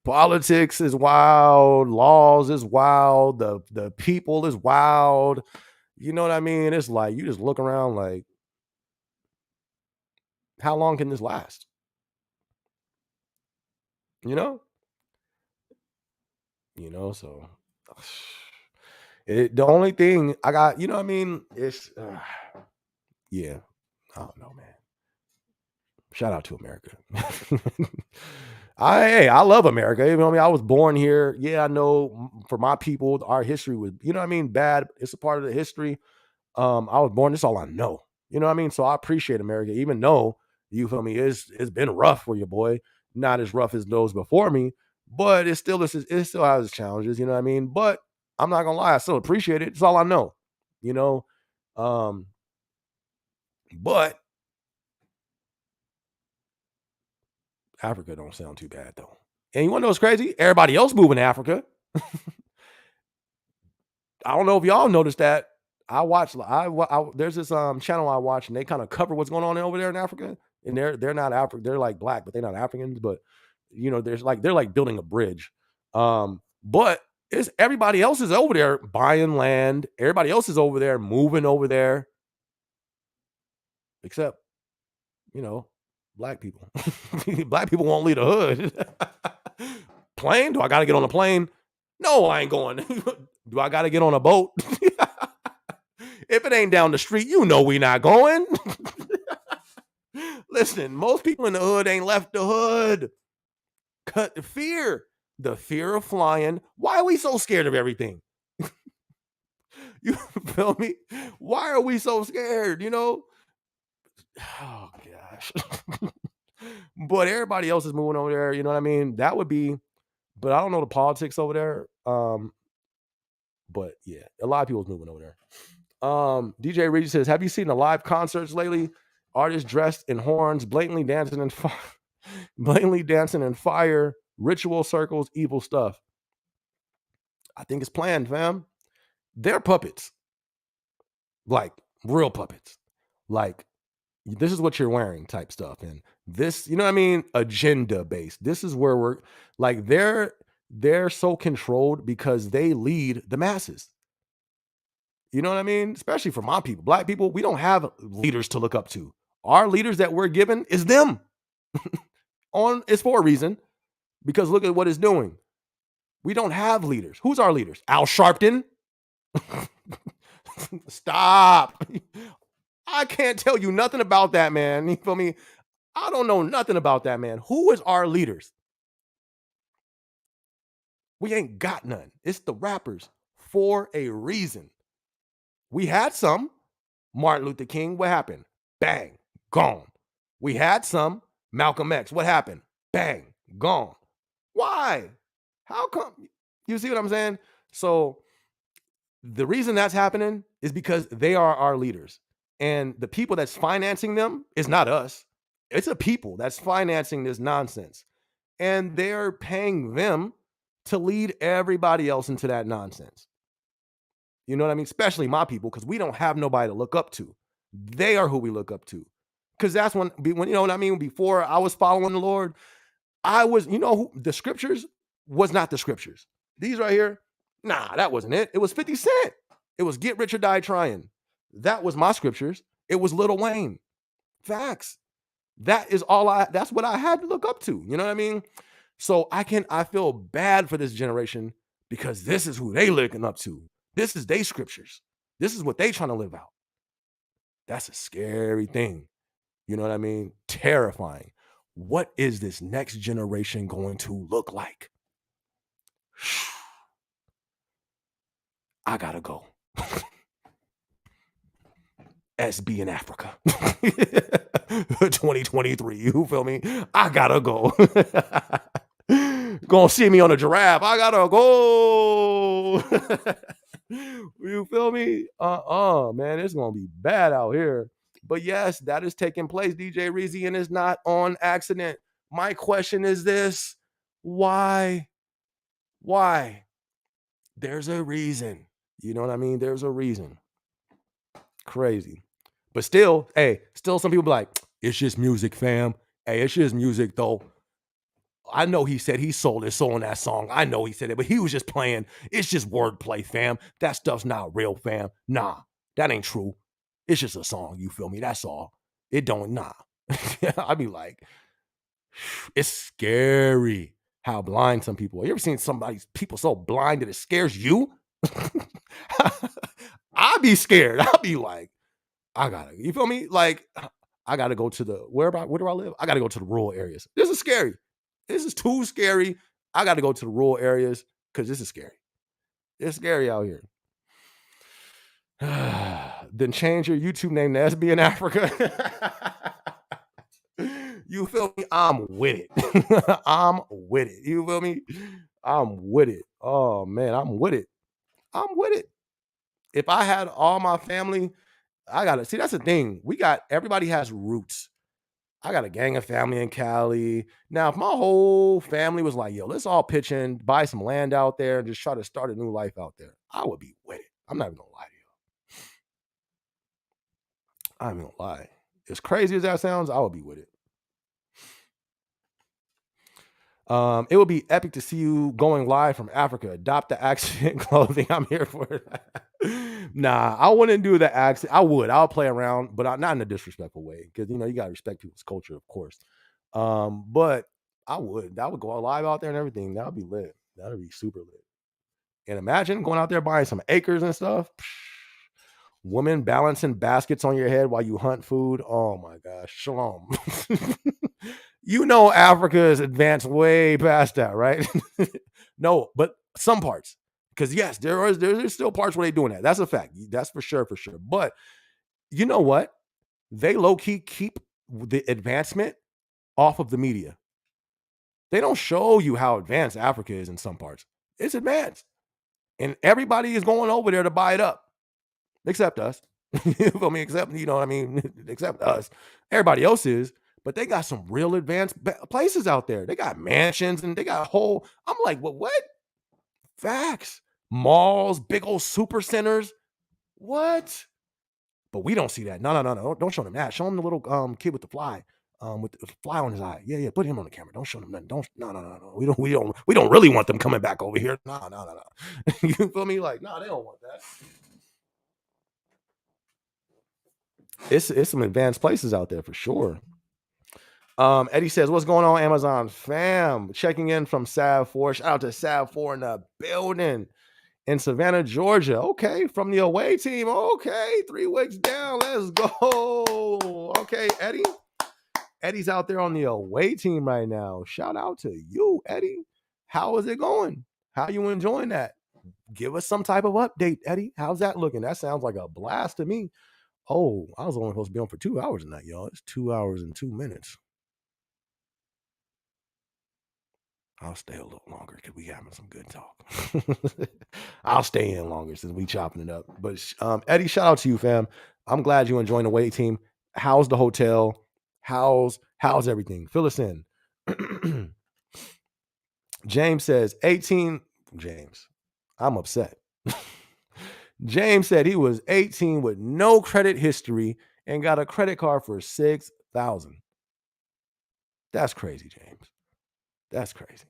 Politics is wild, laws is wild, the people is wild. You know what I mean? It's like you just look around like, how long can this last? You know? So the only thing I got, you know what I mean? It's yeah, I don't know, man. Shout out to America. I love America. You know what I mean? I was born here. Yeah, I know for my people, our history was, you know what I mean, bad. It's a part of the history. I was born, this is all I know. You know what I mean? So I appreciate America, even though you feel me, it's been rough for your boy. Not as rough as those before me, but it still has its challenges, you know what I mean? But I'm not gonna lie, I still appreciate it. It's all I know, you know. Um, but Africa don't sound too bad though. And you wanna know what's crazy? Everybody else moving to Africa. I don't know if y'all noticed that. There's this channel I watch and they kind of cover what's going on over there in Africa. And they're not African, they're like black, but they're not Africans. But you know, they're like building a bridge. But it's everybody else is over there buying land. Everybody else is over there moving over there, except, you know, black people. Black people won't leave the hood. Plane? Do I gotta get on a plane? No, I ain't going. Do I gotta get on a boat? If it ain't down the street, you know we not going. Listen, most people in the hood ain't left the hood. Cut the fear of flying. Why are we so scared of everything? You feel me? Why are we so scared? You know? Oh gosh. But everybody else is moving over there. You know what I mean? That would be, but I don't know the politics over there. But yeah, a lot of people's moving over there. DJ Reed says, have you seen the live concerts lately? Artists dressed in horns, blatantly dancing in fire, ritual circles, evil stuff. I think it's planned, fam. They're puppets. Like real puppets. Like, this is what you're wearing type stuff. And this, you know what I mean? Agenda based. This is where we're like, they're so controlled because they lead the masses. You know what I mean? Especially for my people, black people, we don't have leaders to look up to. Our leaders that we're given is them. It's for a reason, because look at what it's doing. We don't have leaders. Who's our leaders? Al Sharpton? Stop. I can't tell you nothing about that man. You feel me? I don't know nothing about that man. Who is our leaders? We ain't got none. It's the rappers for a reason. We had some. Martin Luther King, what happened? Bang, gone. We had some. Malcolm X, what happened? Bang, gone. Why? How come? You see what I'm saying? So the reason that's happening is because they are our leaders. And the people that's financing them is not us. It's a people that's financing this nonsense. And they're paying them to lead everybody else into that nonsense. You know what I mean? Especially my people, because we don't have nobody to look up to. They are who we look up to. Because that's when, you know what I mean? Before I was following the Lord, I was, you know, the scriptures was not the scriptures. These right here, nah, that wasn't it. It was 50 Cent. It was Get Rich or Die Trying. That was my scriptures. It was Lil Wayne. Facts. That's what I had to look up to. You know what I mean? So I feel bad for this generation because this is who they looking up to. This is their scriptures. This is what they trying to live out. That's a scary thing. You know what I mean? Terrifying. What is this next generation going to look like? I gotta go. SB in Africa. 2023. You feel me? I gotta go. Gonna see me on a giraffe. I gotta go. You feel me? Man, it's gonna be bad out here. But yes, that is taking place, DJ Reezy, and it's not on accident. My question is this: why? Why? There's a reason. You know what I mean? There's a reason. Crazy. But still, still some people be like, it's just music, fam. Hey, it's just music, though. I know he said he sold his soul in that song. I know he said it, but he was just playing. It's just wordplay, fam. That stuff's not real, fam. Nah, that ain't true. It's just a song, you feel me? That's all. It don't, nah. I be like, it's scary how blind some people are. You ever seen people so blind that it scares you? I'll be scared. I'll be like, I gotta, you feel me? Like, I got to go to where do I live? I got to go to the rural areas. This is scary. This is too scary. I got to go to the rural areas because this is scary. It's scary out here. Then change your YouTube name to SB in Africa. You feel me? I'm with it. I'm with it. You feel me? I'm with it. Oh man, I'm with it. I'm with it. If I had all my family, I gotta see. That's the thing. Everybody has roots. I got a gang of family in Cali. Now, if my whole family was like, yo, let's all pitch in, buy some land out there, and just try to start a new life out there, I would be with it. I'm not even gonna lie to you. I'm not gonna lie. As crazy as that sounds, I would be with it. It would be epic to see you going live from Africa. Adopt the accent clothing. I'm here for it. Nah, I wouldn't do the accent. I would. I'll play around, but not in a disrespectful way because you gotta respect people's culture, of course. But I would. That would go live out there and everything. That would be lit. That would be super lit. And imagine going out there buying some acres and stuff. Women balancing baskets on your head while you hunt food. Oh my gosh. Shalom. Africa is advanced way past that, right? No, but some parts. Because yes, there's still parts where they're doing that. That's a fact. That's for sure. But you know what? They low-key keep the advancement off of the media. They don't show you how advanced Africa is in some parts. It's advanced. And everybody is going over there to buy it up. Except us. You feel me? Except, except us. Everybody else is. But they got some real advanced places out there. They got mansions and they got I'm like, what? Facts. Malls, big old super centers. What? But we don't see that. No. Don't show them that. Show them the little kid with the fly. With the fly on his eye. Yeah. Put him on the camera. Don't show them nothing. No. We don't really want them coming back over here. No. You feel me? Like, no, they don't want that. It's some advanced places out there for sure. Eddie says, what's going on, Amazon fam? Checking in from Sav 4. Shout out to Sav 4 in the building in Savannah, Georgia. Okay, from the away team. Okay, 3 weeks down. Let's go. Okay, Eddie. Eddie's out there on the away team right now. Shout out to you, Eddie. How is it going? How you enjoying that? Give us some type of update, Eddie. How's that looking? That sounds like a blast to me. Oh, I was only supposed to be on for 2 hours tonight, y'all. It's 2 hours and 2 minutes. I'll stay a little longer because we having some good talk. I'll stay in longer since we chopping it up. But Eddie, shout out to you, fam. I'm glad you enjoying the away team. How's the hotel? How's everything? Fill us in. James says 18. James, I'm upset. James said he was 18 with no credit history and got a credit card for $6,000. That's crazy, James. That's crazy.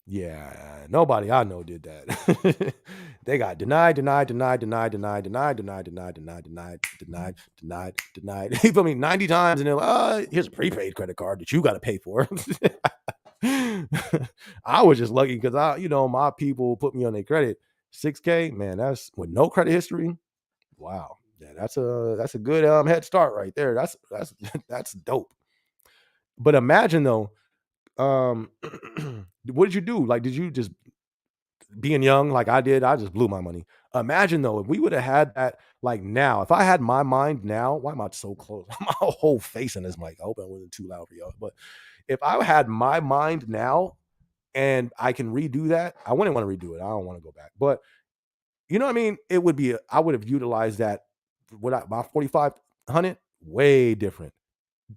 Yeah, nobody I know did that. They got denied. You feel me? 90 times, and they're like, here's a prepaid credit card that you got to pay for. I was just lucky because my people put me on their credit. $6K, man, that's with no credit history. Wow. Yeah, that's a good head start right there. That's dope. But imagine though, what did you do? Like, did you just being young like I did? I just blew my money. Imagine though, if we would have had that like now, if I had my mind now, why am I so close? My whole face in this mic. I hope I wasn't too loud for y'all. But if I had my mind now and I can redo that, I wouldn't want to redo it. I don't want to go back. But you know what I mean? It would be, I would have utilized that my 4,500 way different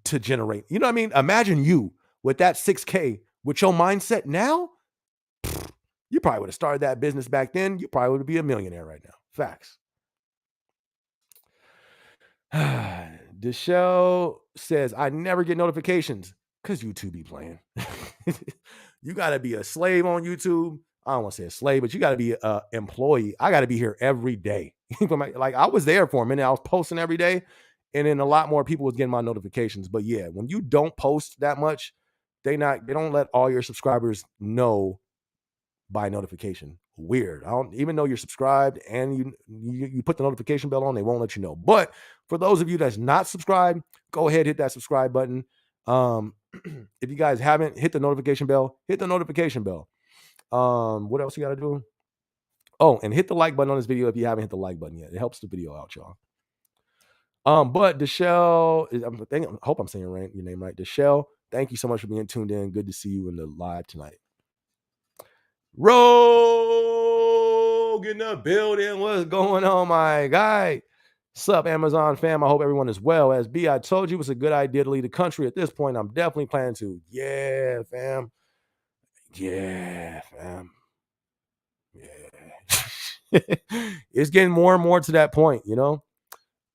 to generate. You know what I mean? Imagine you with that 6K with your mindset now, you probably would have started that business back then. You probably would be a millionaire right now. Facts. Deshelle says, I never get notifications because YouTube be playing. You got to be a slave on YouTube. I don't want to say a slave, but you got to be an employee. I got to be here every day. Like I was there for a minute. I was posting every day. And then a lot more people was getting my notifications. But yeah, when you don't post that much, they don't let all your subscribers know by notification. weird. I don't even though you're subscribed and you put the notification bell on, they won't let you know. But for those of you that's not subscribed, go ahead, hit that subscribe button. If you guys haven't hit the notification bell, hit the notification bell. What else you got to do? Oh, and hit the like button on this video if you haven't hit the like button yet. It helps the video out, y'all. But Deshelle, I hope I'm saying your name right. Deshelle, thank you so much for being tuned in. Good to see you in the live tonight. Rogue in the building. What's going on, my guy? Sup, Amazon fam? I hope everyone is well. As B, I told you it was a good idea to leave the country. At this point, I'm definitely planning to. Yeah, fam. Yeah, fam. Yeah. It's getting more and more to that point, you know?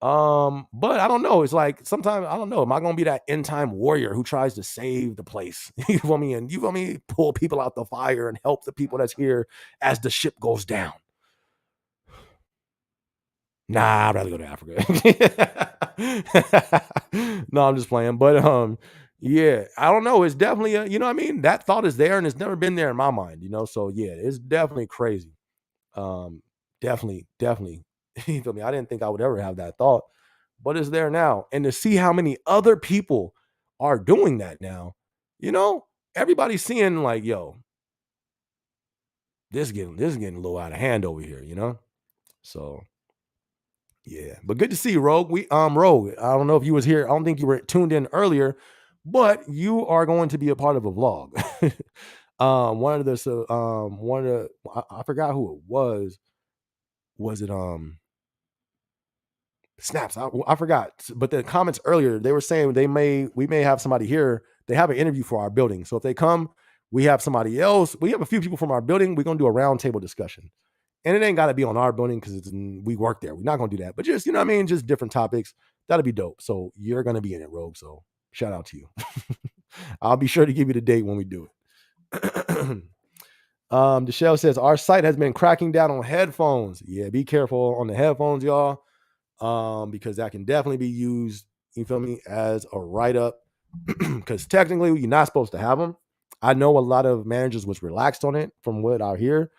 But I don't know. It's like sometimes I don't know. Am I gonna be that end time warrior who tries to save the place? You feel me? And you feel me? Pull people out the fire and help the people that's here as the ship goes down. Nah, I'd rather go to Africa. No, I'm just playing. But yeah, I don't know. It's definitely you know what I mean? That thought is there and it's never been there in my mind, you know. So yeah, it's definitely crazy. Definitely. You feel me? I didn't think I would ever have that thought, but it's there now. And to see how many other people are doing that now, you know, everybody's seeing like, yo, this is getting a little out of hand over here, you know? So yeah. But good to see you, Rogue. Rogue, I don't know if you was here. I don't think you were tuned in earlier, but you are going to be a part of a vlog. I forgot who it was. Was it Snaps? I forgot, but the comments earlier they were saying we may have somebody here. They have an interview for our building, so if they come, we have somebody else. We have a few people from our building. We're gonna do a roundtable discussion, and it ain't got to be on our building because we work there. We're not gonna do that, but just you know what I mean, just different topics. That'll be dope. So you're gonna be in it, Rogue. So shout out to you. I'll be sure to give you the date when we do it. Deshelle says our site has been cracking down on headphones. Yeah, be careful on the headphones, y'all. Because that can definitely be used, you feel me, as a write-up. Because technically you're not supposed to have them. I know a lot of managers was relaxed on it from what I hear,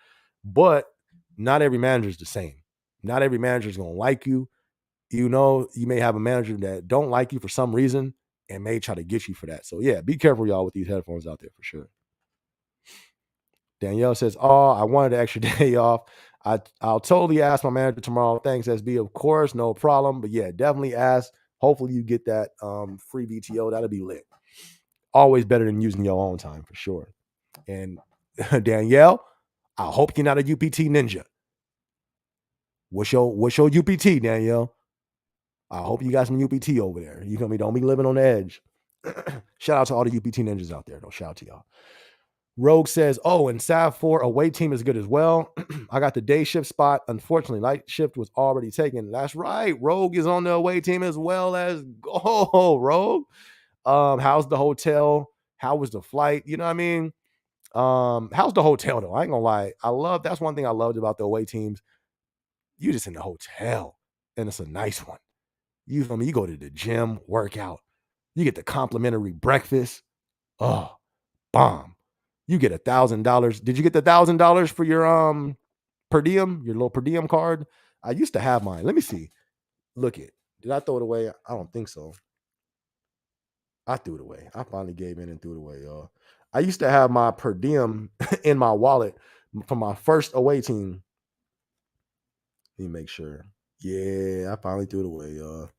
but not every manager is the same. Not every manager is gonna like you. You know, you may have a manager that don't like you for some reason and may try to get you for that. So yeah, be careful, y'all, with these headphones out there for sure. Danielle says, "Oh, I wanted an extra day off. I'll totally ask my manager tomorrow. Thanks, SB. Of course, no problem. But yeah, definitely ask. Hopefully, you get that free VTO. That'll be lit. Always better than using your own time for sure." And Danielle, I hope you're not a UPT ninja. What's your UPT, Danielle? I hope you got some UPT over there. You feel me? Don't be living on the edge. Shout out to all the UPT ninjas out there. Don't shout to y'all. Rogue says, "Oh, and Sav 4 away team is good as well. I got the day shift spot. Unfortunately, night shift was already taken." That's right. Rogue is on the away team as well as go, Rogue. How's the hotel? How was the flight? You know what I mean? How's the hotel though? I ain't gonna lie. That's one thing I loved about the away teams. You just in the hotel, and it's a nice one. You feel me? You go to the gym, work out. You get the complimentary breakfast. Oh, bomb. You get $1,000. Did you get the $1,000 for your per diem, your little per diem card? I used to have mine. Let me see. Look it. Did I throw it away? I don't think so. I threw it away. I finally gave in and threw it away, y'all. I used to have my per diem in my wallet from my first away team. Let me make sure. Yeah, I finally threw it away, y'all.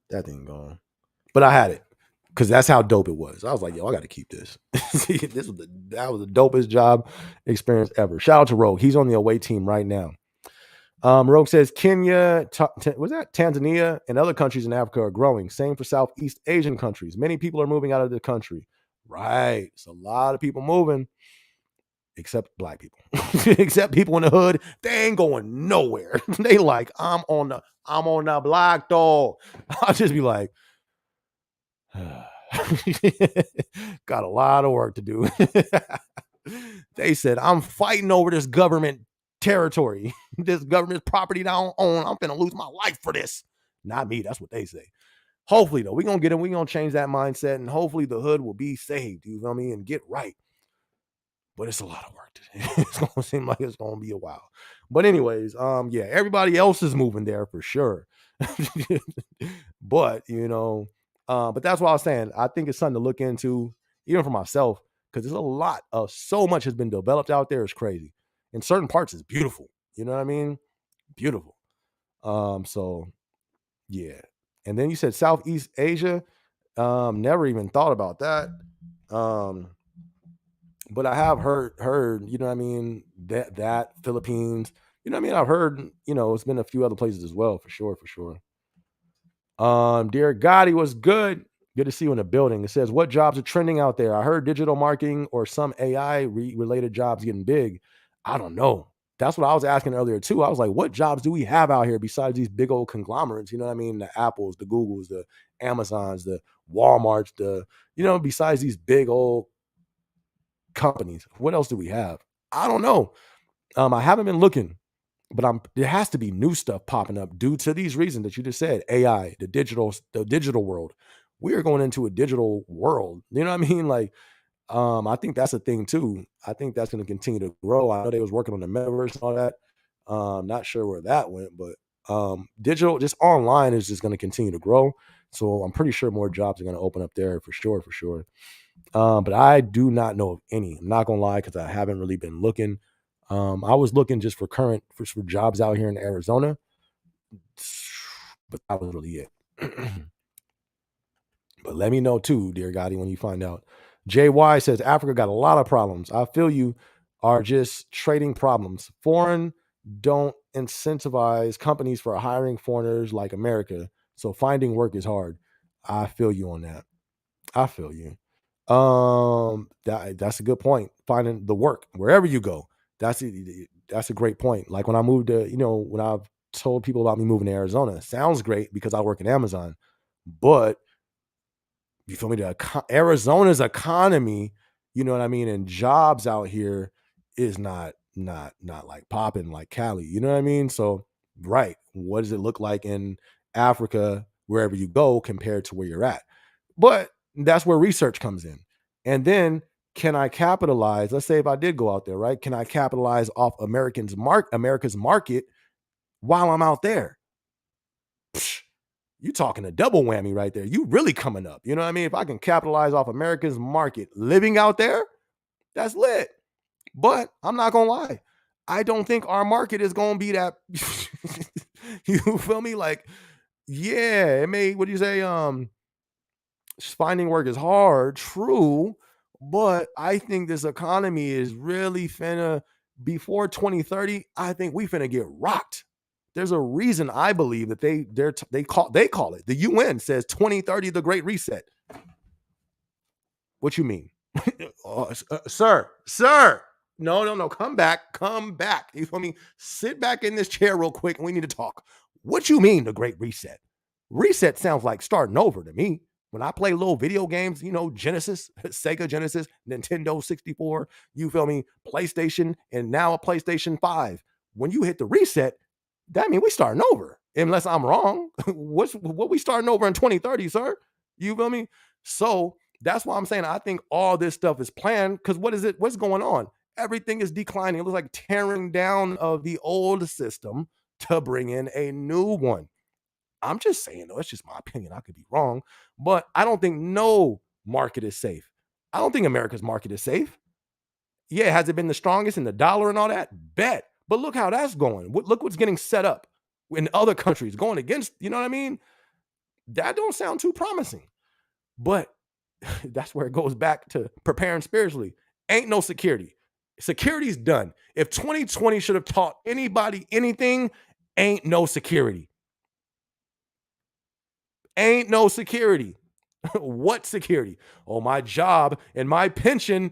That thing gone. But I had it because that's how dope it was. I was like, yo, I got to keep this. That was the dopest job experience ever. Shout out to Rogue. He's on the away team right now. Rogue says Kenya, was that Tanzania and other countries in Africa are growing. Same for Southeast Asian countries. Many people are moving out of the country. Right. It's a lot of people moving, except black people, except people in the hood. They ain't going nowhere. They like, I'm on the block, though. I'll just be like, got a lot of work to do. They said, I'm fighting over this government territory, this government property that I don't own. I'm gonna lose my life for this. Not me. That's what they say. Hopefully, though, we're gonna get it. We're gonna change that mindset, and hopefully the hood will be saved. You feel me? And get right. but it's a lot of work. It's gonna seem like it's gonna be a while. But anyways, yeah, everybody else is moving there for sure. But but that's what I was saying. I think it's something to look into, even for myself, because there's a lot of so much has been developed out there. It's crazy. In certain parts, it's beautiful. You know what I mean? Beautiful. So yeah. And then you said Southeast Asia. Never even thought about that. Um, but I have heard, you know what I mean, that Philippines, you know what I mean? I've heard, it's been a few other places as well, for sure, for sure. Dear Gotti was good. Good to see you in the building. It says, what jobs are trending out there? I heard digital marketing or some AI related jobs getting big. I don't know. That's what I was asking earlier too. I was like, what jobs do we have out here besides these big old conglomerates? You know what I mean? The Apples, the Googles, the Amazons, the Walmarts, besides these big old companies. What else do we have? I don't know. I haven't been looking, but there has to be new stuff popping up due to these reasons that you just said. AI, the digital world. We are going into a digital world. You know what I mean? Like, I think that's a thing too. I think that's going to continue to grow. I know they was working on the metaverse and all that. Not sure where that went, but digital, just online, is just going to continue to grow. So I'm pretty sure more jobs are going to open up there for sure, for sure. But I do not know of any. I'm not gonna lie, because I haven't really been looking. I was looking just for jobs out here in Arizona, but that was really it. But let me know too, dear Gotti, when you find out. JY says Africa got a lot of problems. I feel you are just trading problems. Foreign don't incentivize companies for hiring foreigners like America. So finding work is hard. I feel you on that. I feel you. That's a good point. Finding the work wherever you go. That's a great point. Like when I moved to, when I've told people about me moving to Arizona, sounds great because I work in Amazon, but you feel me? Arizona's economy, you know what I mean, and jobs out here is not like popping like Cali. You know what I mean? So, right, what does it look like in Africa, wherever you go, compared to where you're at? But that's where research comes in. And then, can I capitalize? Let's say if I did go out there, right? Can I capitalize off America's market while I'm out there? Psh, you talking a double whammy right there. You really coming up. You know what I mean? If I can capitalize off America's market living out there, that's lit. But I'm not gonna lie. I don't think our market is gonna be that. You feel me? Like, yeah, it may, what do you say? Finding work is hard, true, but I think this economy is really finna, before 2030, I think we finna get rocked. There's a reason I believe that they call it, the UN says 2030 the Great Reset. What you mean? Sir. No, come back. You feel me? Sit back in this chair real quick and we need to talk. What you mean the Great Reset? Reset sounds like starting over to me. When I play little video games, Genesis, Sega Genesis, Nintendo 64, you feel me? PlayStation, and now a PlayStation 5. When you hit the reset, that means we starting over. Unless I'm wrong. What we starting over in 2030, sir? You feel me? So that's why I'm saying I think all this stuff is planned. Because what is it? What's going on? Everything is declining. It looks like tearing down of the old system to bring in a new one. I'm just saying, though, it's just my opinion. I could be wrong, but I don't think no market is safe. I don't think America's market is safe. Yeah, has it been the strongest in the dollar and all that? Bet. But look how that's going. Look what's getting set up in other countries going against, you know what I mean? That don't sound too promising. But that's where it goes back to preparing spiritually. Ain't no security. Security's done. If 2020 should have taught anybody anything, ain't no security. Ain't no security. What security? Oh, my job and my pension.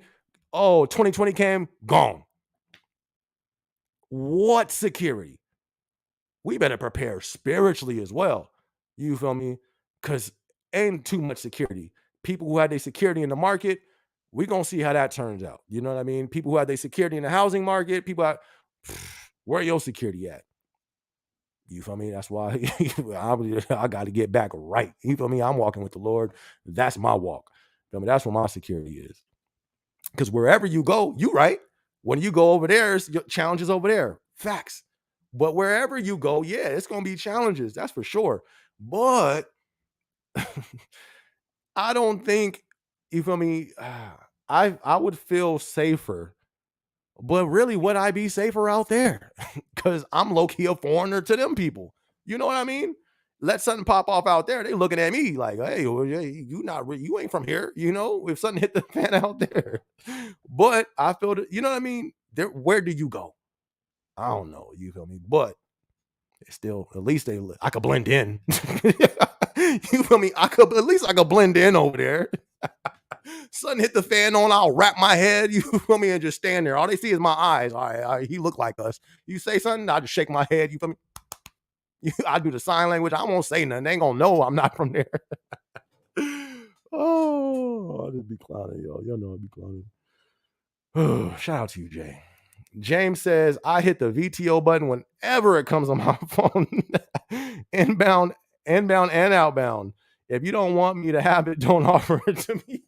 Oh, 2020 came, gone. What security? We better prepare spiritually as well. You feel me? Because ain't too much security. People who had their security in the market, we gonna see how that turns out. You know what I mean? People who had their security in the housing market, where your security at? You feel me? That's why I got to get back right. You feel me? I'm walking with the Lord. That's my walk. Feel me? That's where my security is. Because wherever you go, you right. When you go over there, it's challenges over there. Facts. But wherever you go, yeah, it's gonna be challenges. That's for sure. But I don't think you feel me. I would feel safer, but really, would I be safer out there? Because I'm low key a foreigner to them people. You know what I mean? Let something pop off out there, they looking at me like, "Hey, well, yeah, you not you ain't from here." You know, if something hit the fan out there, but I feel that you know what I mean. There, where do you go? I don't know. You feel me? But it's still, at least I could blend in. You feel me? At least I could blend in over there. Something hit the fan on, I'll wrap my head, you feel me, and just stand there. All they see is my eyes. All right, he look like us. You say something, I just shake my head. You feel me? I do the sign language. I won't say nothing. They ain't gonna know I'm not from there. Oh, I'll just be clowning, y'all. Y'all know I'll be clowning. Oh, shout out to you, Jay. James says, I hit the VTO button whenever it comes on my phone. inbound, inbound, and outbound. If you don't want me to have it, don't offer it to me.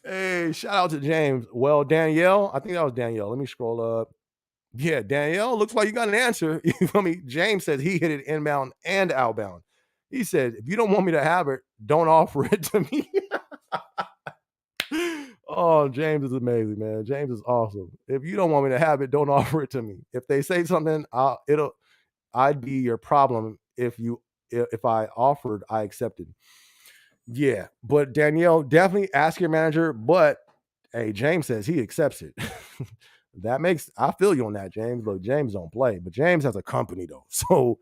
Hey, shout out to James. Well, Danielle, I think that was Danielle. Let me scroll up. Yeah, Danielle, looks like you got an answer. You feel me? James says he hit it inbound and outbound. He said, if you don't want me to have it, don't offer it to me. Oh, James is amazing, man. James is awesome. If you don't want me to have it, don't offer it to me. If they say something, I'd be your problem if I offered, I accepted. Yeah, but Danielle, definitely ask your manager. But hey, James says he accepts it. That makes I feel you on that, James. Look, James don't play, but James has a company though, so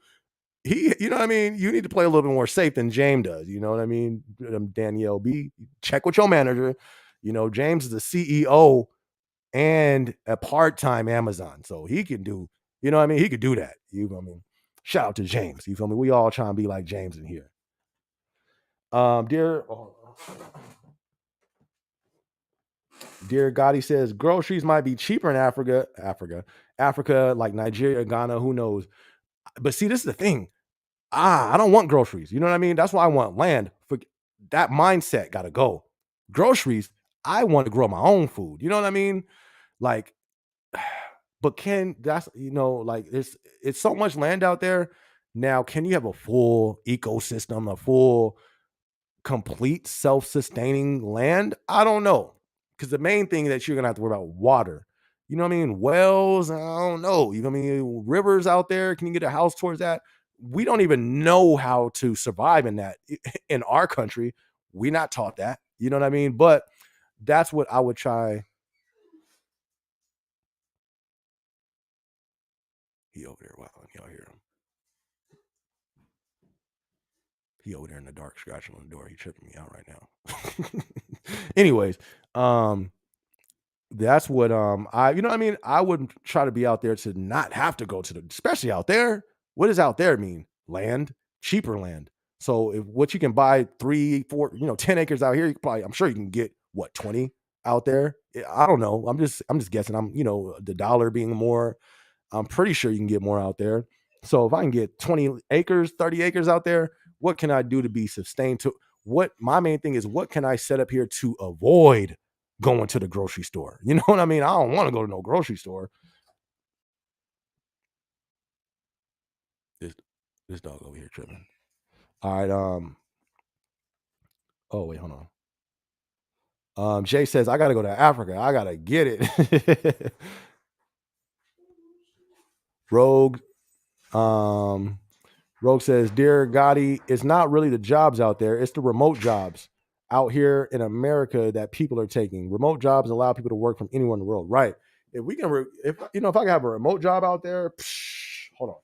you know what I mean. You need to play a little bit more safe than James does. You know what I mean? Danielle, check with your manager. You know, James is a CEO and a part-time Amazon, so he can do. You know what I mean? He could do that. You know what I mean? Shout out to James. You feel me? We all trying to be like James in here. Dear, Dear Gotti says groceries might be cheaper in Africa, like Nigeria, Ghana, who knows? But see, this is the thing. I don't want groceries. You know what I mean? That's why I want land. That mindset got to go. Groceries, I want to grow my own food. You know what I mean? Like, but that's like it's so much land out there. Now, can you have a full ecosystem, a full complete self-sustaining land? I don't know. Because the main thing that you're gonna have to worry about water. You know what I mean? Wells, I don't know. You know what I mean? Rivers out there. Can you get a house towards that? We don't even know how to survive in that in our country. We're not taught that. You know what I mean? But that's what I would try. He over there. Wow, y'all hear him. He over there in the dark scratching on the door. He tripping me out right now. Anyways, that's what I you know what I mean? I wouldn't try to be out there to not have to go to the especially out there. What does out there mean? Land, cheaper land. So if what you can buy 3, 4, 10 acres out here, I'm sure you can get what 20 out there. I don't know. I'm just guessing. The dollar being more, I'm pretty sure you can get more out there. So if I can get 20 acres, 30 acres out there, what can I do to be sustained to what my main thing is what can I set up here to avoid going to the grocery store? You know what I mean? I don't want to go to no grocery store. This this dog over here tripping. All right, oh wait, hold on. Jay says I gotta go to Africa. I gotta get it. Rogue. Um Rogue says, Dear Gotti, it's not really the jobs out there, it's the remote jobs out here in America that people are taking. Remote jobs allow people to work from anywhere in the world. Right. If we can, if I can have a remote job out there, hold on.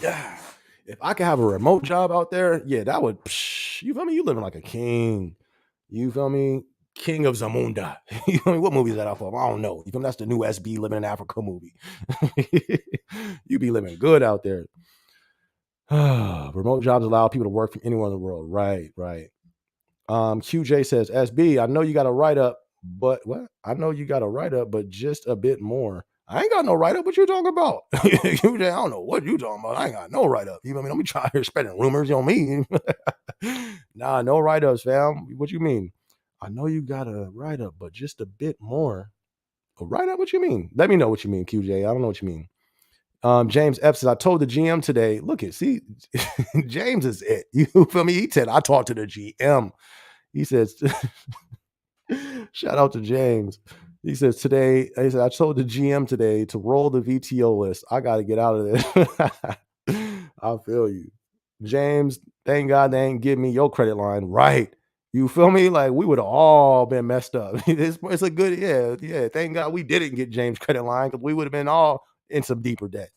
Yeah. If I could have a remote job out there, yeah, that would, you feel me? You living like a king. You feel me? King of Zamunda. You feel me? What movie is that off of? I don't know. You feel me? That's the new SB Living in Africa movie. You be living good out there. Remote jobs allow people to work from anywhere in the world. Right, right. QJ says, SB, I know you got a write up, but what? I know you got a write up, but just a bit more. I ain't got no write up. What you talking about? I don't know what you talking about. I ain't got no write up. You know what I mean? Don't be trying here spreading rumors on me. Nah, no write ups, fam. What you mean? I know you got a write up, but just a bit more. A write up? What you mean? Let me know what you mean, QJ. I don't know what you mean. James F says, I told the GM today, look at, see, James is it. You feel me? He said, I talked to the GM. He says, shout out to James. He says, today, he said, I told the GM today to roll the VTO list. I got to get out of this. I feel you. James, thank God they ain't give me your credit line. Right. You feel me? Like we would have all been messed up. It's a good, yeah. Thank God we didn't get James' credit line because we would have been all in some deeper debt.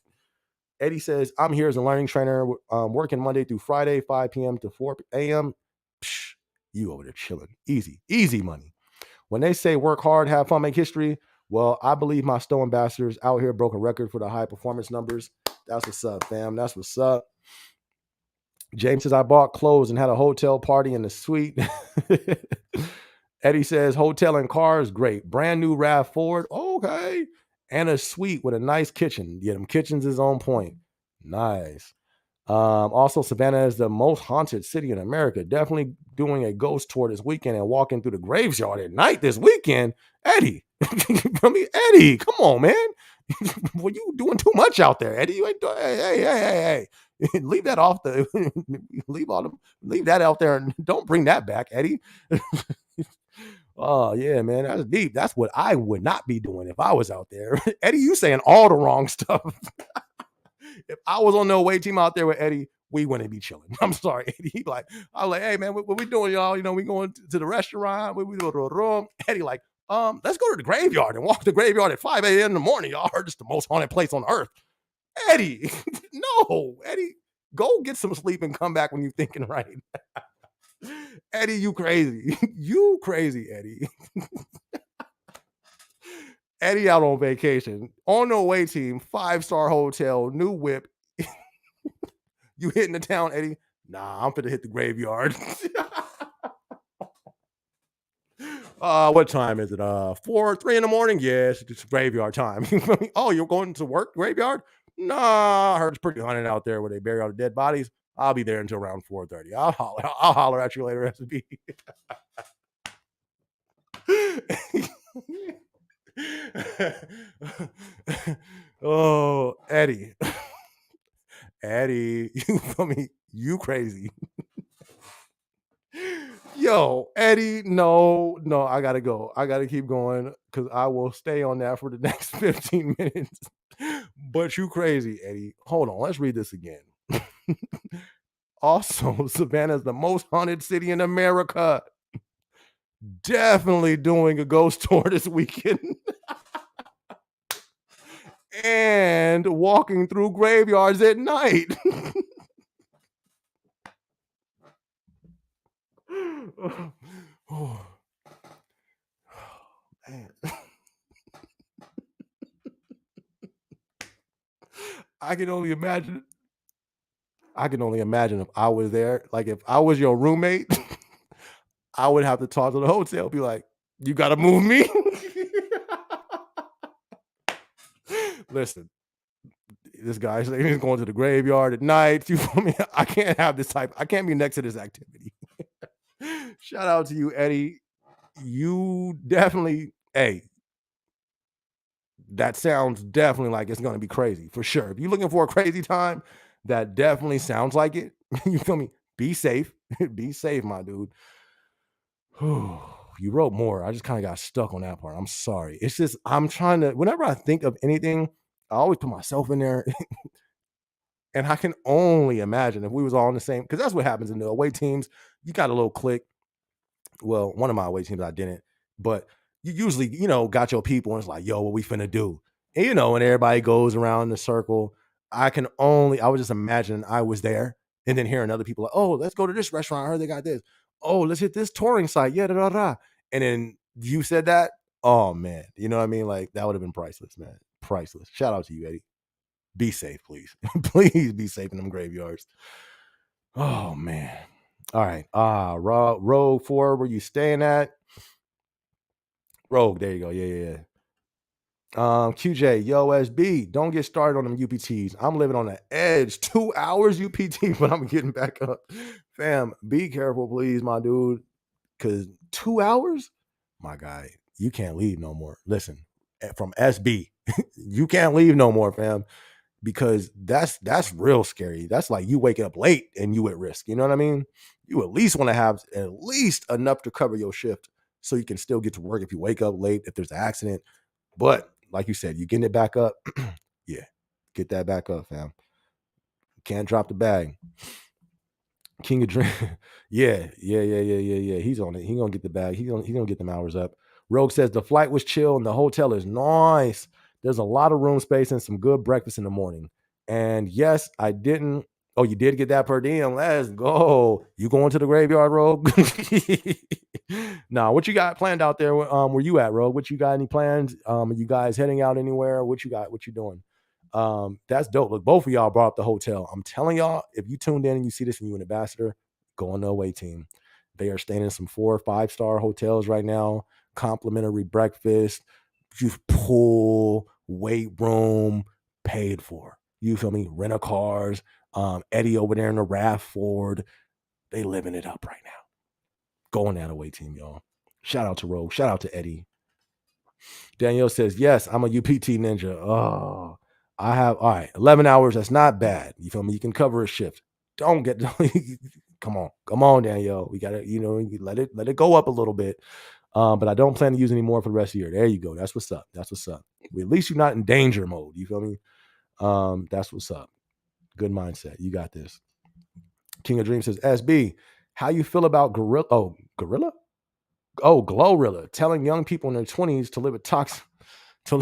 Eddie says, I'm here as a learning trainer, working Monday through Friday, 5 p.m. to 4 a.m. Psh, you over there chilling. Easy, easy money. When they say work hard, have fun, make history, well, I believe my Stowe ambassadors out here broke a record for the high performance numbers. That's what's up, fam. That's what's up. James says, I bought clothes and had a hotel party in the suite. Eddie says, hotel and cars, great. Brand new RAV4, okay. And a suite with a nice kitchen. Yeah, them kitchens is on point. Nice. Also, Savannah is the most haunted city in America. Definitely doing a ghost tour this weekend and walking through the graveyard at night this weekend. Eddie, Eddie, come on, man. Well, you doing too much out there, Eddie. You ain't doing, hey. Leave that off the leave that out there and don't bring that back, Eddie. Oh yeah, man, that's deep. That's what I would not be doing if I was out there. Eddie, you saying all the wrong stuff. If I was on the away team out there with Eddie, we wouldn't be chilling. I'm sorry, Eddie. He like, I was like, hey man, what we doing, y'all? You know, we going to the restaurant. We go to a room. Eddie like, let's go to the graveyard and walk the graveyard at 5 a.m. in the morning. Y'all heard it's the most haunted place on earth. Eddie, no, Eddie, go get some sleep and come back when you're thinking right. Eddie, you crazy. You crazy, Eddie. Eddie out on vacation, on the away team, 5-star hotel, new whip. You hitting the town, Eddie? Nah, I'm finna hit the graveyard. What time is it? 3 in the morning? Yes, it's graveyard time. Oh, you're going to work graveyard? Nah, I heard it's pretty haunted out there where they bury all the dead bodies. I'll be there until around 4:30. I'll holler at you later, SB. Oh, Eddie. Eddie, you feel me? You crazy. Yo, Eddie, no, I gotta go. I gotta keep going because I will stay on that for the next 15 minutes. But you crazy, Eddie. Hold on, let's read this again. Also, Savannah is the most haunted city in America. Definitely doing a ghost tour this weekend. And walking through graveyards at night. Oh, man. I can only imagine. I can only imagine if I was there. Like if I was your roommate, I would have to talk to the hotel, be like, "You got to move me." Listen, this guy's he's going to the graveyard at night. You feel me? I can't have this type. I can't be next to this activity. Shout out to you, Eddie. You definitely, hey, that sounds definitely like it's going to be crazy for sure. If you're looking for a crazy time, that definitely sounds like it. You feel me? Be safe. Be safe, my dude. You wrote more. I just kind of got stuck on that part. I'm sorry. It's just I'm trying to. Whenever I think of anything, I always put myself in there, and I can only imagine if we was all in the same. Because that's what happens in the away teams. You got a little click. Well, one of my away teams I didn't, but you usually, got your people and it's like, yo, what we finna do? And everybody goes around in the circle. I was just imagining I was there and then hearing other people like, oh, let's go to this restaurant. I heard they got this. Oh, let's hit this touring site. Yeah, da, da, da. And then you said that. Oh man. You know what I mean? Like that would have been priceless, man. Priceless. Shout out to you, Eddie. Be safe, please. Please be safe in them graveyards. Oh man. All right. Rogue 4, where you staying at? Rogue, there you go. Yeah. QJ, yo, SB, don't get started on them UPTs. I'm living on the edge. 2 hours UPT, but I'm getting back up. Fam, be careful, please, my dude. Cause 2 hours, my guy, you can't leave no more. Listen, from SB, you can't leave no more, fam. Because that's real scary. That's like you waking up late and you at risk. You know what I mean? You at least want to have at least enough to cover your shift so you can still get to work if you wake up late, if there's an accident. But like you said, you getting it back up. Yeah, get that back up, fam. Can't drop the bag. King of Dream. Yeah. He's on it. He gonna get the bag. He gonna get them hours up. Rogue says the flight was chill and the hotel is nice. There's a lot of room space and some good breakfast in the morning. And yes, I didn't. Oh, you did get that per diem. Let's go. You going to the graveyard, Rogue? Nah, what you got planned out there? Where you at, Rogue? What you got? Any plans? Are you guys heading out anywhere? What you got? What you doing? That's dope. Look, both of y'all brought up the hotel. I'm telling y'all, if you tuned in and you see this and you an ambassador, go on the away team. They are staying in some 4 or 5 star hotels right now. Complimentary breakfast, just pool, weight room, paid for. You feel me? Rent a cars. Eddie over there in the RAV Ford. They living it up right now. Go on that away team, y'all. Shout out to Rogue. Shout out to Eddie. Danielle says, yes, I'm a UPT ninja. Oh, I have, all right, 11 hours. That's not bad. You feel me? You can cover a shift. Don't get, come on, Danielle. We got to, let it go up a little bit. But I don't plan to use any more for the rest of the year. There you go. That's what's up. That's what's up. At least you're not in danger mode. You feel me? That's what's up. Good mindset. You got this. King of Dreams says, SB, how you feel about Gorilla? Oh, Gorilla? Oh, Glorilla telling young people in their 20s to live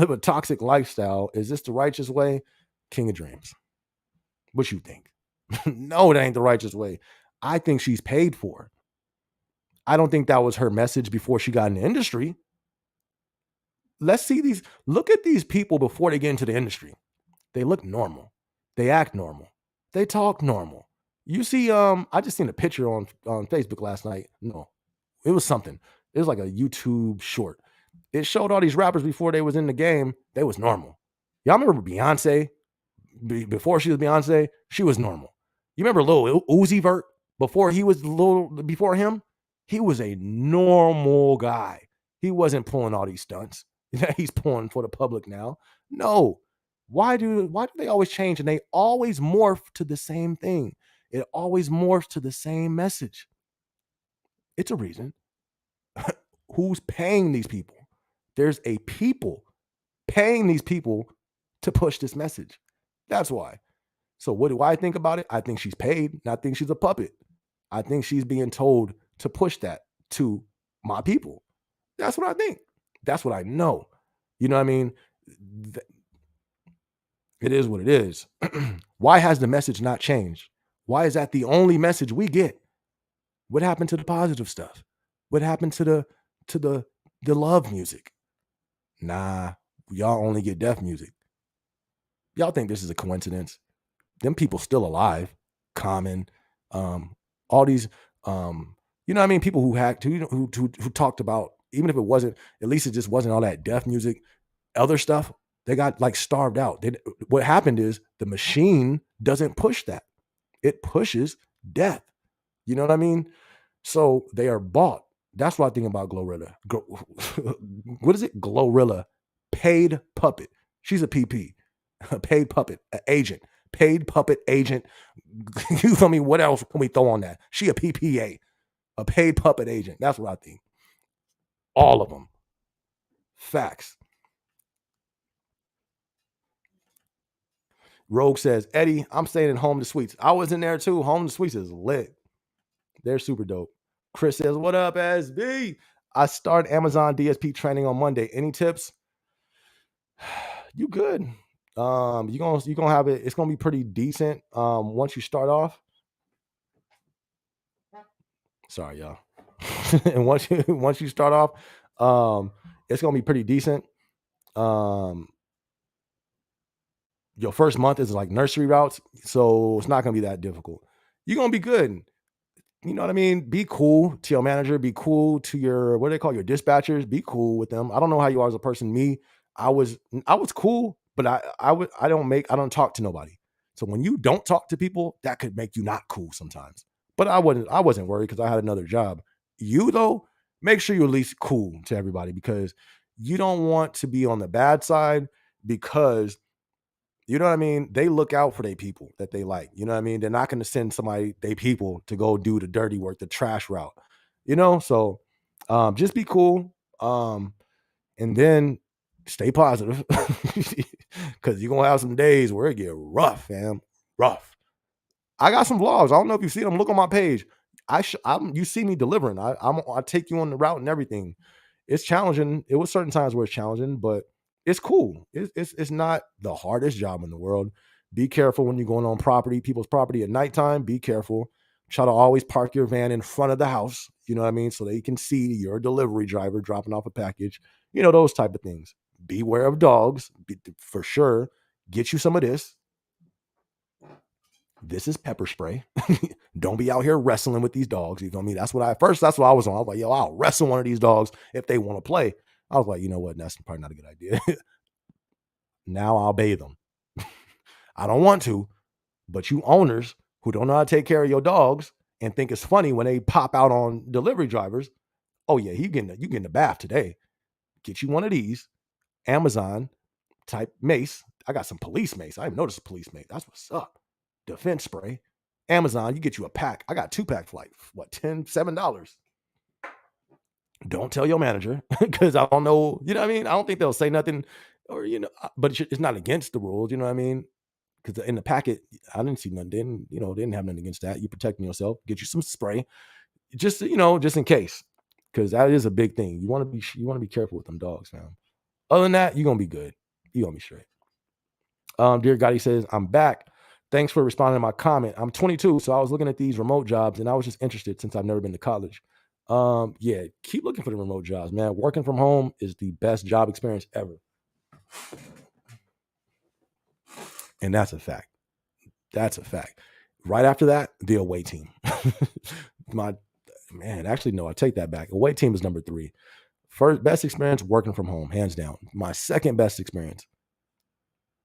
a toxic lifestyle. Is this the righteous way? King of Dreams. What you think? No, it ain't the righteous way. I think she's paid for. I don't think that was her message before she got in the industry. Let's see these. Look at these people before they get into the industry. They look normal. They act normal. They talk normal. You see, I just seen a picture on Facebook last night. No, it was something. It was like a YouTube short. It showed all these rappers before they was in the game. They was normal. Y'all remember Beyonce? Before she was Beyonce, she was normal. You remember Lil Uzi Vert? Before him, he was a normal guy. He wasn't pulling all these stunts that he's pulling for the public now. No. Why do they always change and they always morph to the same thing? It always morphs to the same message. It's a reason. Who's paying these people? There's a people paying these people to push this message. That's why. So what do I think about it? I think she's paid, and I think she's a puppet. I think she's being told to push that to my people. That's what I think. That's what I know. You know what I mean? It is what it is. Why has the message not changed? Why is that the only message we get? What happened to the positive stuff? What happened to the love music? Nah, y'all only get death music. Y'all think this is a coincidence? Them people still alive. Common, all these, you know what I mean? People who hacked, who talked about, even if it wasn't, at least it just wasn't all that death music. Other stuff, they got like starved out. What happened is the machine doesn't push that. It pushes death. You know what I mean? So they are bought. That's what I think about Glorilla. What is it? Glorilla, paid puppet. She's a PP, a paid puppet, an agent, paid puppet agent. You feel me? What else can we throw on that? She a PPA, a paid puppet agent. That's what I think. All of them. Facts. Rogue says, Eddie, I'm staying at Home to Suites. I was in there too. Home to Suites is lit. They're super dope. Chris says, what up, SB? I start Amazon DSP training on Monday. Any tips? You good. You're gonna have it. It's gonna be pretty decent. Once you start off. Sorry, y'all. And once you start off, it's gonna be pretty decent. Your first month is like nursery routes, so it's not gonna be that difficult. You're gonna be good. You know what I mean? Be cool to your manager. Be cool to your, what do they call your dispatchers? Be cool with them. I don't know how you are as a person. Me, I was cool, but I don't talk to nobody. So when you don't talk to people, that could make you not cool sometimes. But I wasn't worried because I had another job. You though, make sure you're at least cool to everybody because you don't want to be on the bad side because you know what I mean? They look out for their people that they like. You know what I mean? They're not going to send somebody, they people, to go do the dirty work, the trash route. So just be cool. And then stay positive because you're gonna have some days where it get rough, fam. Rough. I got some vlogs. I don't know if you see them. Look on my page. You see me delivering. I take you on the route and everything. It's challenging. It was certain times where it's challenging, but it's cool. It's not the hardest job in the world. Be careful when you're going on people's property at nighttime. Be careful. Try to always park your van in front of the house. You know what I mean, so they can see you're a delivery driver dropping off a package. Those type of things. Beware of dogs, for sure. Get you some of this. This is pepper spray. Don't be out here wrestling with these dogs. You know what I mean? That's what I was on. I was like, yo, I'll wrestle one of these dogs if they want to play. I was like, you know what? That's probably not a good idea. Now I'll bathe them. I don't want to, but you owners who don't know how to take care of your dogs and think it's funny when they pop out on delivery drivers. Oh yeah, you getting the bath today. Get you one of these Amazon type mace. I got some police mace. I didn't notice a police mace. That's what's up. Defense spray. Amazon, you get you a pack. I got 2 packs for like what, $7. Don't tell your manager because I don't know. You know what I mean? I don't think they'll say nothing, or but it's not against the rules. You know what I mean? Because in the packet, I didn't see nothing. Didn't have nothing against that. You protecting yourself. Get you some spray, just just in case, because that is a big thing. You want to be careful with them dogs, man. Other than that, you're gonna be good. You're gonna be straight. Dear Gotti says, I'm back. Thanks for responding to my comment. I'm 22, so I was looking at these remote jobs and I was just interested since I've never been to college. Yeah, keep looking for the remote jobs, man. Working from home is the best job experience ever. And that's a fact. That's a fact. Right after that, the away team. Actually, no, I take that back. Away team is number 3. First best experience, working from home, hands down. My second best experience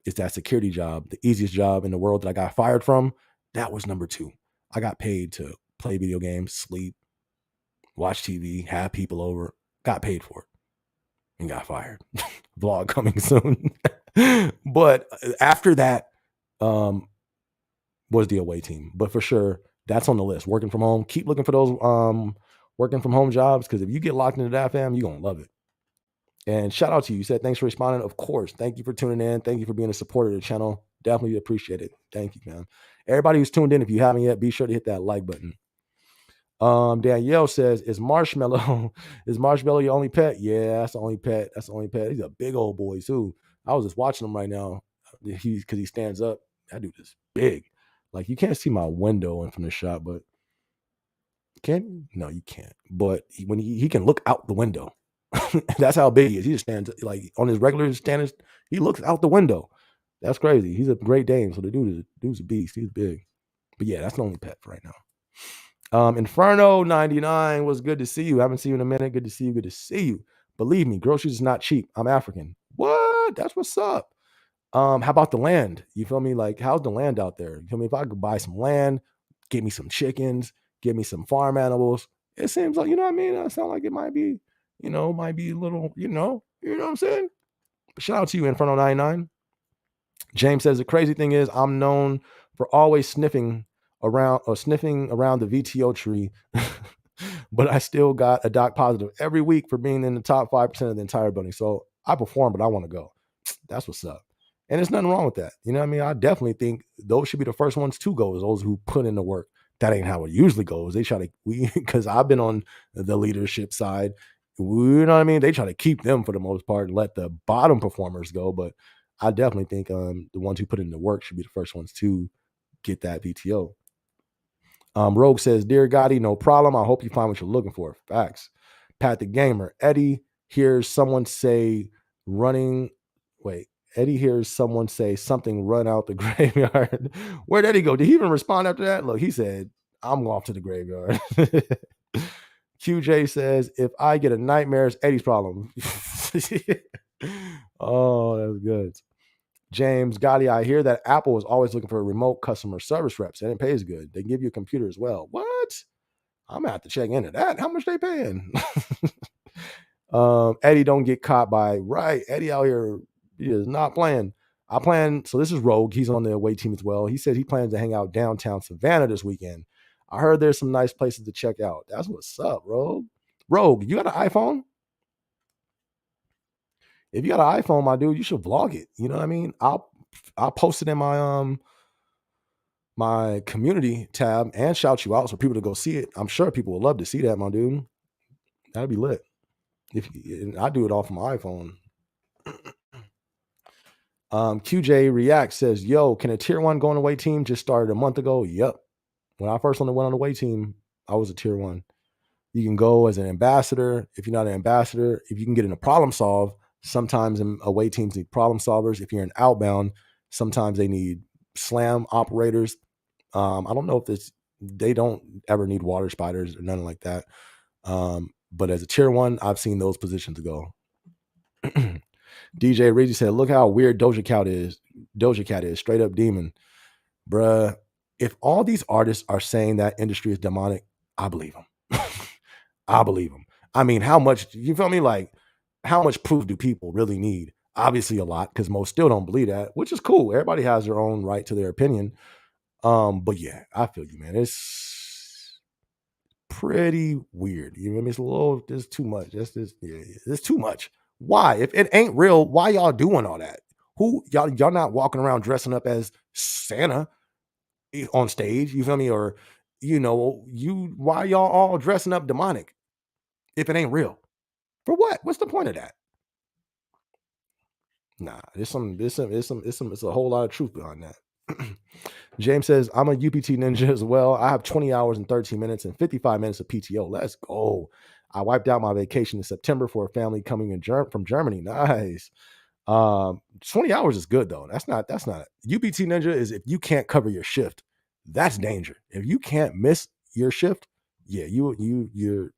is that security job, the easiest job in the world that I got fired from. That was number 2. I got paid to play video games, sleep, watch TV, have people over, got paid for it, and got fired. Vlog coming soon. But after that was the away team. But for sure, that's on the list. Working from home. Keep looking for those working from home jobs, because if you get locked into that, fam, you're going to love it. And shout out to you. You said thanks for responding. Of course. Thank you for tuning in. Thank you for being a supporter of the channel. Definitely appreciate it. Thank you, man. Everybody who's tuned in, if you haven't yet, be sure to hit that like button. Danielle says, is Marshmallow your only pet? Yeah, that's the only pet. He's a big old boy too. I was just watching him right now. Because he stands up. That dude is big. Like, you can't see my window in from the shop, but can you? No, you can't. But when he can look out the window. That's how big he is. He just stands like on his regular standards. He looks out the window. That's crazy. He's a Great Dane, so the dude's a beast. He's big. But yeah, that's the only pet for right now. Inferno 99 was good to see you. Haven't seen you in a minute. Good to see you. Good to see you. Believe me, groceries is not cheap. I'm African. What? That's what's up. How about the land? You feel me? Like, how's the land out there? You feel me? If I could buy some land, get me some chickens, get me some farm animals, it seems like, you know what I mean? It sounds like it might be, might be a little, you know what I'm saying? But shout out to you, Inferno 99. James says, the crazy thing is I'm known for always sniffing around the VTO tree, but I still got a doc positive every week for being in the top 5% of the entire building. So I perform, but I want to go. That's what's up. And there's nothing wrong with that. You know what I mean? I definitely think those should be the first ones to go, is those who put in the work. That ain't how it usually goes. They try to, because I've been on the leadership side, you know what I mean? They try to keep them for the most part and let the bottom performers go. But I definitely think the ones who put in the work should be the first ones to get that VTO. Rogue says, dear Gotti, no problem. I hope you find what you're looking for. Facts. Pat the Gamer. Eddie hears someone say something run out the graveyard. Where'd Eddie go? Did he even respond after that? Look, he said, I'm off to the graveyard. QJ says, if I get a nightmare, it's Eddie's problem. Oh, that's good. James Gotti, I hear that Apple is always looking for remote customer service reps and it pays good. They give you a computer as well. What? I'm gonna have to check into that. How much they paying? Eddie don't get caught by right. Eddie out here, he is not playing. I plan. So this is Rogue. He's on the away team as well. He said he plans to hang out downtown Savannah this weekend. I heard there's some nice places to check out. That's what's up, Rogue. Rogue, you got an iPhone? If you got an iPhone, my dude, you should vlog it. You know what I mean? I'll post it in my community tab and shout you out for people to go see it. I'm sure people would love to see that, my dude. That'd be lit. If I do it off my iPhone. QJ React says, "Yo, can a tier 1 going away team just started a month ago?" Yep. When I first went on the away team, I was a tier 1. You can go as an ambassador. If you're not an ambassador, if you can get in a problem solve, sometimes away teams need problem solvers. If you're an outbound, sometimes they need slam operators. I don't know if they don't ever need water spiders or nothing like that. But as a tier 1, I've seen those positions go. DJ Reggie said, "Look how weird Doja Cat is. Doja Cat is straight up demon, bruh." If all these artists are saying that industry is demonic, I believe them. I believe them. I mean, how much, you feel me? Like, how much proof do people really need? Obviously, a lot, because most still don't believe that, which is cool. Everybody has their own right to their opinion. But yeah, I feel you, man. It's pretty weird. You know what I mean? It's a little, there's too much. It's too much. Why? If it ain't real, why y'all doing all that? Who y'all not walking around dressing up as Santa on stage? You feel me? Or why y'all all dressing up demonic if it ain't real? For what? What's the point of that? Nah, it's a whole lot of truth behind that. James says, "I'm a UPT ninja as well. I have 20 hours and 13 minutes and 55 minutes of PTO. Let's go. I wiped out my vacation in September for a family coming from Germany. Nice. 20 hours is good though. That's not UPT ninja is if you can't cover your shift, that's danger. If you can't miss your shift, yeah, you're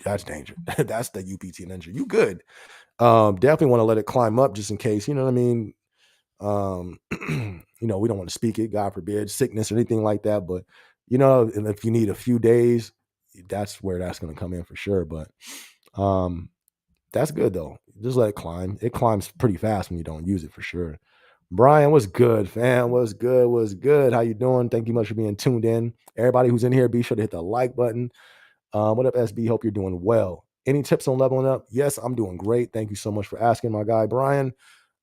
that's danger. That's the UPT ninja. You good. Definitely want to let it climb up just in case, you know what I mean? We don't want to speak it, God forbid, sickness or anything like that. But and if you need a few days, that's where that's going to come in for sure. But that's good though. Just let it climb. It climbs pretty fast when you don't use it for sure. Brian, what's good, fam? What's good? What's good? How you doing? Thank you much for being tuned in. Everybody who's in here, be sure to hit the like button. What up, SB? Hope you're doing well. Any tips on leveling up? Yes, I'm doing great. Thank you so much for asking, my guy Brian.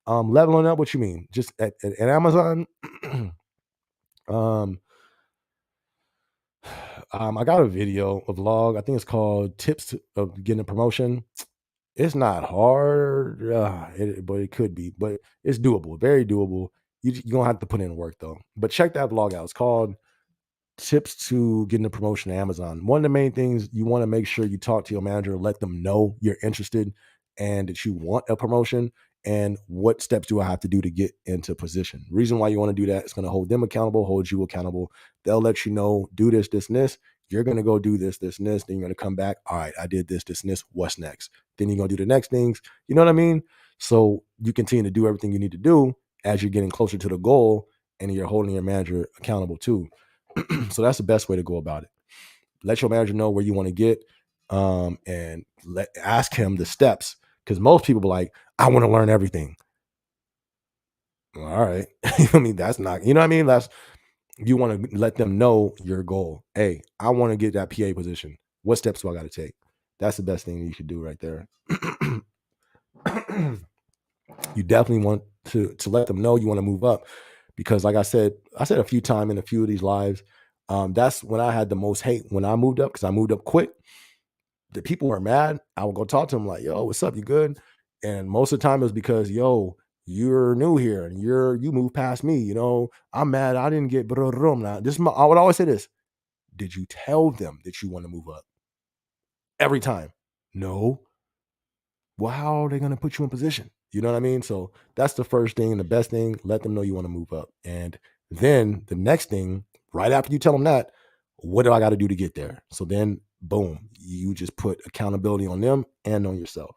Leveling up, what you mean? Just at Amazon? um, I got a video, a vlog. I think it's called Tips of Getting a Promotion. It's not hard, but it could be. But it's doable, very doable. You're gonna have to put in work though. But check that vlog out. It's called Tips to Getting a Promotion at Amazon. One of the main things, you want to make sure you talk to your manager, let them know you're interested and that you want a promotion, and what steps do I have to do to get into position. Reason why you want to do that is going to hold them accountable, hold you accountable. They'll let you know, do this, this, and this. You're going to go do this, this, and this. Then you're going to come back. All right, I did this, this, and this. What's next? Then you're going to do the next things. You know what I mean? So you continue to do everything you need to do as you're getting closer to the goal, and you're holding your manager accountable too. So that's the best way to go about it. Let your manager know where you want to get, and ask him the steps. Because most people are like, I want to learn everything. All right. I mean, that's not, you know what I mean? You want to let them know your goal. Hey, I want to get that PA position. What steps do I got to take? That's the best thing you should do right there. You definitely want to let them know you want to move up, because like I said a few times in a few of these lives, that's when I had the most hate when I moved up, because I moved up quick. The people were mad. I would go talk to them like, "Yo, what's up? You good?" And most of the time it was because, "Yo, you're new here and you moved past me. I'm mad. I didn't get." Now, I would always say this: did you tell them that you want to move up? Every time, no. Well, how are they going to put you in position? You know what I mean? So that's the first thing and the best thing. Let them know you want to move up. And then the next thing, right after you tell them that, what do I got to do to get there? So then, boom, you just put accountability on them and on yourself.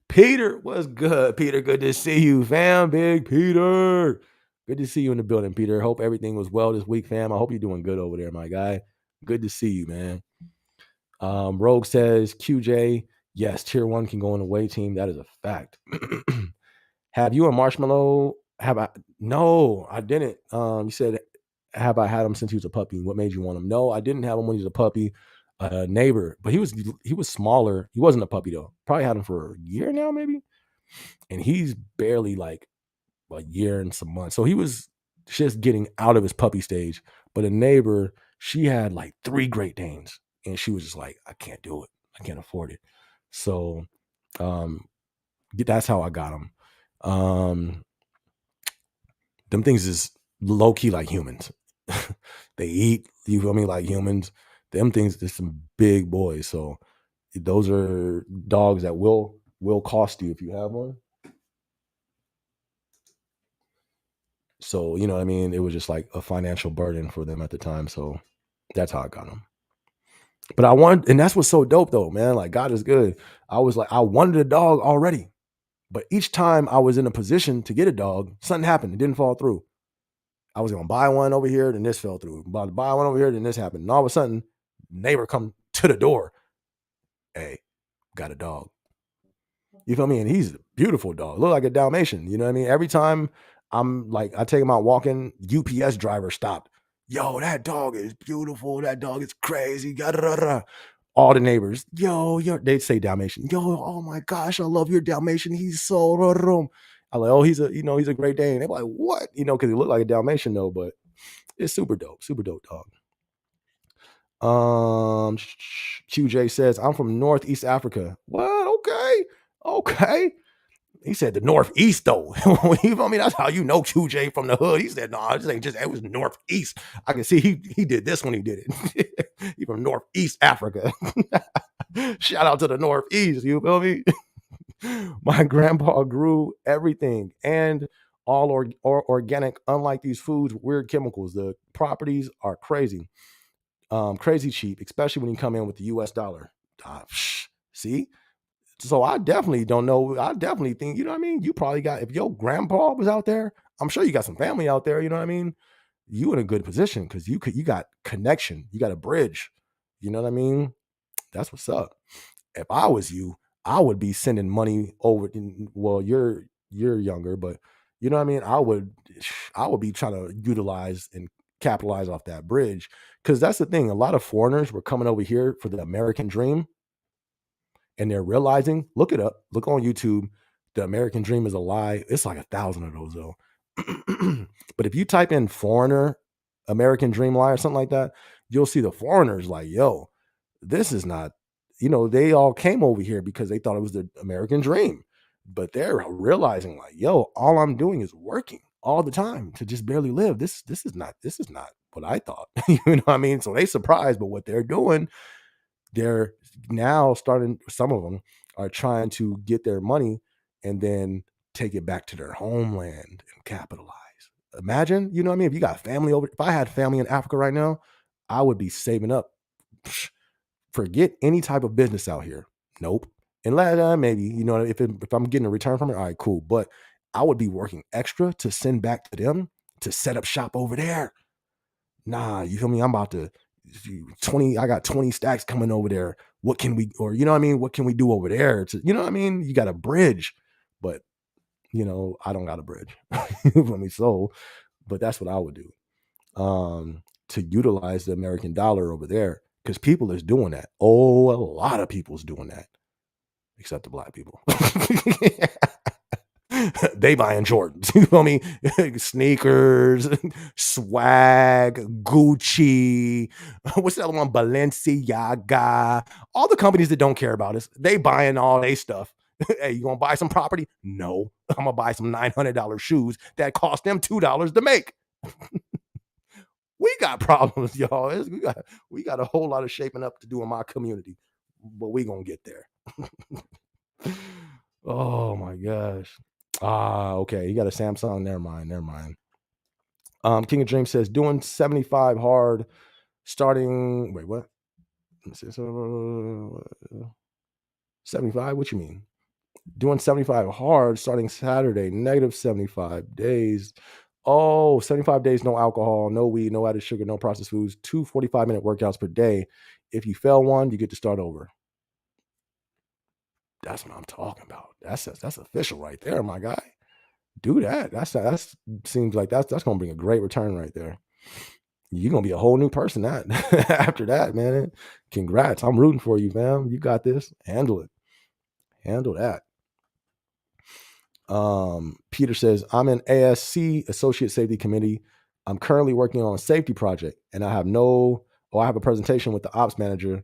Peter, what's good? Peter, good to see you, fam. Big Peter. Good to see you in the building, Peter. Hope everything was well this week, fam. I hope you're doing good over there, my guy. Good to see you, man. Rogue says, QJ, yes, tier one can go on the away team. That is a fact. Have you and Marshmallow? Have I? No, I didn't. You said, have I had him since he was a puppy? What made you want him? No, I didn't have him when he was a puppy. Neighbor, but he was smaller. He wasn't a puppy though. Probably had him for a year now, maybe. And he's barely like a year and some months. So he was just getting out of his puppy stage. But a neighbor, she had like 3 Great Danes, and she was just like, I can't do it. I can't afford it. So that's how I got him. Them things is low key like humans. They eat, you feel me, like humans. Them things are some big boys. So those are dogs that will cost you if you have one. So, you know what I mean? It was just like a financial burden for them at the time. So that's how I got them. But I wanted, and that's what's so dope though, man. Like God is good. I was like, I wanted a dog already. But each time I was in a position to get a dog, something happened. It didn't fall through. I was gonna buy one over here, then this fell through. About to buy one over here, then this happened. And all of a sudden, neighbor come to the door. Hey, got a dog. You feel me? And he's a beautiful dog. Look like a Dalmatian. You know what I mean? Every time I'm like, I take him out walking, UPS driver stopped. Yo, that dog is beautiful. That dog is crazy. All the neighbors, yo, they'd say Dalmatian. Yo, oh my gosh, I love your Dalmatian. He's so. I'm like, oh, he's a Great Dane. They're like, what? Because he looked like a Dalmatian though, but it's super dope dog. QJ says, I'm from Northeast Africa. What? Okay. He said the Northeast though. You feel me? That's how you know QJ from the hood. He said, no, this ain't just, it was Northeast. I can see he did this when he did it. He from Northeast Africa. Shout out to the Northeast. You feel me? My grandpa grew everything and all organic, unlike these foods, weird chemicals. The properties are crazy. Crazy cheap, especially when you come in with the US dollar. See? So I definitely don't know. I definitely think, you know what I mean? You probably got, if your grandpa was out there, I'm sure you got some family out there, you know what I mean? You in a good position because you got connection, you got a bridge. You know what I mean? That's what's up. If I was you, I would be sending money over. Well, you're younger, but you know what I mean? I would be trying to utilize and capitalize off that bridge. Because that's the thing. A lot of foreigners were coming over here for the American dream, and they're realizing, look it up, look on YouTube, the American dream is a lie. It's like 1,000 of those though. But if you type in foreigner American dream lie or something like that, you'll see the foreigners like, yo, this is not, they all came over here because they thought it was the American dream. But they're realizing like, yo, all I'm doing is working all the time to just barely live. This is not what I thought. You know what I mean? So they surprised, but what they're doing, they're now starting, some of them are trying to get their money and then take it back to their homeland and capitalize. Imagine, you know what I mean? If you got family over, if I had family in Africa right now, I would be saving up. Forget any type of business out here. Nope. Unless maybe, if I'm getting a return from it, all right, cool. But I would be working extra to send back to them to set up shop over there. Nah, you feel me? I'm about to 20, I got 20 stacks coming over there. What can we, or you know what I mean? What can we do over there? To, you know what I mean? You got a bridge, but I don't got a bridge. You feel me? So, but that's what I would do. To utilize the American dollar over there. Because people is doing that. Oh, a lot of people's doing that. Except the black people. They buying Jordans, you feel me? Sneakers, swag, Gucci. What's the other one? Balenciaga. All the companies that don't care about us, they buying all they stuff. Hey, you gonna buy some property? No, I'm gonna buy some $900 shoes that cost them $2 to make. We got problems, y'all. We got a whole lot of shaping up to do in my community, but we gonna get there. Oh my gosh. Okay. You got a Samsung. Never mind. King of Dreams says doing 75 hard, starting. Wait, what? 75? What you mean? Doing 75 hard starting Saturday, negative 75 days. Oh, 75 days, no alcohol, no weed, no added sugar, no processed foods, 2 45-minute workouts per day. If you fail one, you get to start over. That's what I'm talking about. That's official right there, my guy. Do that. That's seems like that's gonna bring a great return right there. You're gonna be a whole new person that after that, man. Congrats. I'm rooting for you, fam. You got this. Handle it. Handle that. Peter says, I'm in ASC, Associate Safety Committee. I'm currently working on a safety project, and I have a presentation with the ops manager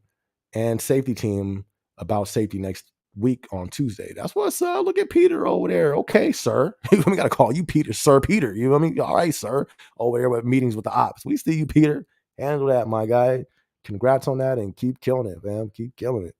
and safety team about safety next week on Tuesday. That's what's up. Look at Peter over there. Okay, sir. We got to call you Peter, Sir Peter. You know what I mean? All right, sir. Over there with meetings with the ops. We see you, Peter. Handle that, my guy. Congrats on that and keep killing it, man. Keep killing it.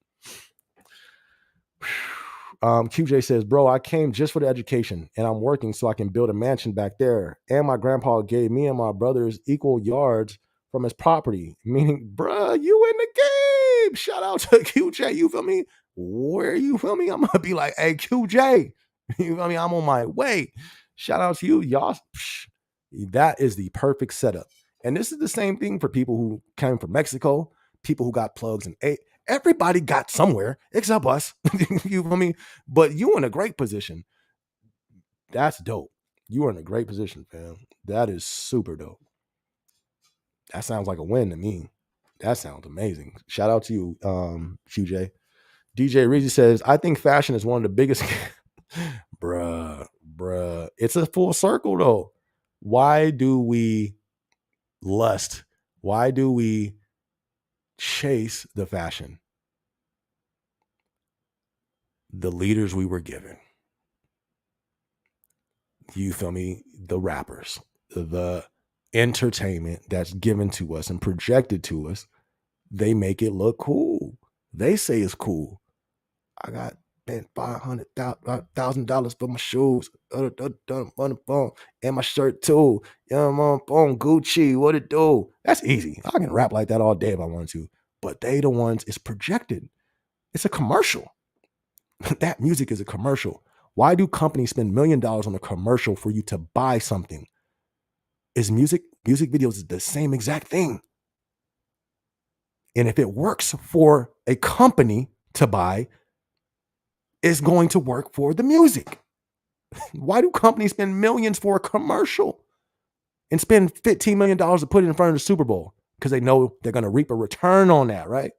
QJ says, bro, I came just for the education and I'm working so I can build a mansion back there. And my grandpa gave me and my brothers equal yards from his property, meaning, bruh, you in the game. Shout out to QJ. You feel me? Where you feel me? I'm going to be like, hey, QJ, you feel me? I'm on my way. Shout out to you. Y'all, that is the perfect setup. And this is the same thing for people who came from Mexico, people who got plugs and everybody got somewhere except us. You feel me? But you in a great position. That's dope. You are in a great position, fam. That is super dope. That sounds like a win to me. That sounds amazing. Shout out to you, QJ. DJ Reezy says, I think fashion is one of the biggest. bruh. It's a full circle though. Why do we lust? Why do we chase the fashion? The leaders we were given. You feel me? The rappers, the entertainment that's given to us and projected to us, they make it look cool. They say it's cool. I got spent $500,000 for my shoes, on the phone, and my shirt too. I'm on Gucci. What it do? That's easy. I can rap like that all day if I want to. But they the ones it's projected. It's a commercial. That music is a commercial. Why do companies spend $1 million on a commercial for you to buy something? Is music videos the same exact thing? And if it works for a company to buy, it's going to work for the music. Why do companies spend millions for a commercial and spend $15 million to put it in front of the Super Bowl? Because they know they're going to reap a return on that, right?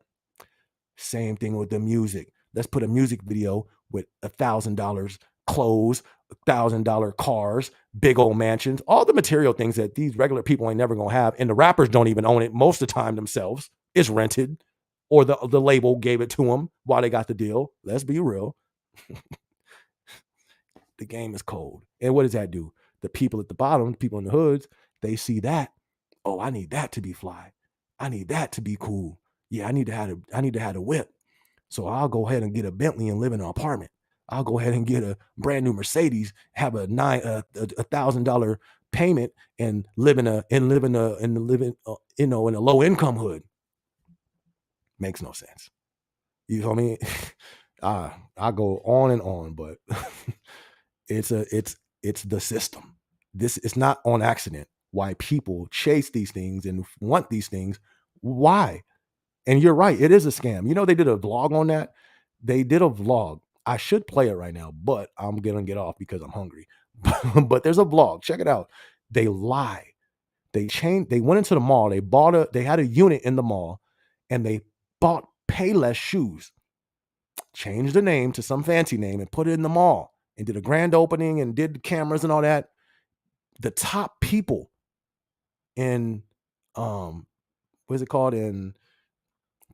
Same thing with the music. Let's put a music video with $1,000 clothes, $1,000 cars, big old mansions, all the material things that these regular people ain't never gonna have. And the rappers don't even own it most of the time themselves. It's rented, or the label gave it to them while they got the deal. Let's be real. The game is cold. And what does that do? The people at the bottom, the people in the hoods, they see that. Oh, I need that to be fly. I need that to be cool. Yeah, I need to have a whip. So I'll go ahead and get a Bentley and live in an apartment. I'll go ahead and get a brand new Mercedes, have a $1,000 payment, and live in a low income hood. Makes no sense. You feel me? I go on and on, but it's the system. This is not on accident. Why people chase these things and want these things? Why? And you're right, it is a scam. You know, they did a vlog on that. They did a vlog. I should play it right now, but I'm gonna get off because I'm hungry. But there's a vlog. Check it out. They lie. They went into the mall. They had a unit in the mall, and they bought Payless shoes. Changed the name to some fancy name and put it in the mall and did a grand opening and did the cameras and all that. The top people in what is it called, in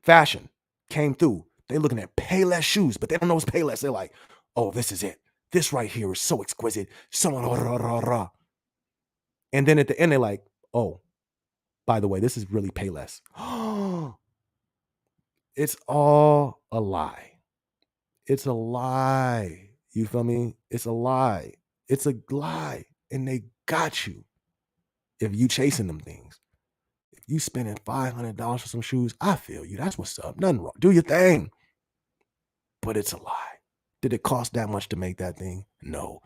fashion, came through. They looking at Payless shoes, but they don't know it's Payless. They're like, oh, this is it. This right here is so exquisite. And then at the end, they're like, oh, by the way, this is really Payless. It's all a lie. It's a lie. You feel me? It's a lie. It's a lie. And they got you if you chasing them things. If you spending $500 for some shoes, I feel you. That's what's up. Nothing wrong. Do your thing. But it's a lie. Did it cost that much to make that thing? No.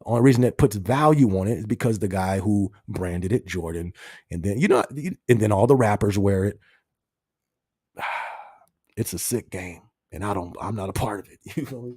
The only reason it puts value on it is because the guy who branded it, Jordan, and then and then all the rappers wear it. It's a sick game, and I'm not a part of it. You feel me?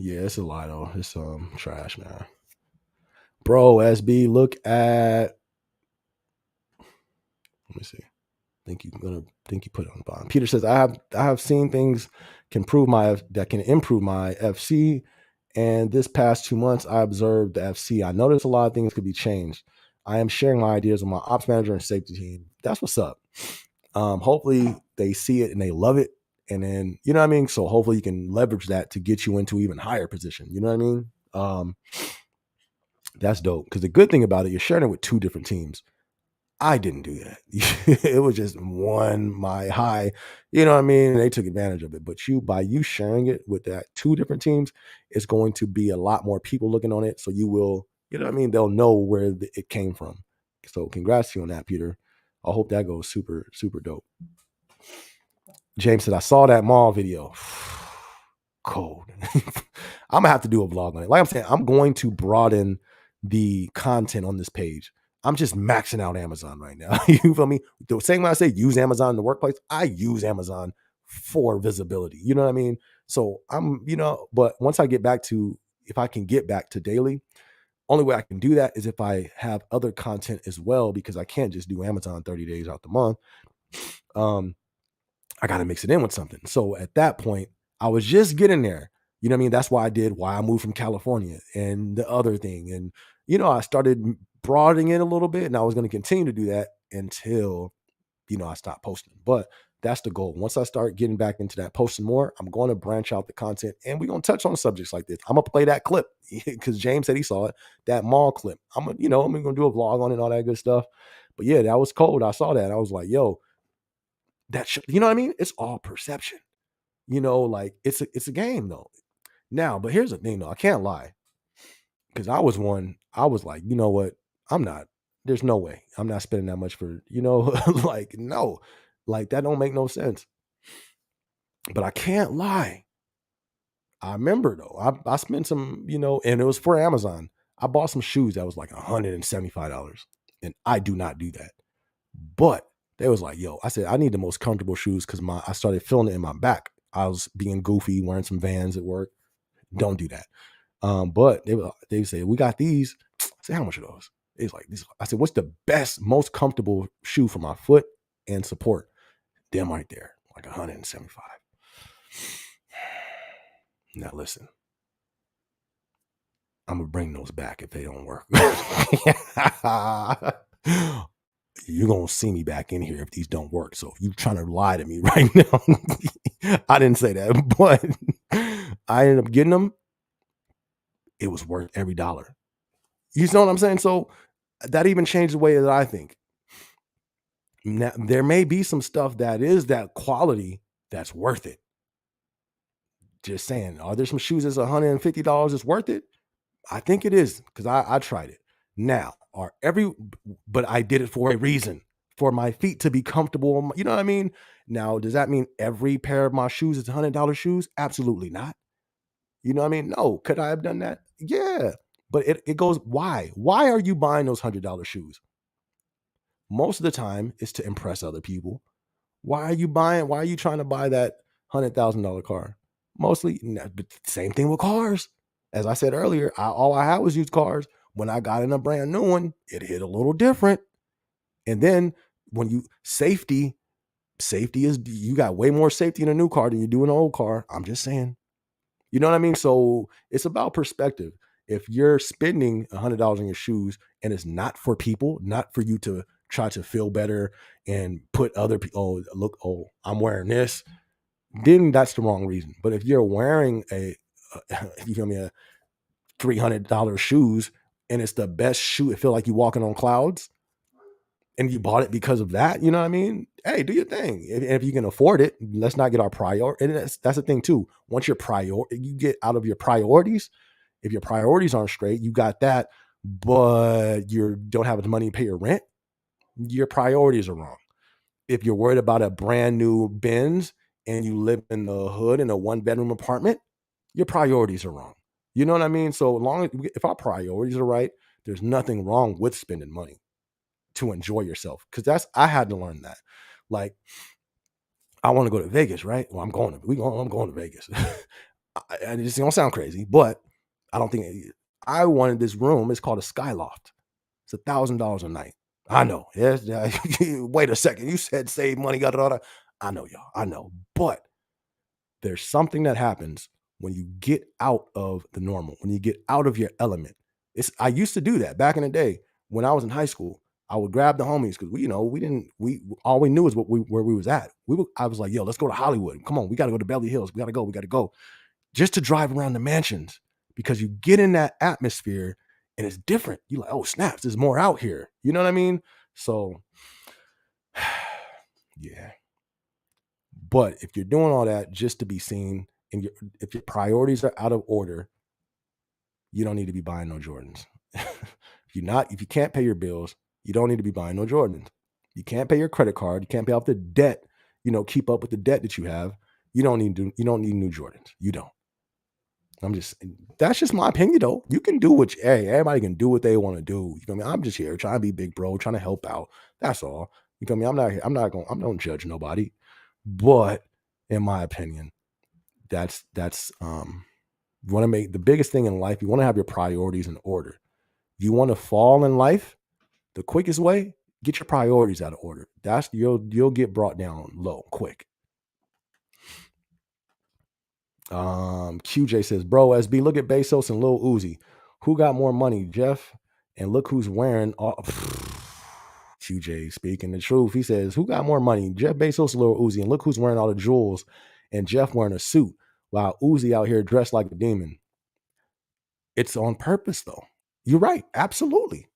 Yeah, it's a lot though. It's trash, man. Bro, SB, look at. Let me see. Think you put it on the bottom. Peter says, I have seen things that can improve my FC. And this past 2 months, I observed the FC. I noticed a lot of things could be changed. I am sharing my ideas with my ops manager and safety team. That's what's up. Hopefully they see it and they love it. And then, you know what I mean? So hopefully you can leverage that to get you into even higher position. You know what I mean? That's dope. Because the good thing about it, you're sharing it with 2 different teams. I didn't do that. It was just my high, you know what I mean? They took advantage of it. But by you sharing it with that 2 different teams, it's going to be a lot more people looking on it. So you will, you know what I mean? They'll know where it came from. So congrats to you on that, Peter. I hope that goes super, super dope. James said, I saw that mall video. Cold. I'm gonna have to do a vlog on it. Like I'm saying, I'm going to broaden the content on this page. I'm just maxing out Amazon right now. You feel me? The same when I say use Amazon in the workplace, I use Amazon for visibility. You know what I mean? So but once I get back to, if I can get back to daily, only way I can do that is if I have other content as well, because I can't just do Amazon 30 days out the month. I got to mix it in with something. So at that point, I was just getting there. You know what I mean? That's why I moved from California and the other thing. And, I started broadening it a little bit, and I was going to continue to do that until, I stopped posting. But that's the goal. Once I start getting back into that posting more, I'm going to branch out the content, and we're going to touch on subjects like this. I'm going to play that clip because James said he saw it, that mall clip. I'm going to do a vlog on it and all that good stuff. But yeah, that was cold. I saw that. I was like, yo, you know what I mean? It's all perception. Like it's a game though. Now, but here's the thing though, I can't lie. Because I was like, you know what? There's no way. I'm not spending that much for, like, no. Like that don't make no sense. But I can't lie. I remember though, I spent some, and it was for Amazon. I bought some shoes that was like $175. And I do not do that. But they was like, yo, I said, I need the most comfortable shoes because I started feeling it in my back. I was being goofy, wearing some Vans at work. Don't do that. But they say, we got these. I said, how much are those? It's like these. I said, what's the best, most comfortable shoe for my foot and support? Them right there, like 175. Now listen, I'm gonna bring those back if they don't work. You're gonna see me back in here if these don't work. So if you're trying to lie to me right now, I didn't say that, but I ended up getting them. It was worth every dollar. You know what I'm saying? So that even changed the way that I think. Now, there may be some stuff that is that quality that's worth it. Just saying, are there some shoes that's $150 that's worth it? I think it is because I tried it. Now, but I did it for a reason, for my feet to be comfortable. You know what I mean? Now, does that mean every pair of my shoes is $100 shoes? Absolutely not. You know what I mean? No. Could I have done that? Yeah. But it goes, why? Why are you buying those $100 shoes? Most of the time, it's to impress other people. Why are you trying to buy that $100,000 car? Mostly, but same thing with cars. As I said earlier, all I had was used cars. When I got in a brand new one, it hit a little different. And then safety is, you got way more safety in a new car than you do in an old car. I'm just saying. You know what I mean? So it's about perspective. If you're spending $100 on your shoes and it's not for people, not for you to try to feel better and put other people, I'm wearing this, then that's the wrong reason. But if you're wearing you feel me, a $300 shoes and it's the best shoe, it feel like you're walking on clouds, and you bought it because of that, you know what I mean? Hey, do your thing. If you can afford it, let's not get our priority. And that's the thing too. Once you get out of your priorities, if your priorities aren't straight, you got that, but you don't have the money to pay your rent, your priorities are wrong. If you're worried about a brand new Benz and you live in the hood in a 1-bedroom apartment, your priorities are wrong. You know what I mean? So long as if our priorities are right, there's nothing wrong with spending money to enjoy yourself. Cause I had to learn that. Like, I want to go to Vegas, right? Well, I'm going to Vegas. And it's gonna sound crazy, but I don't think I wanted this room. It's called a Skyloft. It's $1,000 a night. I know. Yes. Wait a second. You said save money. Got it all. I know, y'all. I know. But there's something that happens when you get out of the normal, when you get out of your element. I used to do that back in the day when I was in high school. I would grab the homies because we all we knew is where we was at. I was like, yo, let's go to Hollywood. Come on, we got to go to Beverly Hills. We got to go just to drive around the mansions because you get in that atmosphere and it's different. You're like, oh snaps, there's more out here. You know what I mean? So yeah. But if you're doing all that just to be seen and if your priorities are out of order, you don't need to be buying no Jordans. If you can't pay your bills, you don't need to be buying no Jordans. You can't pay your credit card, you can't pay off the debt, keep up with the debt that you have. You don't need new Jordans. You don't. That's just my opinion though. You can do everybody can do what they want to do. You feel me? I'm just here trying to be big bro, trying to help out. That's all. You feel me? I'm not here. I don't judge nobody. But in my opinion, that's you want to make the biggest thing in life, you want to have your priorities in order. You want to fall in life, the quickest way, get your priorities out of order. You'll get brought down low quick. QJ says, bro, SB, look at Bezos and Lil Uzi. Who got more money, Jeff? And look who's wearing all QJ speaking the truth. He says, who got more money, Jeff Bezos or Lil Uzi? And look who's wearing all the jewels and Jeff wearing a suit while Uzi out here dressed like a demon. It's on purpose though. You're right. Absolutely.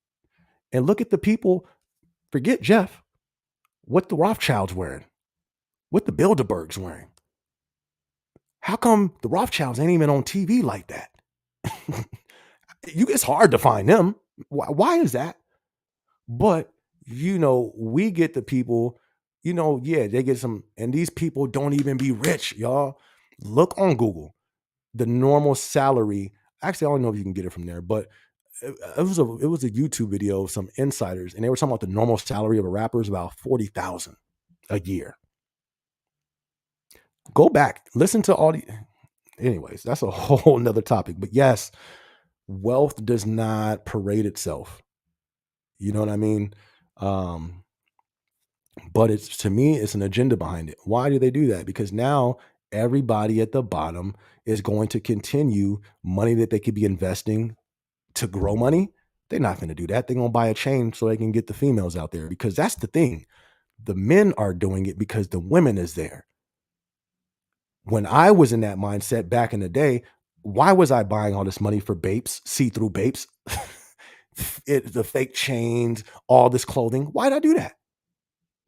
And look at the people, forget Jeff, what the Rothschilds wearing, what the Bilderbergs wearing. How come the Rothschilds ain't even on TV like that? It's hard to find them. Why is that? But we get the people, they get some, and these people don't even be rich, y'all. Look on Google, the normal salary. Actually, I don't know if you can get it from there, but it was a YouTube video of some insiders, and they were talking about the normal salary of a rapper is about $40,000 a year. Go back, listen to all the. Anyways, that's a whole nother topic. But yes, wealth does not parade itself. You know what I mean? But to me, it's an agenda behind it. Why do they do that? Because now everybody at the bottom is going to continue money that they could be investing to grow money. They're not going to do that. They're going to buy a chain so they can get the females out there, because that's the thing. The men are doing it because the women is there. When I was in that mindset back in the day, why was I buying all this money for Bapes, see-through Bapes, the fake chains, all this clothing? Why did I do that?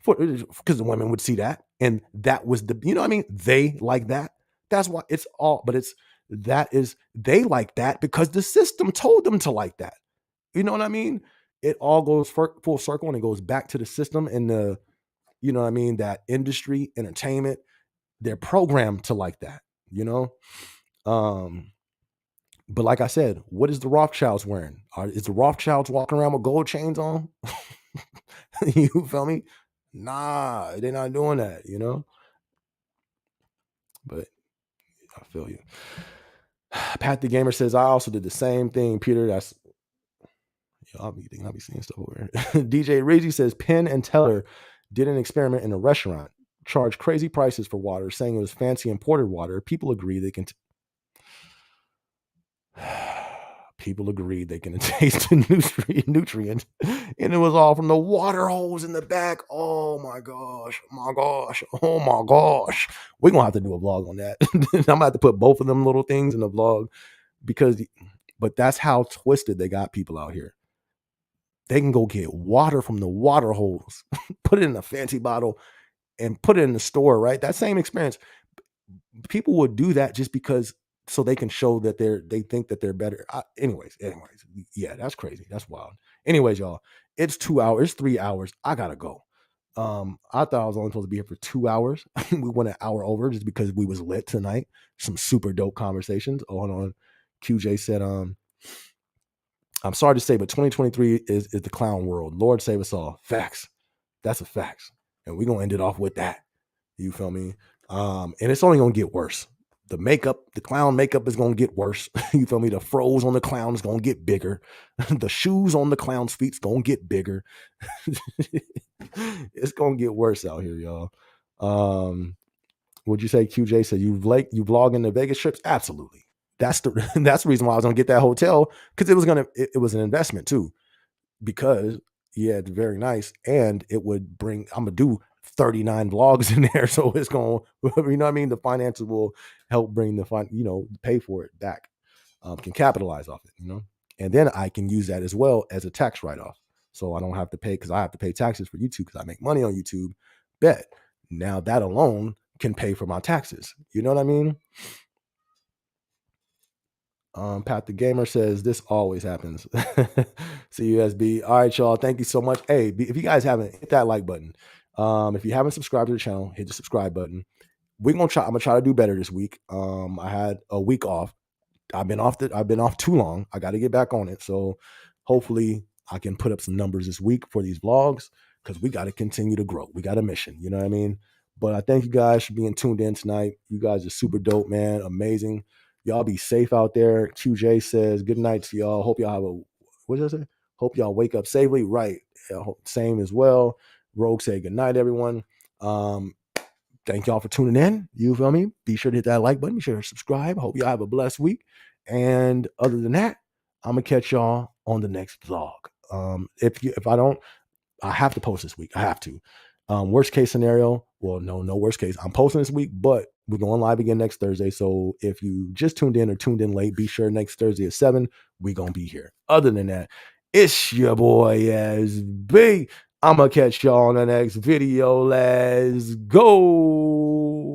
Because the women would see that, and that was they like that. That's why it's all. But they like that because the system told them to like that. You know what I mean? It all goes full circle, and it goes back to the system and that industry, entertainment. They're programmed to like that, But like I said, what is the Rothschilds wearing? Is the Rothschilds walking around with gold chains on? You feel me? Nah, they're not doing that, But I feel you. Pat the Gamer says, I also did the same thing, Peter. I'll be seeing stuff over here. DJ Rizzi says, Penn and Teller did an experiment in a restaurant, charged crazy prices for water, saying it was fancy imported water. People agreed they can taste the nutrients, and it was all from the water hose in the back. Oh my gosh. Oh my gosh. We're gonna have to do a vlog on that. I'm gonna have to put both of them little things in the vlog, but that's how twisted they got people out here. They can go get water from the water hose, put it in a fancy bottle, and put it in the store, right? That same experience. People would do that just because so they can show that they think that they're better. Anyways, yeah, that's crazy. That's wild. Anyways, y'all, it's 2 hours, 3 hours. I gotta go. I thought I was only supposed to be here for 2 hours. We went an hour over just because we was lit tonight. Some super dope conversations. Oh, hold on. QJ said, I'm sorry to say, but 2023 is the clown world. Lord save us all. Facts. That's a facts. And we're gonna end it off with that. You feel me? And it's only gonna get worse. The makeup, the clown makeup is gonna get worse. You feel me? The froze on the clown is gonna get bigger. The shoes on the clown's feet's gonna get bigger. It's gonna get worse out here, y'all. Would you say QJ said you vlog in the Vegas trips? Absolutely. That's the reason why I was gonna get that hotel, because it was an investment too. Because yeah, it's very nice, and it would bring. I'm gonna do 39 vlogs in there, so it's gonna, you know what I mean. The finances will help bring pay for it back. Can capitalize off it, and then I can use that as well as a tax write off, so I don't have to pay, because I have to pay taxes for YouTube because I make money on YouTube. Bet now that alone can pay for my taxes. You know what I mean? Pat the Gamer says this always happens. CUSB. All right, y'all. Thank you so much. Hey, if you guys haven't, hit that like button. If you haven't subscribed to the channel, hit the subscribe button. I'm gonna try to do better this week. I had a week off. I've been off too long. I got to get back on it. So hopefully I can put up some numbers this week for these vlogs, because we got to continue to grow. We got a mission. You know what I mean? But I thank you guys for being tuned in tonight. You guys are super dope, man. Amazing. Y'all be safe out there. QJ says good night to y'all. Hope y'all have what does it say? Hope y'all wake up safely. Right. Same as well. Rogue say good night, everyone. Thank y'all for tuning in. You feel me? Be sure to hit that like button. Be sure to subscribe. Hope y'all have a blessed week. And other than that, I'm gonna catch y'all on the next vlog. If I don't, I have to post this week. I have to. Worst case scenario, well, no worst case. I'm posting this week, but we're going live again next Thursday. So if you just tuned in or tuned in late, be sure next Thursday at 7, we're gonna be here. Other than that, it's your boy SB. I'm gonna catch y'all on the next video. Let's go.